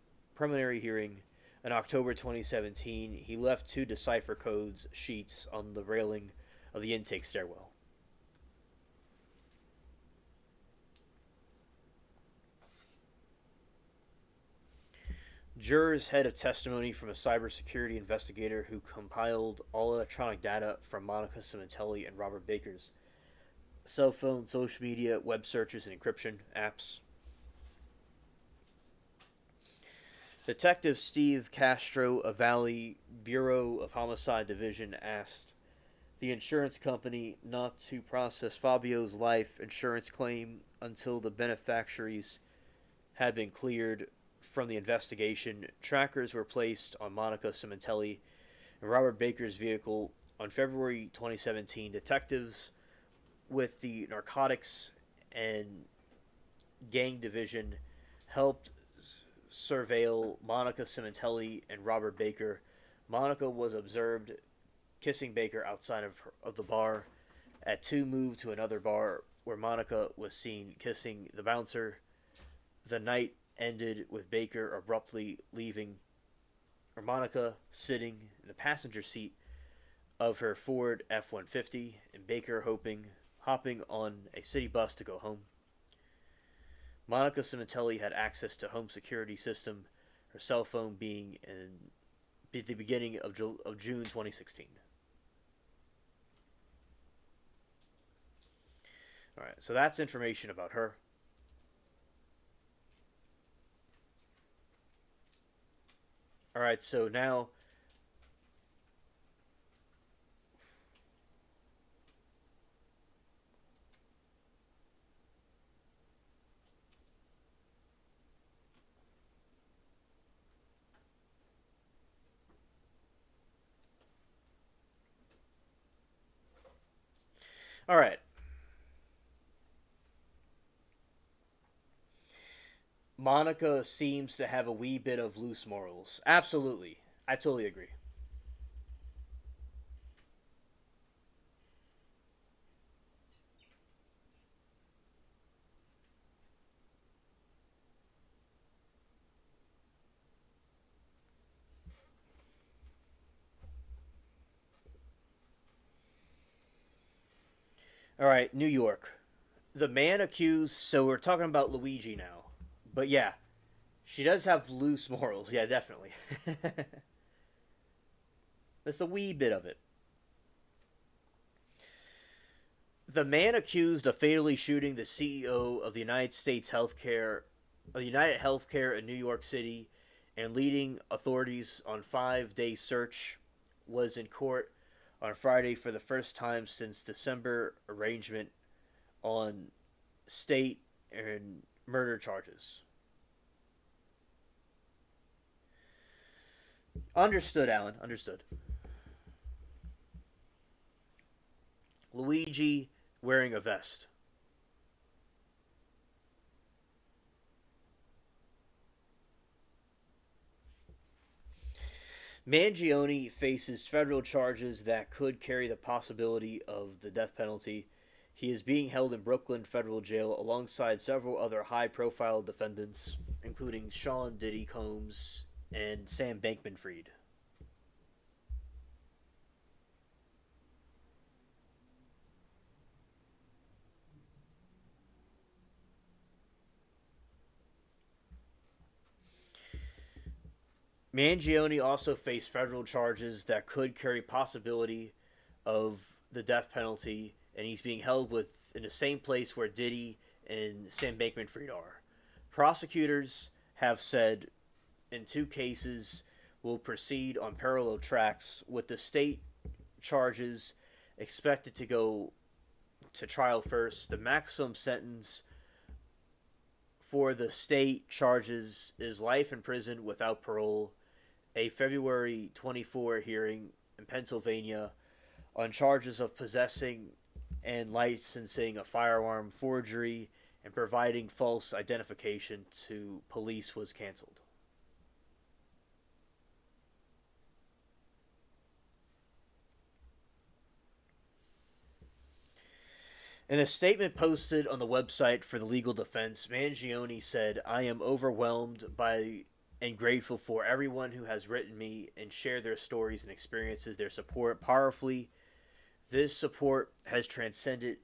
Speaker 1: hearing in October 2017. He left two decipher codes sheets on the railing of the intake stairwell. Jurors had a testimony from a cybersecurity investigator who compiled all electronic data from Monica Simontelli and Robert Baker's cell phone, social media, web searches, and encryption apps. Detective Steve Castro of Valley Bureau of Homicide Division asked the insurance company not to process Fabio's life insurance claim until the beneficiaries had been cleared from the investigation. Trackers were placed on Monica Simontelli and Robert Baker's vehicle on February 2017. Detectives with the Narcotics and Gang Division helped surveil Monica Simontelli and Robert Baker. Monica was observed kissing Baker outside of the bar. At 2 moved to another bar where Monica was seen kissing the bouncer. The night ended with Baker abruptly leaving, or Monica sitting in the passenger seat of her Ford F-150, and Baker hopping on a city bus to go home. Monica Simontelli had access to home security system, her cell phone being at the beginning of June 2016. All right, so that's information about her. All right, so now all right. Monica seems to have a wee bit of loose morals. Absolutely. I totally agree. All right, New York. The man accused, so we're talking about Luigi now. But yeah, she does have loose morals. Yeah, definitely. That's a wee bit of it. The man accused of fatally shooting the CEO of the United Healthcare in New York City and leading authorities on 5-day search was in court on Friday for the first time since December arraignment on state and murder charges. Understood, Alan. Understood. Luigi wearing a vest. Mangione faces federal charges that could carry the possibility of the death penalty. He is being held in Brooklyn federal jail alongside several other high profile defendants, including Sean Diddy Combs and Sam Bankman Fried. Mangione also faced federal charges that could carry possibility of the death penalty, and he's being held in the same place where Diddy and Sam Bankman-Fried are. Prosecutors have said in 2 cases will proceed on parallel tracks, with the state charges expected to go to trial first. The maximum sentence for the state charges is life in prison without parole. A February 24 hearing in Pennsylvania on charges of possessing and licensing a firearm, forgery, and providing false identification to police was canceled. In a statement posted on the website for the legal defense, Mangione said, "I am overwhelmed by and grateful for everyone who has written me and shared their stories and experiences, their support powerfully. This support has transcended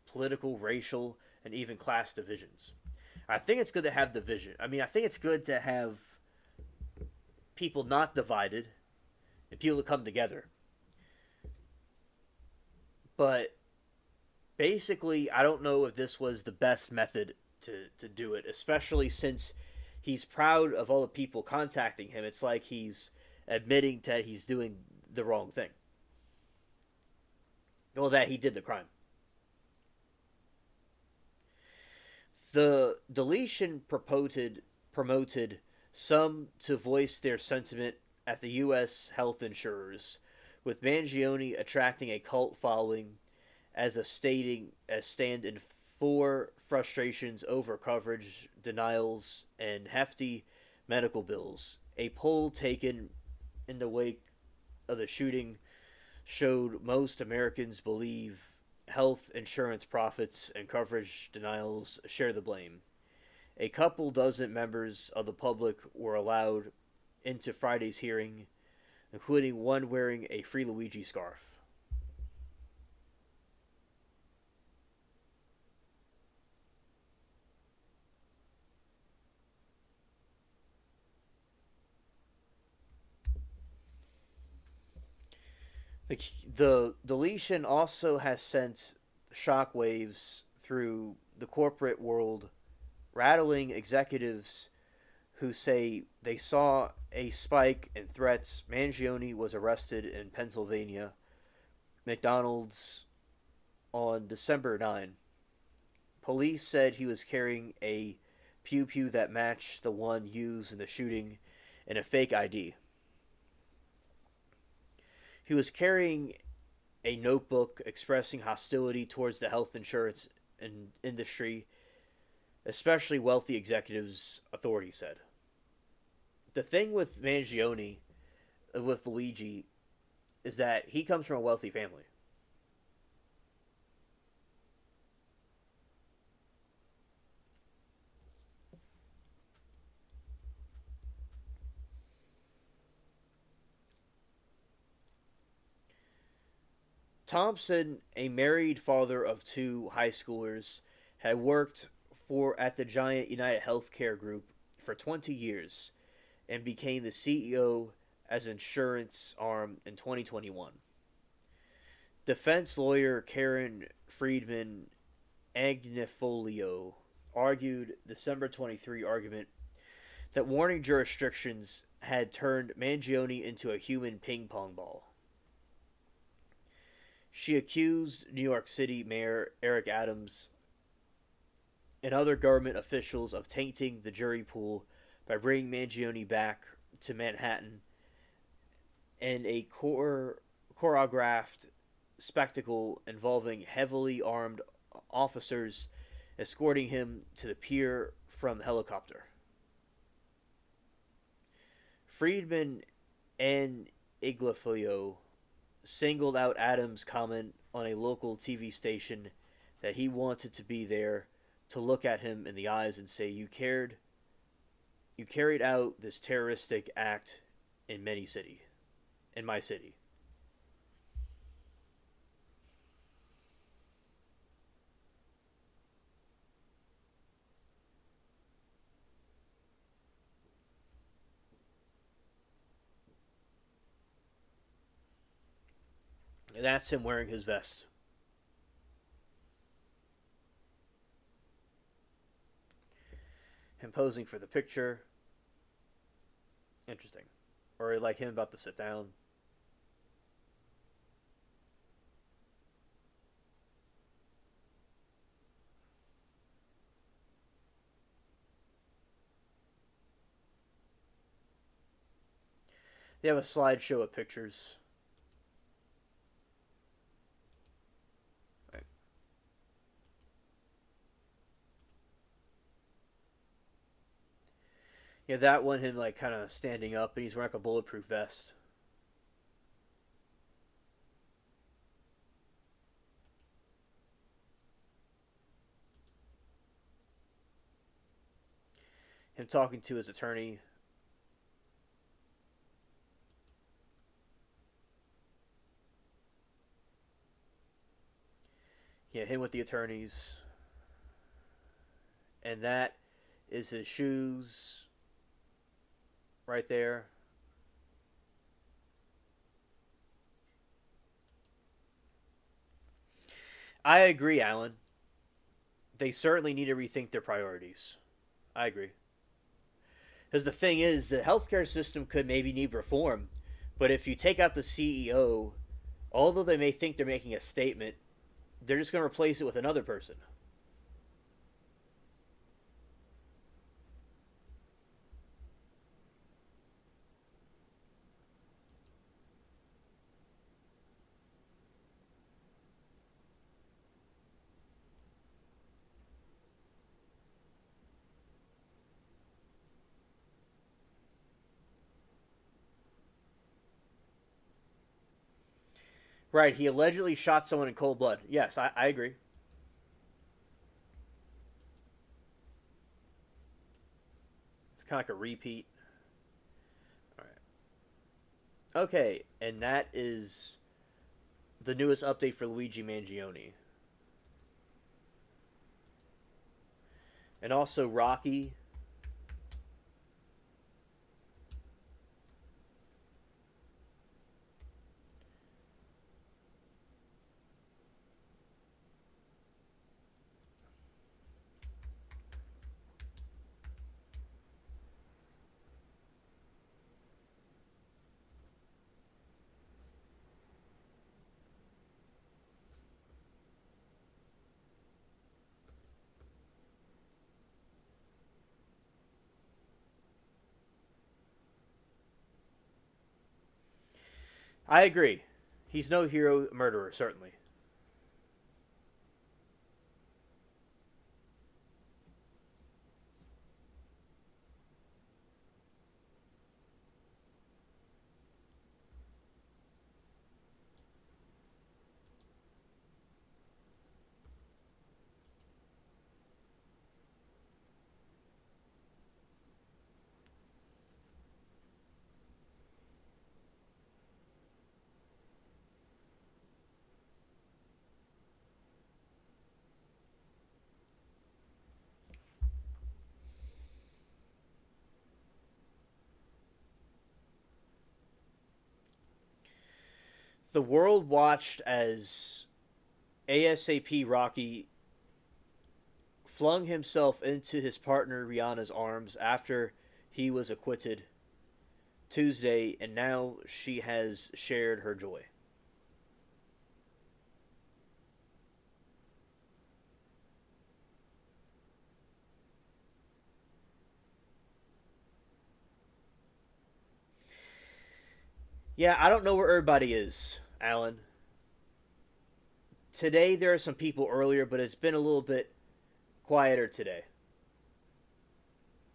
Speaker 1: political, racial, and even class divisions." I think it's good to have division. I mean, I think it's good to have people not divided and people to come together. But basically, I don't know if this was the best method to do it, especially since he's proud of all the people contacting him. It's like he's admitting that he's doing the wrong thing. Well, that he did the crime. The deletion promoted some to voice their sentiment at the U.S. health insurers, with Mangione attracting a cult following as a stating as stand-in for frustrations over coverage denials and hefty medical bills. A poll taken in the wake of the shooting showed most Americans believe health insurance profits and coverage denials share the blame. A couple dozen members of the public were allowed into Friday's hearing, including one wearing a Free Luigi scarf. The deletion also has sent shockwaves through the corporate world, rattling executives who say they saw a spike in threats. Mangione was arrested in Pennsylvania McDonald's on December 9. Police said he was carrying a pew pew that matched the one used in the shooting and a fake ID. He was carrying a notebook expressing hostility towards the health insurance industry, especially wealthy executives, authorities said. The thing with Mangione, with Luigi, is that he comes from a wealthy family. Thompson, a married father of two high schoolers, had worked for at the giant United Healthcare Group for 20 years and became the CEO as insurance arm in 2021. Defense lawyer Karen Friedman Agnifolio argued December 23 argument that warning jurisdictions had turned Mangione into a human ping pong ball. She accused New York City Mayor Eric Adams and other government officials of tainting the jury pool by bringing Mangione back to Manhattan in a choreographed spectacle involving heavily armed officers escorting him to the pier from helicopter. Friedman and Iglefio singled out Adams' comment on a local TV station that he wanted to be there to look at him in the eyes and say, you carried out this terroristic act in in my city." And that's him wearing his vest. Him posing for the picture. Interesting. Or like him about to sit down. They have a slideshow of pictures. Right. Yeah, that one him like kind of standing up and he's wearing like a bulletproof vest. him talking to his attorney. Yeah, him with the attorneys. And that is his shoes right there. I agree, Alan. They certainly need to rethink their priorities. I agree. Because the thing is, the healthcare system could maybe need reform, but if you take out the CEO, although they may think they're making a statement, they're just going to replace it with another person. Right, he allegedly shot someone in cold blood. Yes, I agree. It's kind of like a repeat. All right. Okay, and that is the newest update for Luigi Mangione. And also Rocky. I agree. He's no hero murderer, certainly. The world watched as ASAP Rocky flung himself into his partner Rihanna's arms after he was acquitted Tuesday, and now she has shared her joy. Yeah, I don't know where everybody is, Alan. Today there are some people earlier, but it's been a little bit quieter today.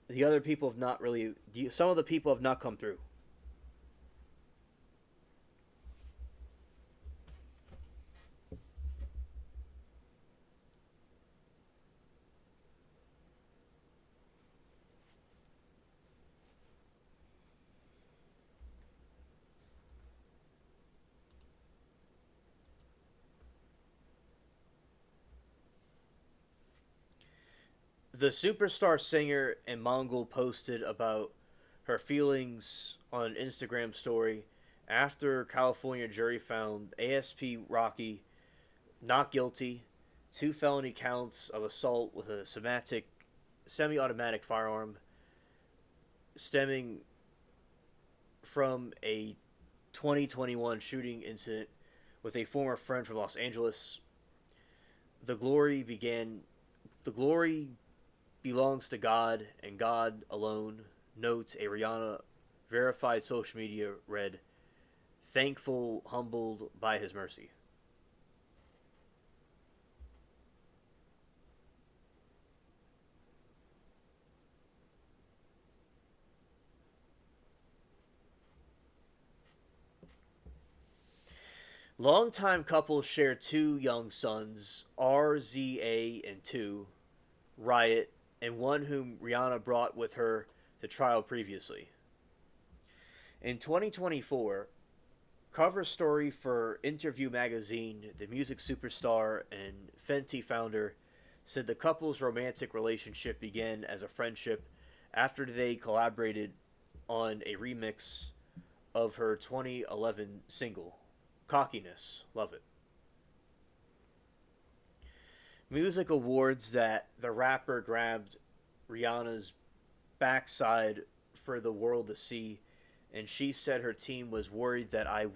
Speaker 1: The other people have not really. Some of the people have not come through. The superstar singer and Mongol posted about her feelings on an Instagram story after California jury found ASP Rocky not guilty, two felony counts of assault with a semi-automatic firearm stemming from a 2021 shooting incident with a former friend from Los Angeles. The glory began. The glory belongs to God and God alone. Note a Rihanna verified social media read, "Thankful, humbled by His mercy." Longtime couple share two young sons, RZA and 2, Riot. and one whom Rihanna brought with her to trial previously. In 2024, cover story for Interview magazine, the music superstar and Fenty founder said the couple's romantic relationship began as a friendship after they collaborated on a remix of her 2011 single, Cockiness. Love it. Music awards that the rapper grabbed Rihanna's backside for the world to see, and she said her team was worried that I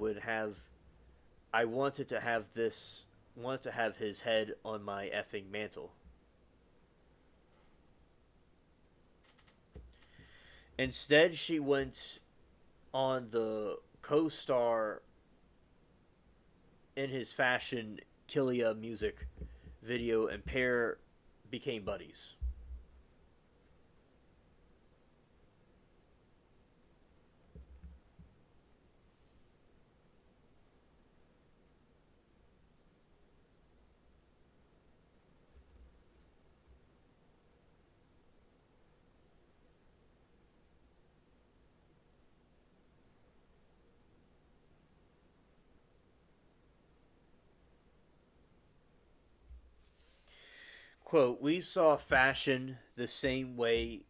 Speaker 1: wanted to have his head on my effing mantle. Instead, she went on the co-star in his fashion Kilia music video, and pair became buddies. Quote, we saw fashion the same. We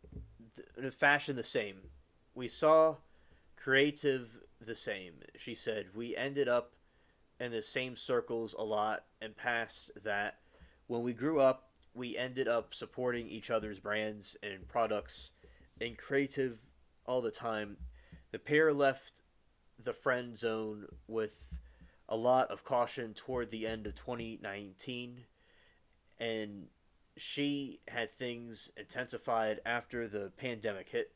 Speaker 1: saw creative the same. She said, we ended up in the same circles a lot, and past that, when we grew up, we ended up supporting each other's brands and products and creative all the time. The pair left the friend zone with a lot of caution toward the end of 2019, and she had things intensified after the pandemic hit.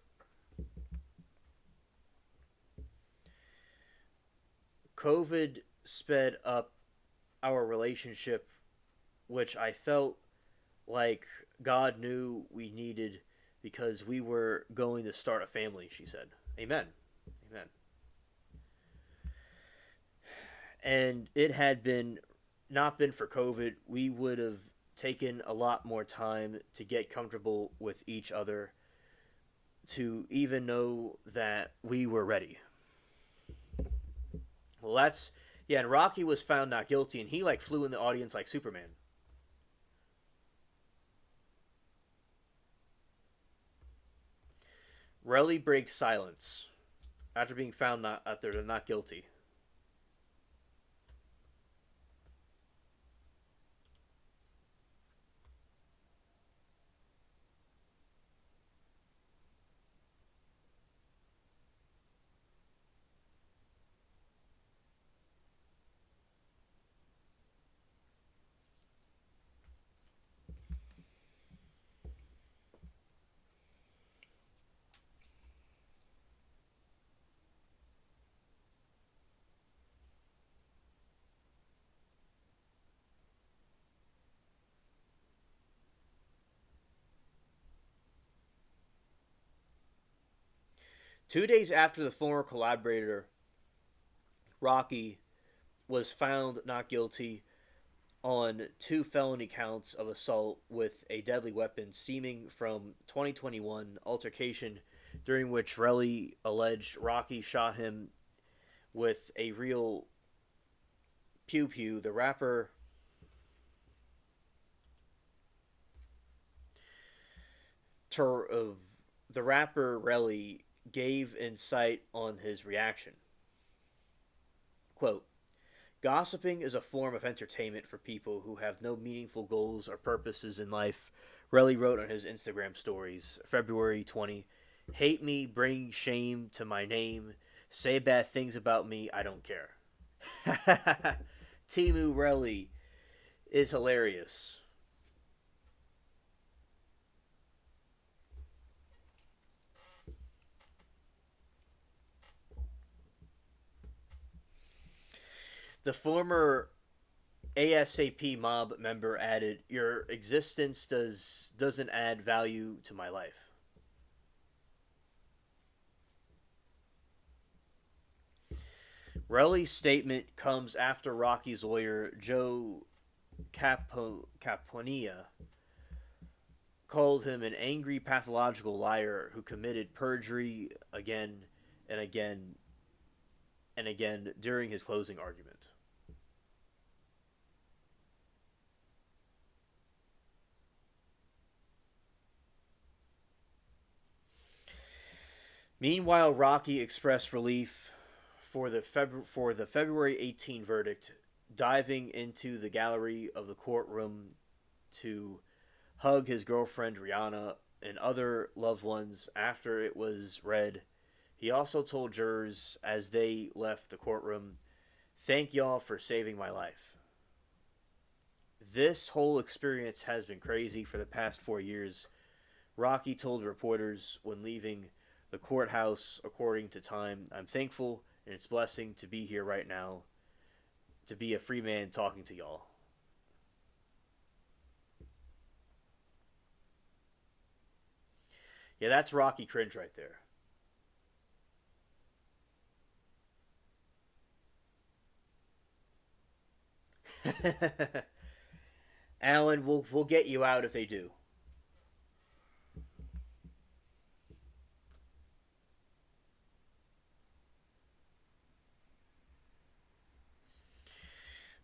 Speaker 1: COVID sped up our relationship, which I felt like God knew we needed because we were going to start a family, she said. Amen. Amen. And it had been not been for COVID, we would have taken a lot more time to get comfortable with each other to even know that we were ready. Well, that's yeah, and Rocky was found not guilty, and he like flew in the audience like Superman. Relly breaks silence after being found not out there not guilty. 2 days after the former collaborator Rocky was found not guilty on two felony counts of assault with a deadly weapon stemming from 2021 altercation during which Relly alleged Rocky shot him with a real pew pew. Ter, uh, the rapper Relly gave insight on his reaction. Quote, gossiping is a form of entertainment for people who have no meaningful goals or purposes in life, Relly wrote on his Instagram stories, February 20. Hate me, bring shame to my name, say bad things about me, I don't care. Timu Relly is hilarious. The former ASAP mob member added, "Your existence doesn't add value to my life." Relly's statement comes after Rocky's lawyer Joe Caponilla called him an angry pathological liar who committed perjury again and again and again during his closing argument. Meanwhile, Rocky expressed relief for the February 18 verdict, diving into the gallery of the courtroom to hug his girlfriend Rihanna and other loved ones after it was read. He also told jurors as they left the courtroom, "Thank y'all for saving my life." This whole experience has been crazy for the past 4 years, Rocky told reporters when leaving the courthouse. According to Time, "I'm thankful and it's a blessing to be here right now, to be a free man talking to y'all." Yeah, that's Rocky cringe right there. Alan, we'll get you out if they do.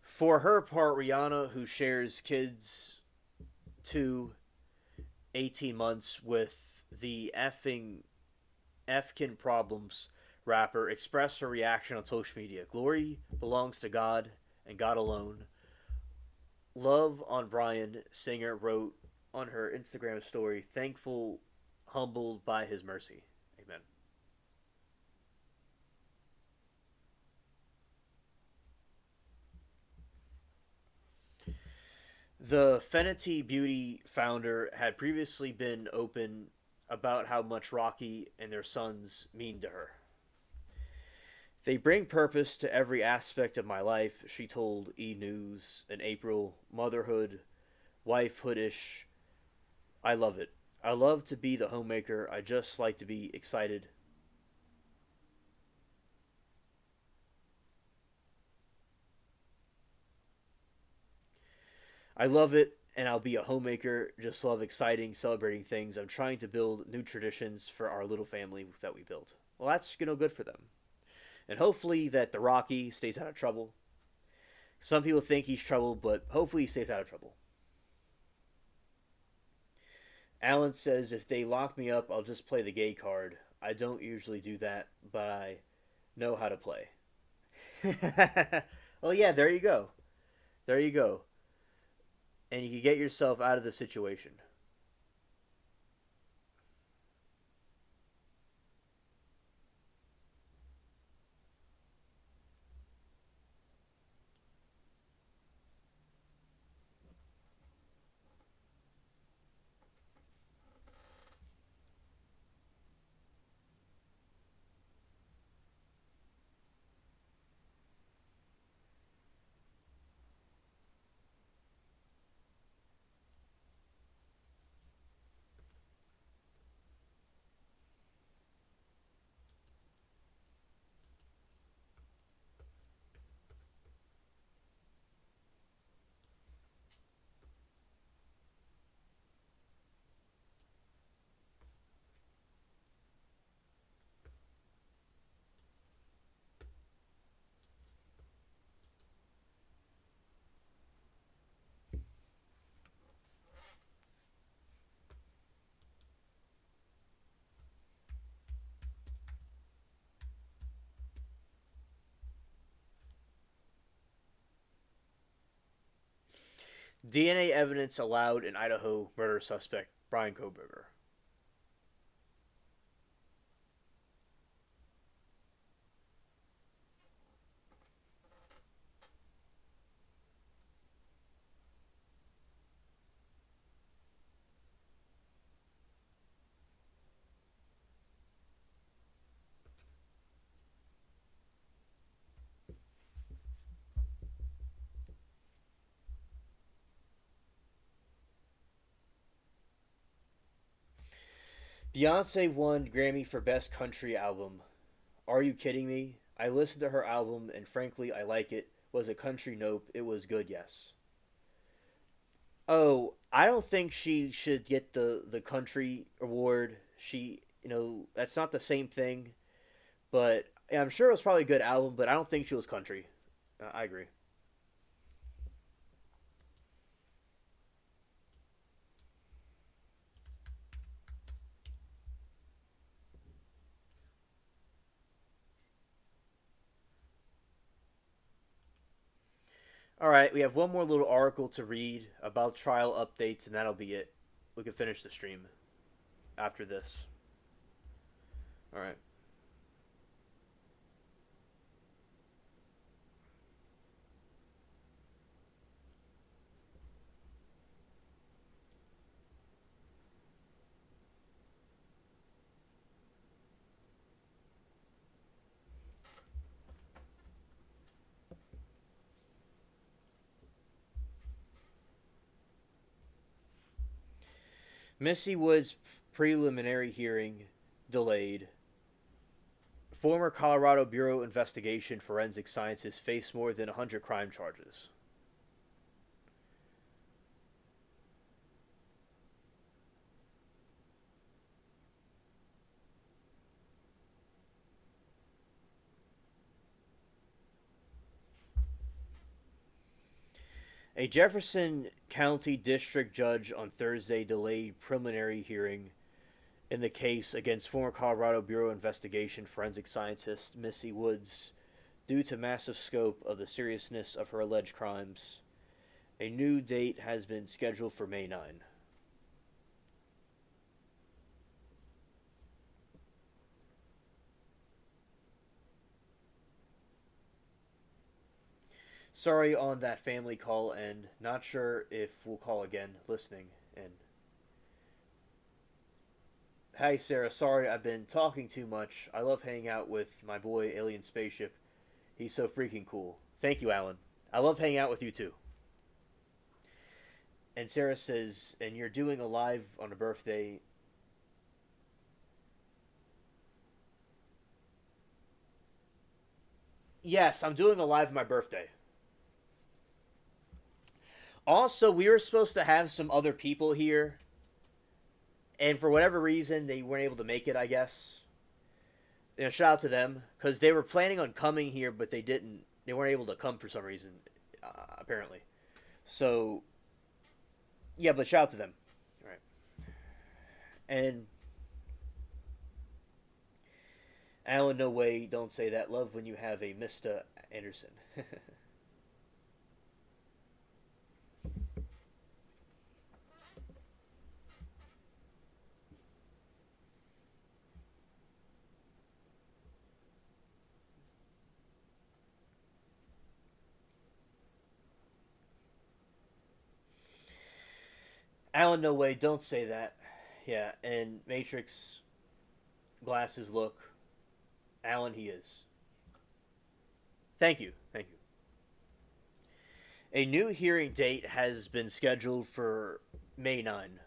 Speaker 1: For her part, Rihanna, who shares kids to 18 months with the Efkin Problems rapper, expressed her reaction on social media. "Glory belongs to God and God alone. Love on Brian," singer wrote on her Instagram story, "thankful, humbled by his mercy." Amen. The Fenty Beauty founder had previously been open about how much Rocky and their sons mean to her. "They bring purpose to every aspect of my life," she told E! News in April. "Motherhood, wifehoodish. I love it. I love to be the homemaker. I just like to be excited. I love it, and I'll be a homemaker. Just love exciting, celebrating things. I'm trying to build new traditions for our little family that we built." Well, that's good for them, and hopefully that the Rocky stays out of trouble. Some people think he's trouble, but hopefully he stays out of trouble. Alan says, "If they lock me up, I'll just play the gay card. I don't usually do that, but I know how to play." Well, yeah, there you go. There you go. And you can get yourself out of the situation. DNA evidence allowed in Idaho murder suspect Brian Koberger. Beyonce won Grammy for Best Country Album. Are you kidding me? I listened to her album and frankly I like it. Was a country nope. It was good, yes. Oh, I don't think she should get the country award. That's not the same thing. But yeah, I'm sure it was probably a good album. But I don't think she was country. I agree. All right, we have one more little article to read about trial updates, and that'll be it. We can finish the stream after this. All right. Missy Woods' preliminary hearing delayed. Former Colorado Bureau investigation forensic scientists face more than 100 crime charges. A Jefferson County District Judge on Thursday delayed preliminary hearing in the case against former Colorado Bureau of Investigation forensic scientist Missy Woods due to massive scope of the seriousness of her alleged crimes. A new date has been scheduled for May 9. Sorry on that family call, and not sure if we'll call again. Listening. And hey, Sarah, sorry I've been talking too much. I love hanging out with my boy Alien Spaceship. He's so freaking cool. Thank you, Alan. I love hanging out with you too. And Sarah says, and you're doing a live on a birthday. Yes, I'm doing a live on my birthday. Also, we were supposed to have some other people here, and for whatever reason, they weren't able to make it, I guess. Shout out to them, because they were planning on coming here, but they didn't. They weren't able to come for some reason, apparently. So, yeah, but shout out to them. All right. And Alan, no way, don't say that. Love when you have a Mr. Anderson. Alan, no way, don't say that. Yeah, and Matrix glasses look. Alan, he is. Thank you. Thank you. A new hearing date has been scheduled for May 9.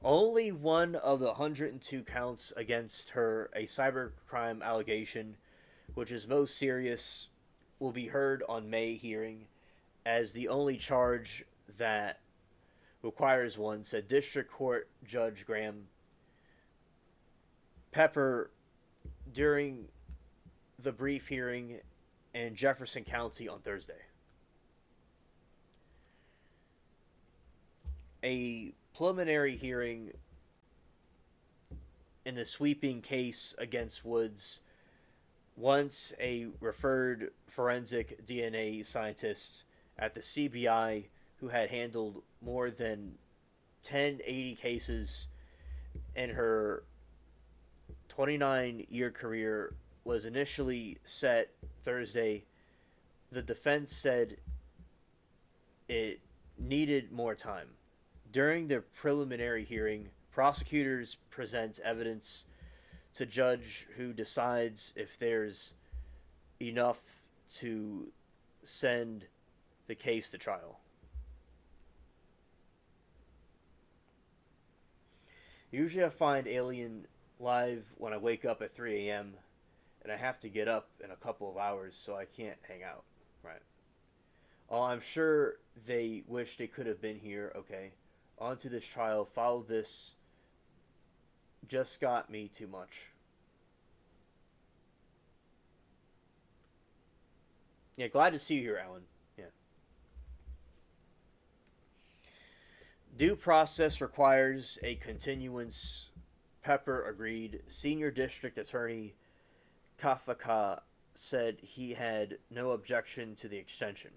Speaker 1: Only one of the 102 counts against her, a cybercrime allegation, which is most serious, will be heard on May hearing, as the only charge that requires one, said District Court Judge Graham Pepper during the brief hearing in Jefferson County on Thursday. A preliminary hearing in the sweeping case against Woods, once a referred forensic DNA scientist at the CBI who had handled more than 1080 cases in her 29-year career, was initially set Thursday. The defense said it needed more time. During the preliminary hearing, prosecutors present evidence to judge who decides if there's enough to send the case to trial. Usually I find Alien live when I wake up at 3 a.m. and I have to get up in a couple of hours, so I can't hang out. Right. Oh, I'm sure they wish they could have been here. Okay. On to this trial. Follow this. Just got me too much. Yeah, glad to see you here, Alan. Yeah. Due process requires a continuance. Pepper agreed. Senior District Attorney Kafaka said he had no objection to the extension.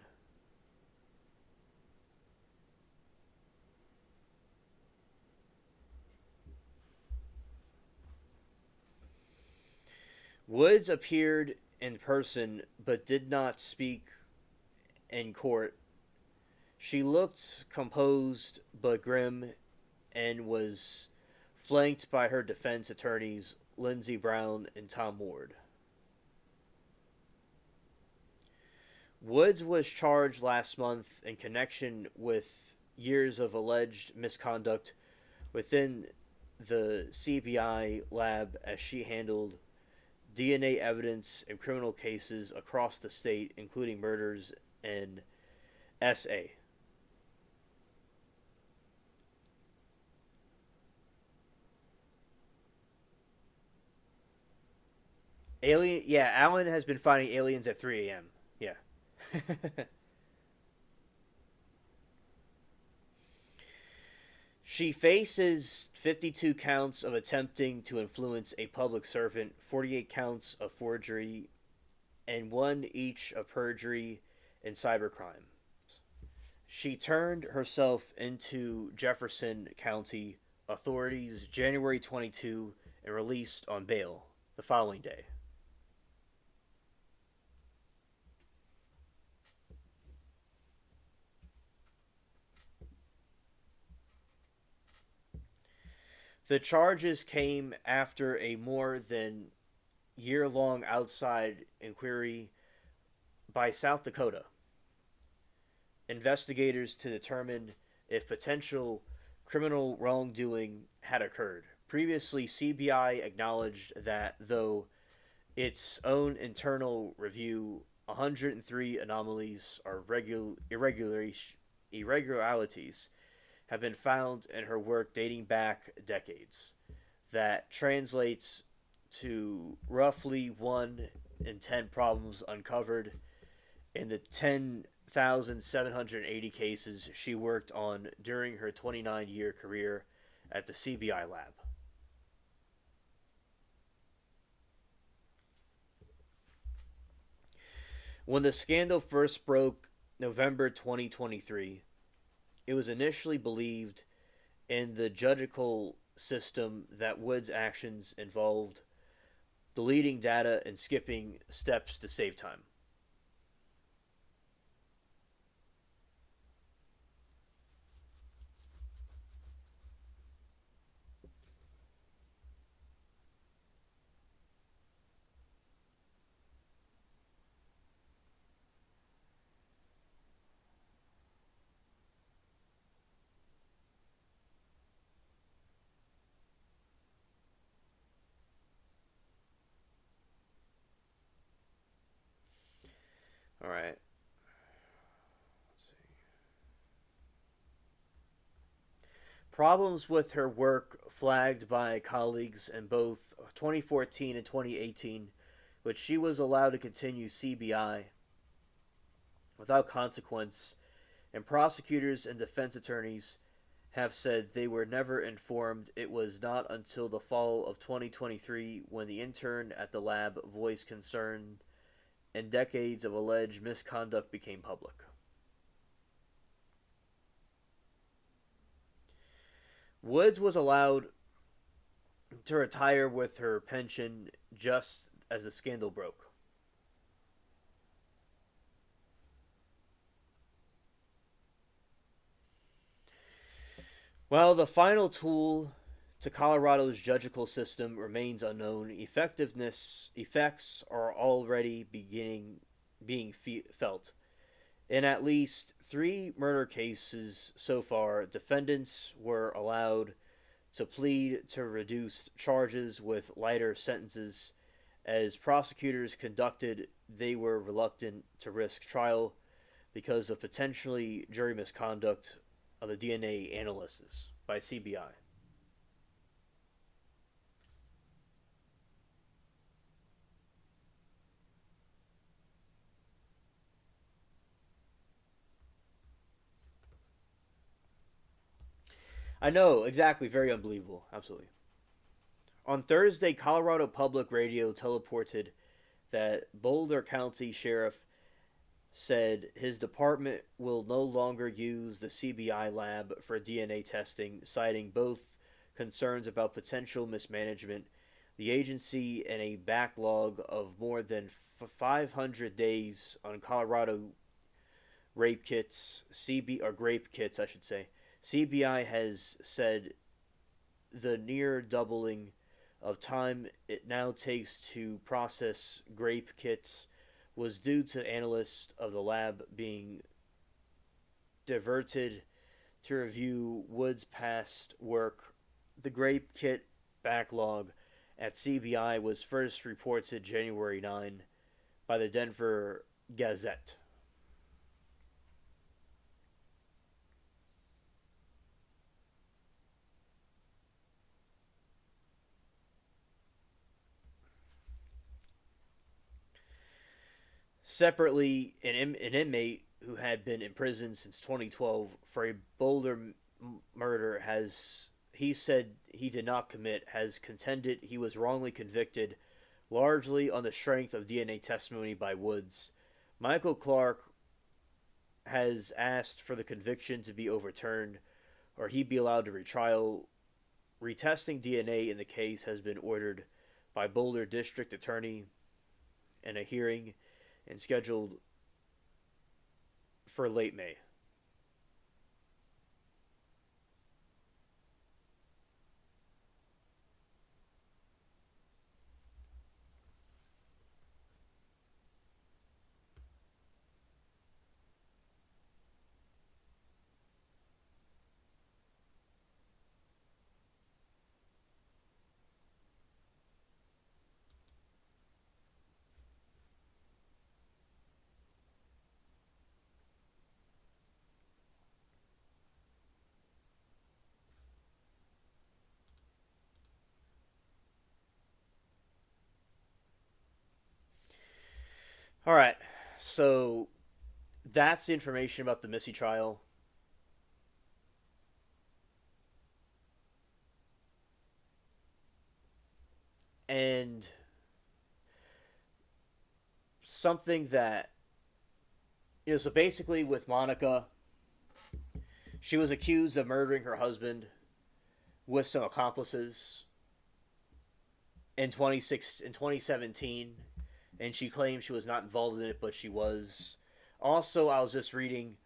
Speaker 1: Woods appeared in person but did not speak in court. She looked composed but grim and was flanked by her defense attorneys, Lindsey Brown and Tom Ward. Woods was charged last month in connection with years of alleged misconduct within the CBI lab as she handled DNA evidence in criminal cases across the state, including murders and SA. Alien, yeah, Alan has been finding aliens at 3 a.m. Yeah. She faces 52 counts of attempting to influence a public servant, 48 counts of forgery, and one each of perjury and cybercrime. She turned herself into Jefferson County authorities January 22 and released on bail the following day. The charges came after a more than year long outside inquiry by South Dakota investigators to determine if potential criminal wrongdoing had occurred. Previously, CBI acknowledged that though its own internal review 103 anomalies or irregularities have been found in her work dating back decades. That translates to roughly 1 in 10 problems uncovered in the 10,780 cases she worked on during her 29-year career at the CBI lab. When the scandal first broke November 2023, it was initially believed in the judicial system that Wood's actions involved deleting data and skipping steps to save time. All right. Problems with her work flagged by colleagues in both 2014 and 2018, which she was allowed to continue CBI without consequence, and prosecutors and defense attorneys have said they were never informed. It was not until the fall of 2023 when the intern at the lab voiced concern and decades of alleged misconduct became public. Woods was allowed to retire with her pension just as the scandal broke. While the final tool to Colorado's judicial system remains unknown, effects are already being felt. In at least 3 murder cases so far, defendants were allowed to plead to reduced charges with lighter sentences. As prosecutors conducted, they were reluctant to risk trial because of potentially jury misconduct of the DNA analysis by CBI. I know, exactly, very unbelievable, absolutely. On Thursday, Colorado Public Radio teleported that Boulder County Sheriff said his department will no longer use the CBI lab for DNA testing, citing both concerns about potential mismanagement, the agency, and a backlog of more than 500 days on Colorado rape kits, or grape kits, I should say. CBI has said the near doubling of time it now takes to process grape kits was due to analysts of the lab being diverted to review Wood's past work. The grape kit backlog at CBI was first reported January 9 by the Denver Gazette. Separately, an inmate who had been in prison since 2012 for a Boulder murder has he said he did not commit has contended he was wrongly convicted largely on the strength of DNA testimony by Woods. Michael Clark has asked for the conviction to be overturned or he be allowed to retrial. Retesting DNA in the case has been ordered by Boulder District Attorney and a hearing and scheduled for late May. All right, so that's the information about the Missy trial. And something that, so basically with Monica, she was accused of murdering her husband with some accomplices in 2017, and she claimed she was not involved in it, but she was. Also, I was just reading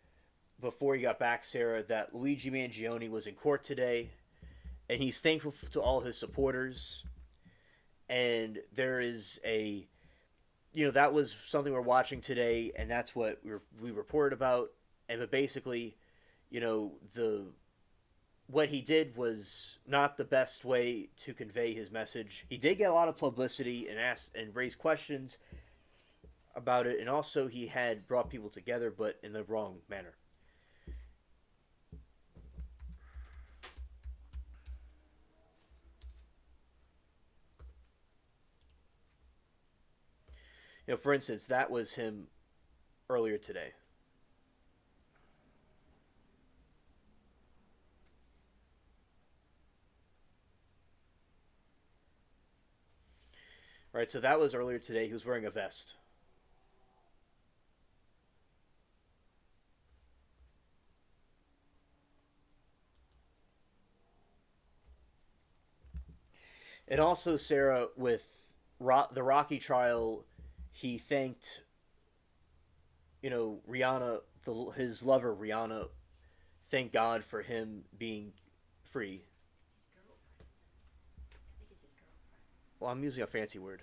Speaker 1: before you got back, Sarah, that Luigi Mangione was in court today, and he's thankful to all his supporters. And there is a, that was something we're watching today, and that's what we reported about. And but basically, the what he did was not the best way to convey his message. He did get a lot of publicity and asked and raised questions about it, and also he had brought people together, but in the wrong manner. For instance, that was him earlier today. All right, so that was earlier today. He was wearing a vest. And also, Sarah, with the Rocky trial, he thanked, Rihanna, his lover Rihanna. Thank God for him being free. Well, I'm using a fancy word.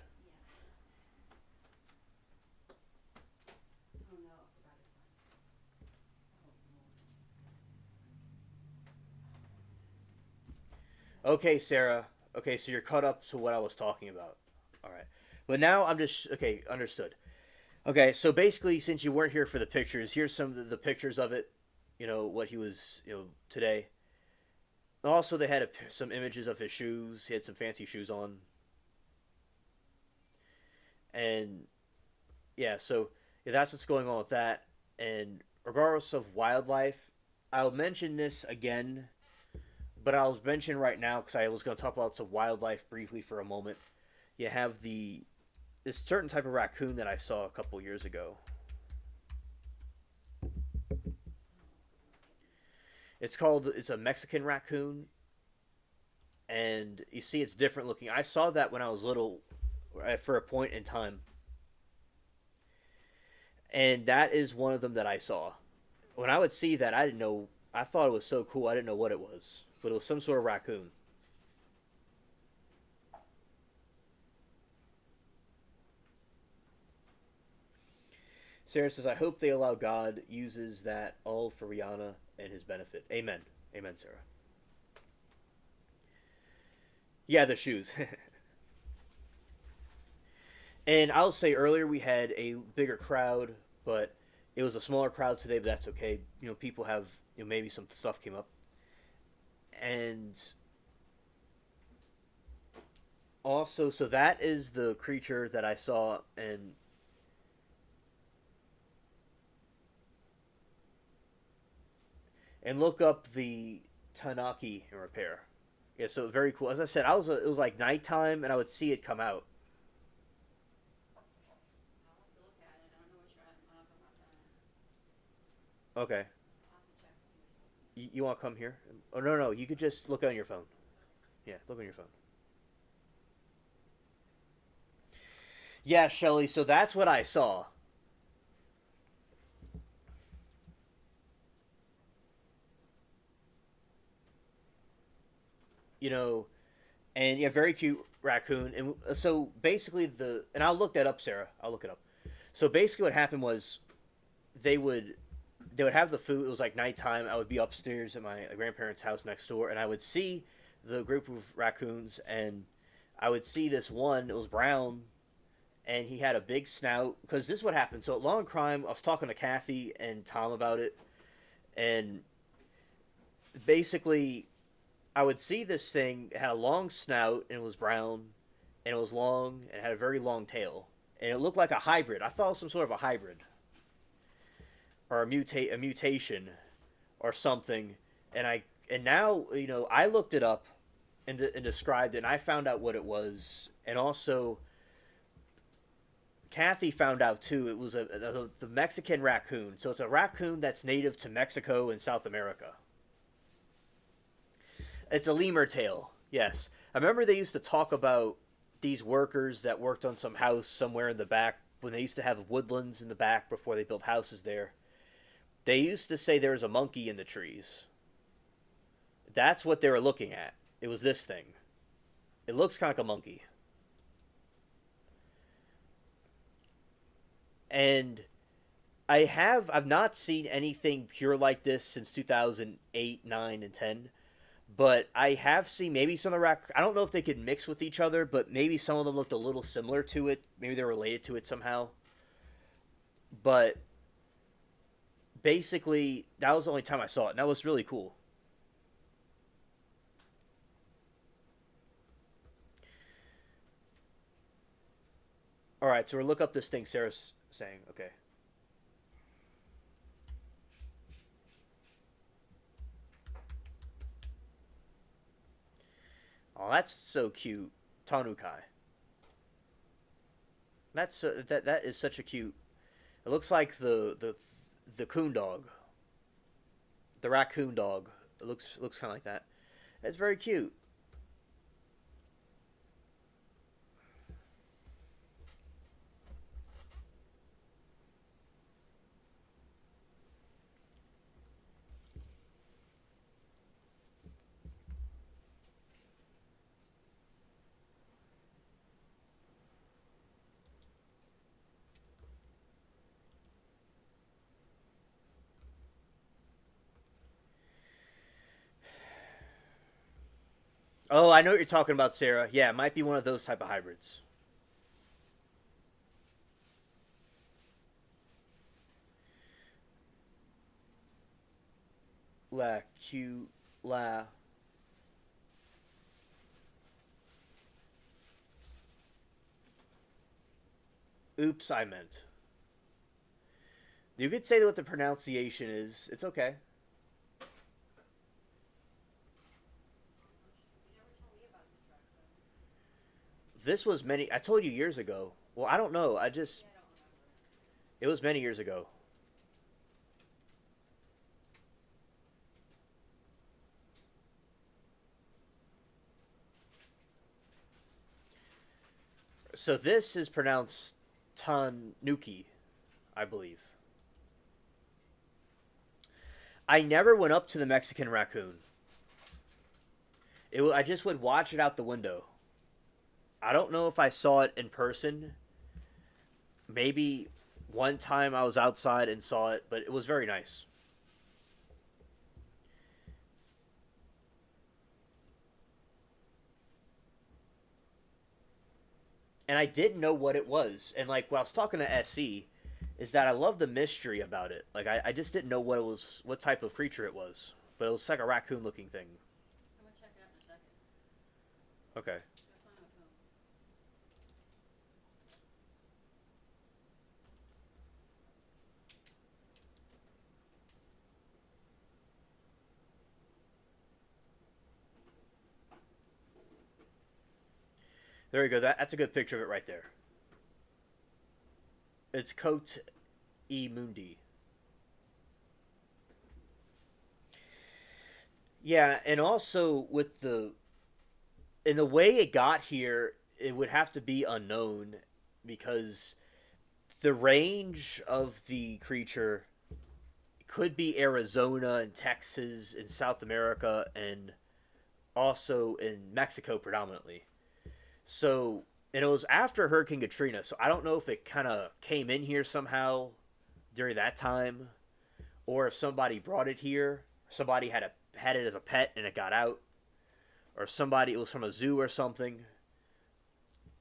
Speaker 1: Okay, Sarah. Okay, so you're caught up to what I was talking about. All right. But now I'm just okay. Understood. Okay, so basically, since you weren't here for the pictures, here's some of the pictures of it. You know what he was, today. Also, they had some images of his shoes. He had some fancy shoes on, and yeah, so yeah, that's what's going on with that. And regardless of wildlife, I'll mention this again, but I'll mention right now because I was going to talk about some wildlife briefly for a moment. You have this certain type of raccoon that I saw a couple years ago. It's a Mexican raccoon, and you see it's different looking. I saw that when I was little, for a point in time, and that is one of them that I saw. When I would see that, I didn't know. I thought it was so cool. I didn't know what it was, but it was some sort of raccoon. Sarah says, "I hope they allow God uses that all for Rihanna and his benefit." Amen. Amen, Sarah. Yeah, the shoes. And I'll say earlier we had a bigger crowd, but it was a smaller crowd today, but that's okay. People have, maybe some stuff came up. And also, so that is the creature that I saw, and look up the Tanaki and repair. Yeah, so very cool. As I said, it was like nighttime, and I would see it come out. Okay, you want to come here? Oh no, no, you could just look on your phone. Yeah, look on your phone. Yeah, Shelly. So that's what I saw. You know, and yeah, very cute raccoon. And so basically and I'll look that up, Sarah. I'll look it up. So basically, what happened was they would they would have the food. It was like nighttime. I would be upstairs at my grandparents' house next door, and I would see the group of raccoons, and I would see this one. It was brown, and he had a big snout. Because this is what happened. So at Law and Crime, I was talking to Kathy and Tom about it, and basically, I would see this thing. It had a long snout, and it was brown, and it was long, and it had a very long tail, and it looked like a hybrid. I thought it was some sort of a hybrid or a mutation or something. And now I looked it up and described it, and I found out what it was, and also Kathy found out too. It was the Mexican raccoon. So it's a raccoon that's native to Mexico and South America. It's a lemur tail. Yes, I remember they used to talk about these workers that worked on some house somewhere in the back when they used to have woodlands in the back before they built houses there. They used to say there was a monkey in the trees. That's what they were looking at. It was this thing. It looks kind of like a monkey. And I've not seen anything pure like this since 2008, 9 and 10, but I have seen maybe some of the I don't know if they could mix with each other, but maybe some of them looked a little similar to it. Maybe they're related to it somehow. But basically, that was the only time I saw it, and that was really cool. All right, so we'll look up this thing Sarah's saying. Okay. Oh, that's so cute. Tanukai. That is such a cute. It looks like the coon dog, the raccoon dog. It looks kind of like that. It's very cute. Oh, I know what you're talking about, Sarah. Yeah, it might be one of those type of hybrids. La Q La. Oops, I meant. You could say what the pronunciation is. It's okay. This was many. I told you years ago. Well, I don't know. I just. It was many years ago. So this is pronounced Tanuki, I believe. I never went up to the Mexican raccoon. I just would watch it out the window. I don't know if I saw it in person. Maybe one time I was outside and saw it, but it was very nice. And I didn't know what it was. And like when I was talking to SE, is that I love the mystery about it. Like I just didn't know what it was, what type of creature it was, but it was like a raccoon-looking thing.
Speaker 2: I'm gonna check it out in a second.
Speaker 1: Okay.
Speaker 2: Gotta find my phone.
Speaker 1: There you go. That's a good picture of it right there. It's Cote E Mundi. Yeah, and also with the in the way it got here, it would have to be unknown because the range of the creature could be Arizona and Texas and South America and also in Mexico predominantly. So, and it was after Hurricane Katrina, so I don't know if it kind of came in here somehow during that time, or if somebody brought it here, somebody had it as a pet and it got out, or somebody it was from a zoo or something.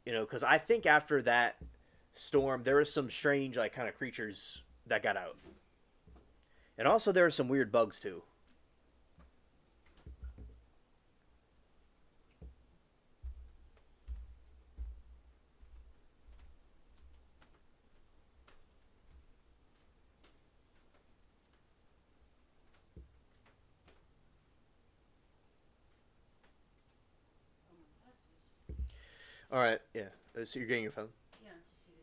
Speaker 1: Because I think after that storm, there was some strange like kind of creatures that got out, and also there were some weird bugs too.
Speaker 2: Oh, my glasses.
Speaker 1: All right, yeah. So you're getting your phone.
Speaker 2: Yeah, just see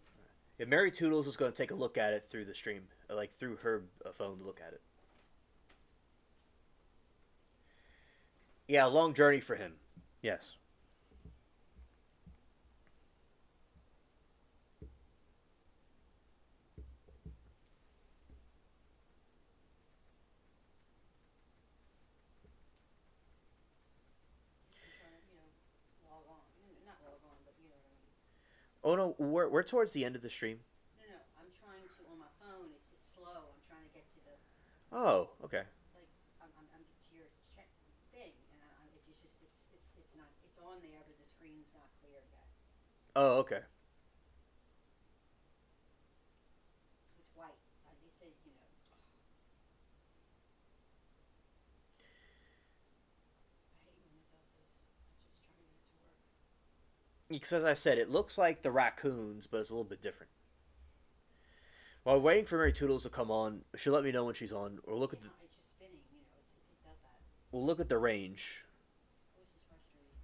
Speaker 2: the.
Speaker 1: Yeah, Mary Toodles is going to take a look at it through the stream, like through her phone to look at it. Yeah, long journey for him. Yes.
Speaker 2: I'm trying to, log on. Not log on, but you know what I mean.
Speaker 1: Oh no, we're towards the end of the stream.
Speaker 2: No, no, I'm trying to on my phone. It's slow. I'm trying to get to the
Speaker 1: Oh, okay.
Speaker 2: like. I'm to your check thing, and it's not. It's on there, but the screen's not clear yet.
Speaker 1: Oh, okay.
Speaker 2: It's white. They said, I hate when it does this. I'm just trying to get it to work.
Speaker 1: Because as I said, it looks like the raccoons, but it's a little bit different. While waiting for Mary Toodles to come on, she'll let me know when she's on, or look at the
Speaker 2: It's just spinning. It does that.
Speaker 1: we'll look at the range.
Speaker 2: Oh, this is frustrating.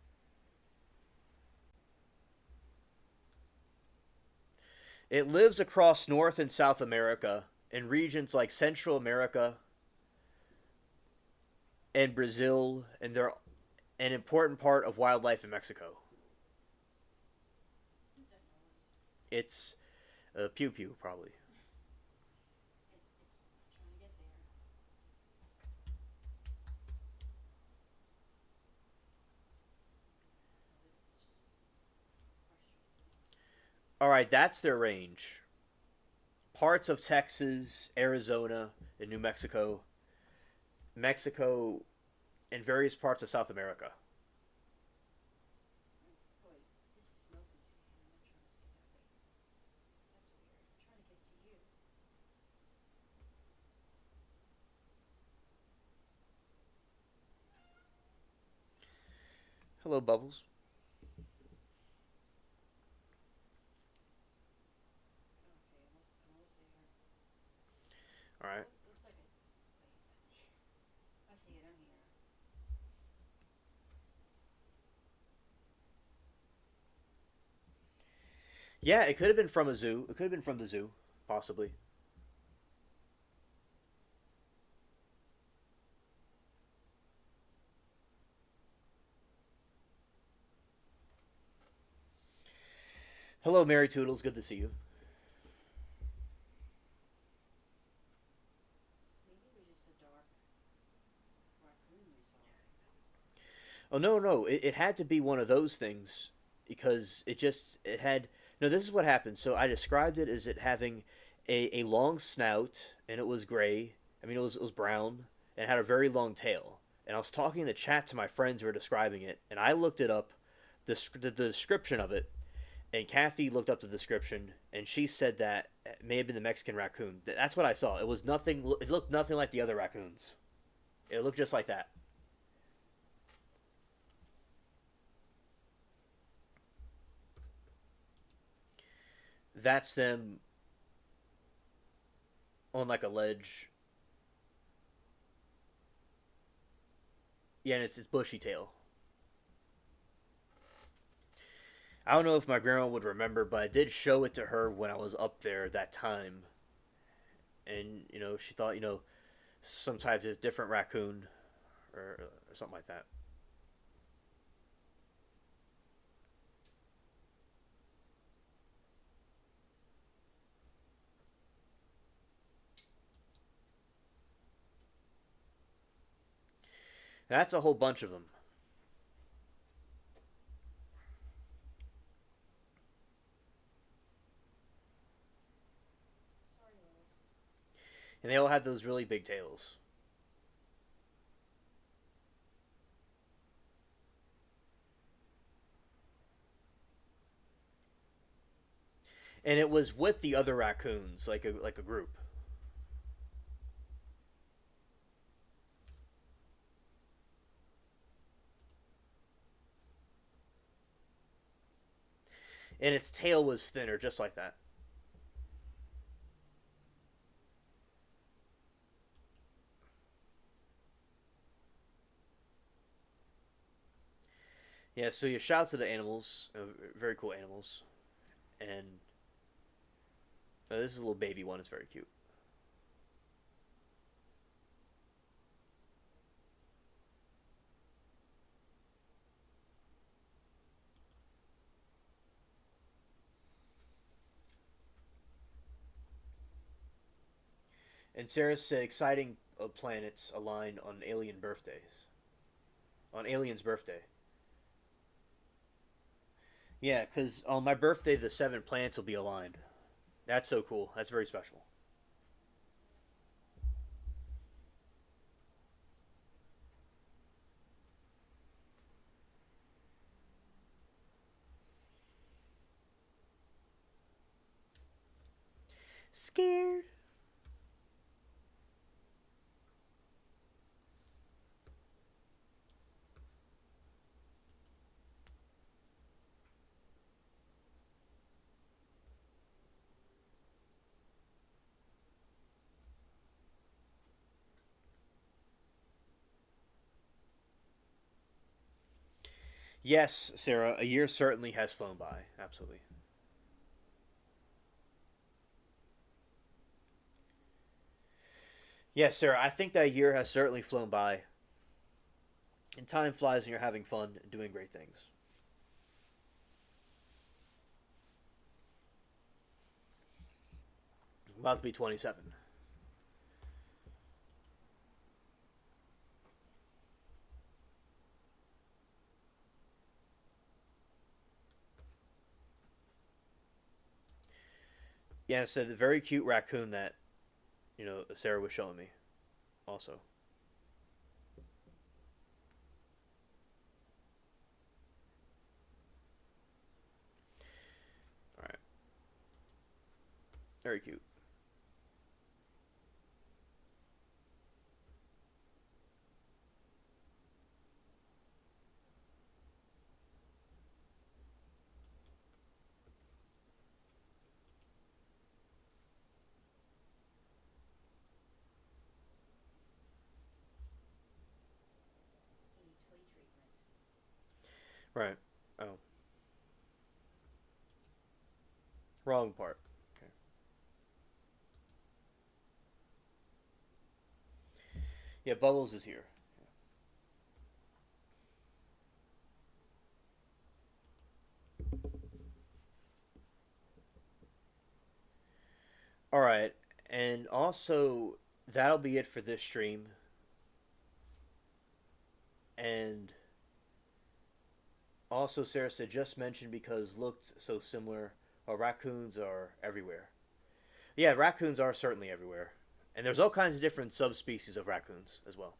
Speaker 1: It lives across North and South America in regions like Central America and Brazil, and they're an important part of wildlife in Mexico.
Speaker 2: Who's that noise?
Speaker 1: It's pew pew probably.
Speaker 2: It's. I'm trying to get there. Oh, this is just frustrating.
Speaker 1: All right, that's their range. Parts of Texas, Arizona, and New Mexico, Mexico, and various parts of South America.
Speaker 2: Oh, wait, this is smoking screen. I'm not trying to see that. Wait, that's weird. I'm trying to get to you.
Speaker 1: Hello, Bubbles.
Speaker 2: Okay, almost there.
Speaker 1: All right.
Speaker 2: Oh, looks like it. Wait, I see it on here.
Speaker 1: Yeah, it could have been from a zoo. It could have been from the zoo, possibly. Hello, Mary Toodles. Good to see you.
Speaker 2: Maybe it was just a dark raccoon we saw.
Speaker 1: Oh no, no, it had to be one of those things because it had no. This is what happened. So I described it as it having a long snout and it was gray. I mean, it was brown and it had a very long tail. And I was talking in the chat to my friends who were describing it, and I looked it up, the description of it, and Kathy looked up the description, and she said that it may have been the Mexican raccoon. That's what I saw. It was nothing. It looked nothing like the other raccoons. It looked just like that. That's them on like a ledge. Yeah, and it's bushy tail. I don't know if my grandma would remember, but I did show it to her when I was up there that time, and she thought some type of different raccoon or something like that. And that's a whole bunch of them,
Speaker 2: Sorry, Lois.
Speaker 1: and they all have those really big tails. And it was with the other raccoons, like a group. And its tail was thinner, just like that. Yeah, so you shout to the animals, very cool animals, and this is a little baby one. It's very cute. And Sarah said exciting planets align on alien birthdays. On alien's birthday. Yeah, because on my birthday the seven planets will be aligned. That's so cool. That's very special. Scared. Yes, Sarah, a year certainly has flown by. Absolutely. Yes, Sarah, I think that year has certainly flown by. And time flies when you're having fun and doing great things. I'm about to be 27. Yeah, so the very cute raccoon that, Sarah was showing me also. All right. Very cute. Right. Oh, wrong part. Okay. Yeah, Bubbles is here. All right, and also that'll be it for this stream. And also, Sarah said just mentioned because looked so similar. Raccoons are everywhere. Yeah, raccoons are certainly everywhere, and there's all kinds of different subspecies of raccoons as well.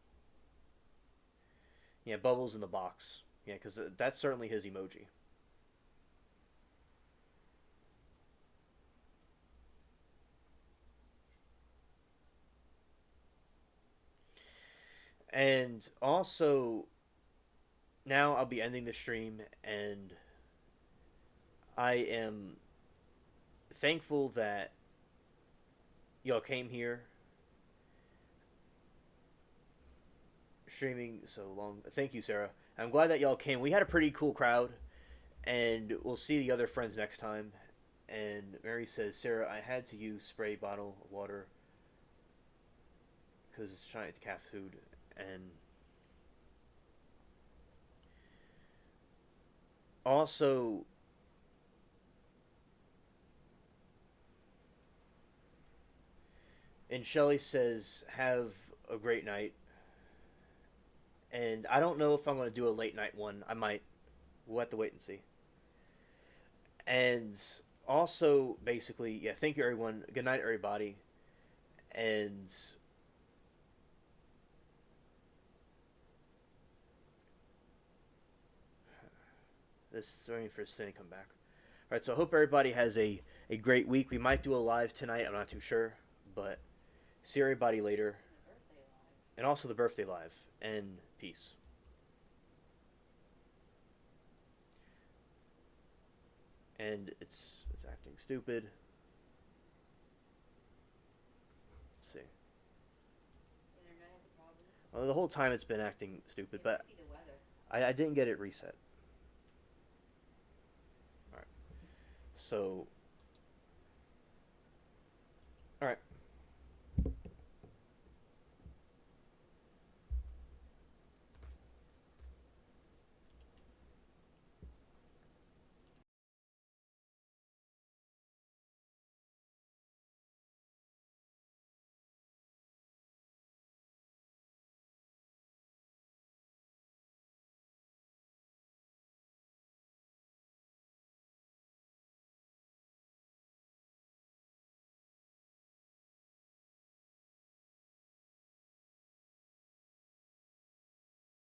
Speaker 1: Yeah, Bubbles in the box. Yeah, because that's certainly his emoji. And also, now I'll be ending the stream, and I am thankful that y'all came here streaming so long. Thank you, Sarah. I'm glad that y'all came. We had a pretty cool crowd, and we'll see the other friends next time. And Mary says, Sarah, I had to use spray bottle of water because it's trying to cat food. And also, and Shelly says, have a great night. And I don't know if I'm going to do a late night one. I might. We'll have to wait and see. And also, basically, yeah, thank you, everyone. Good night, everybody. And this is waiting for Cindy to come back. All right, so I hope everybody has a great week. We might do a live tonight. I'm not too sure, but see everybody later.
Speaker 2: The birthday live.
Speaker 1: And also the birthday live. And peace. And it's acting stupid. Let's see.
Speaker 2: The internet has a problem.
Speaker 1: Well, the whole time it's been acting stupid,
Speaker 2: It
Speaker 1: but
Speaker 2: might be the weather.
Speaker 1: I didn't get it reset. All right. So, all right.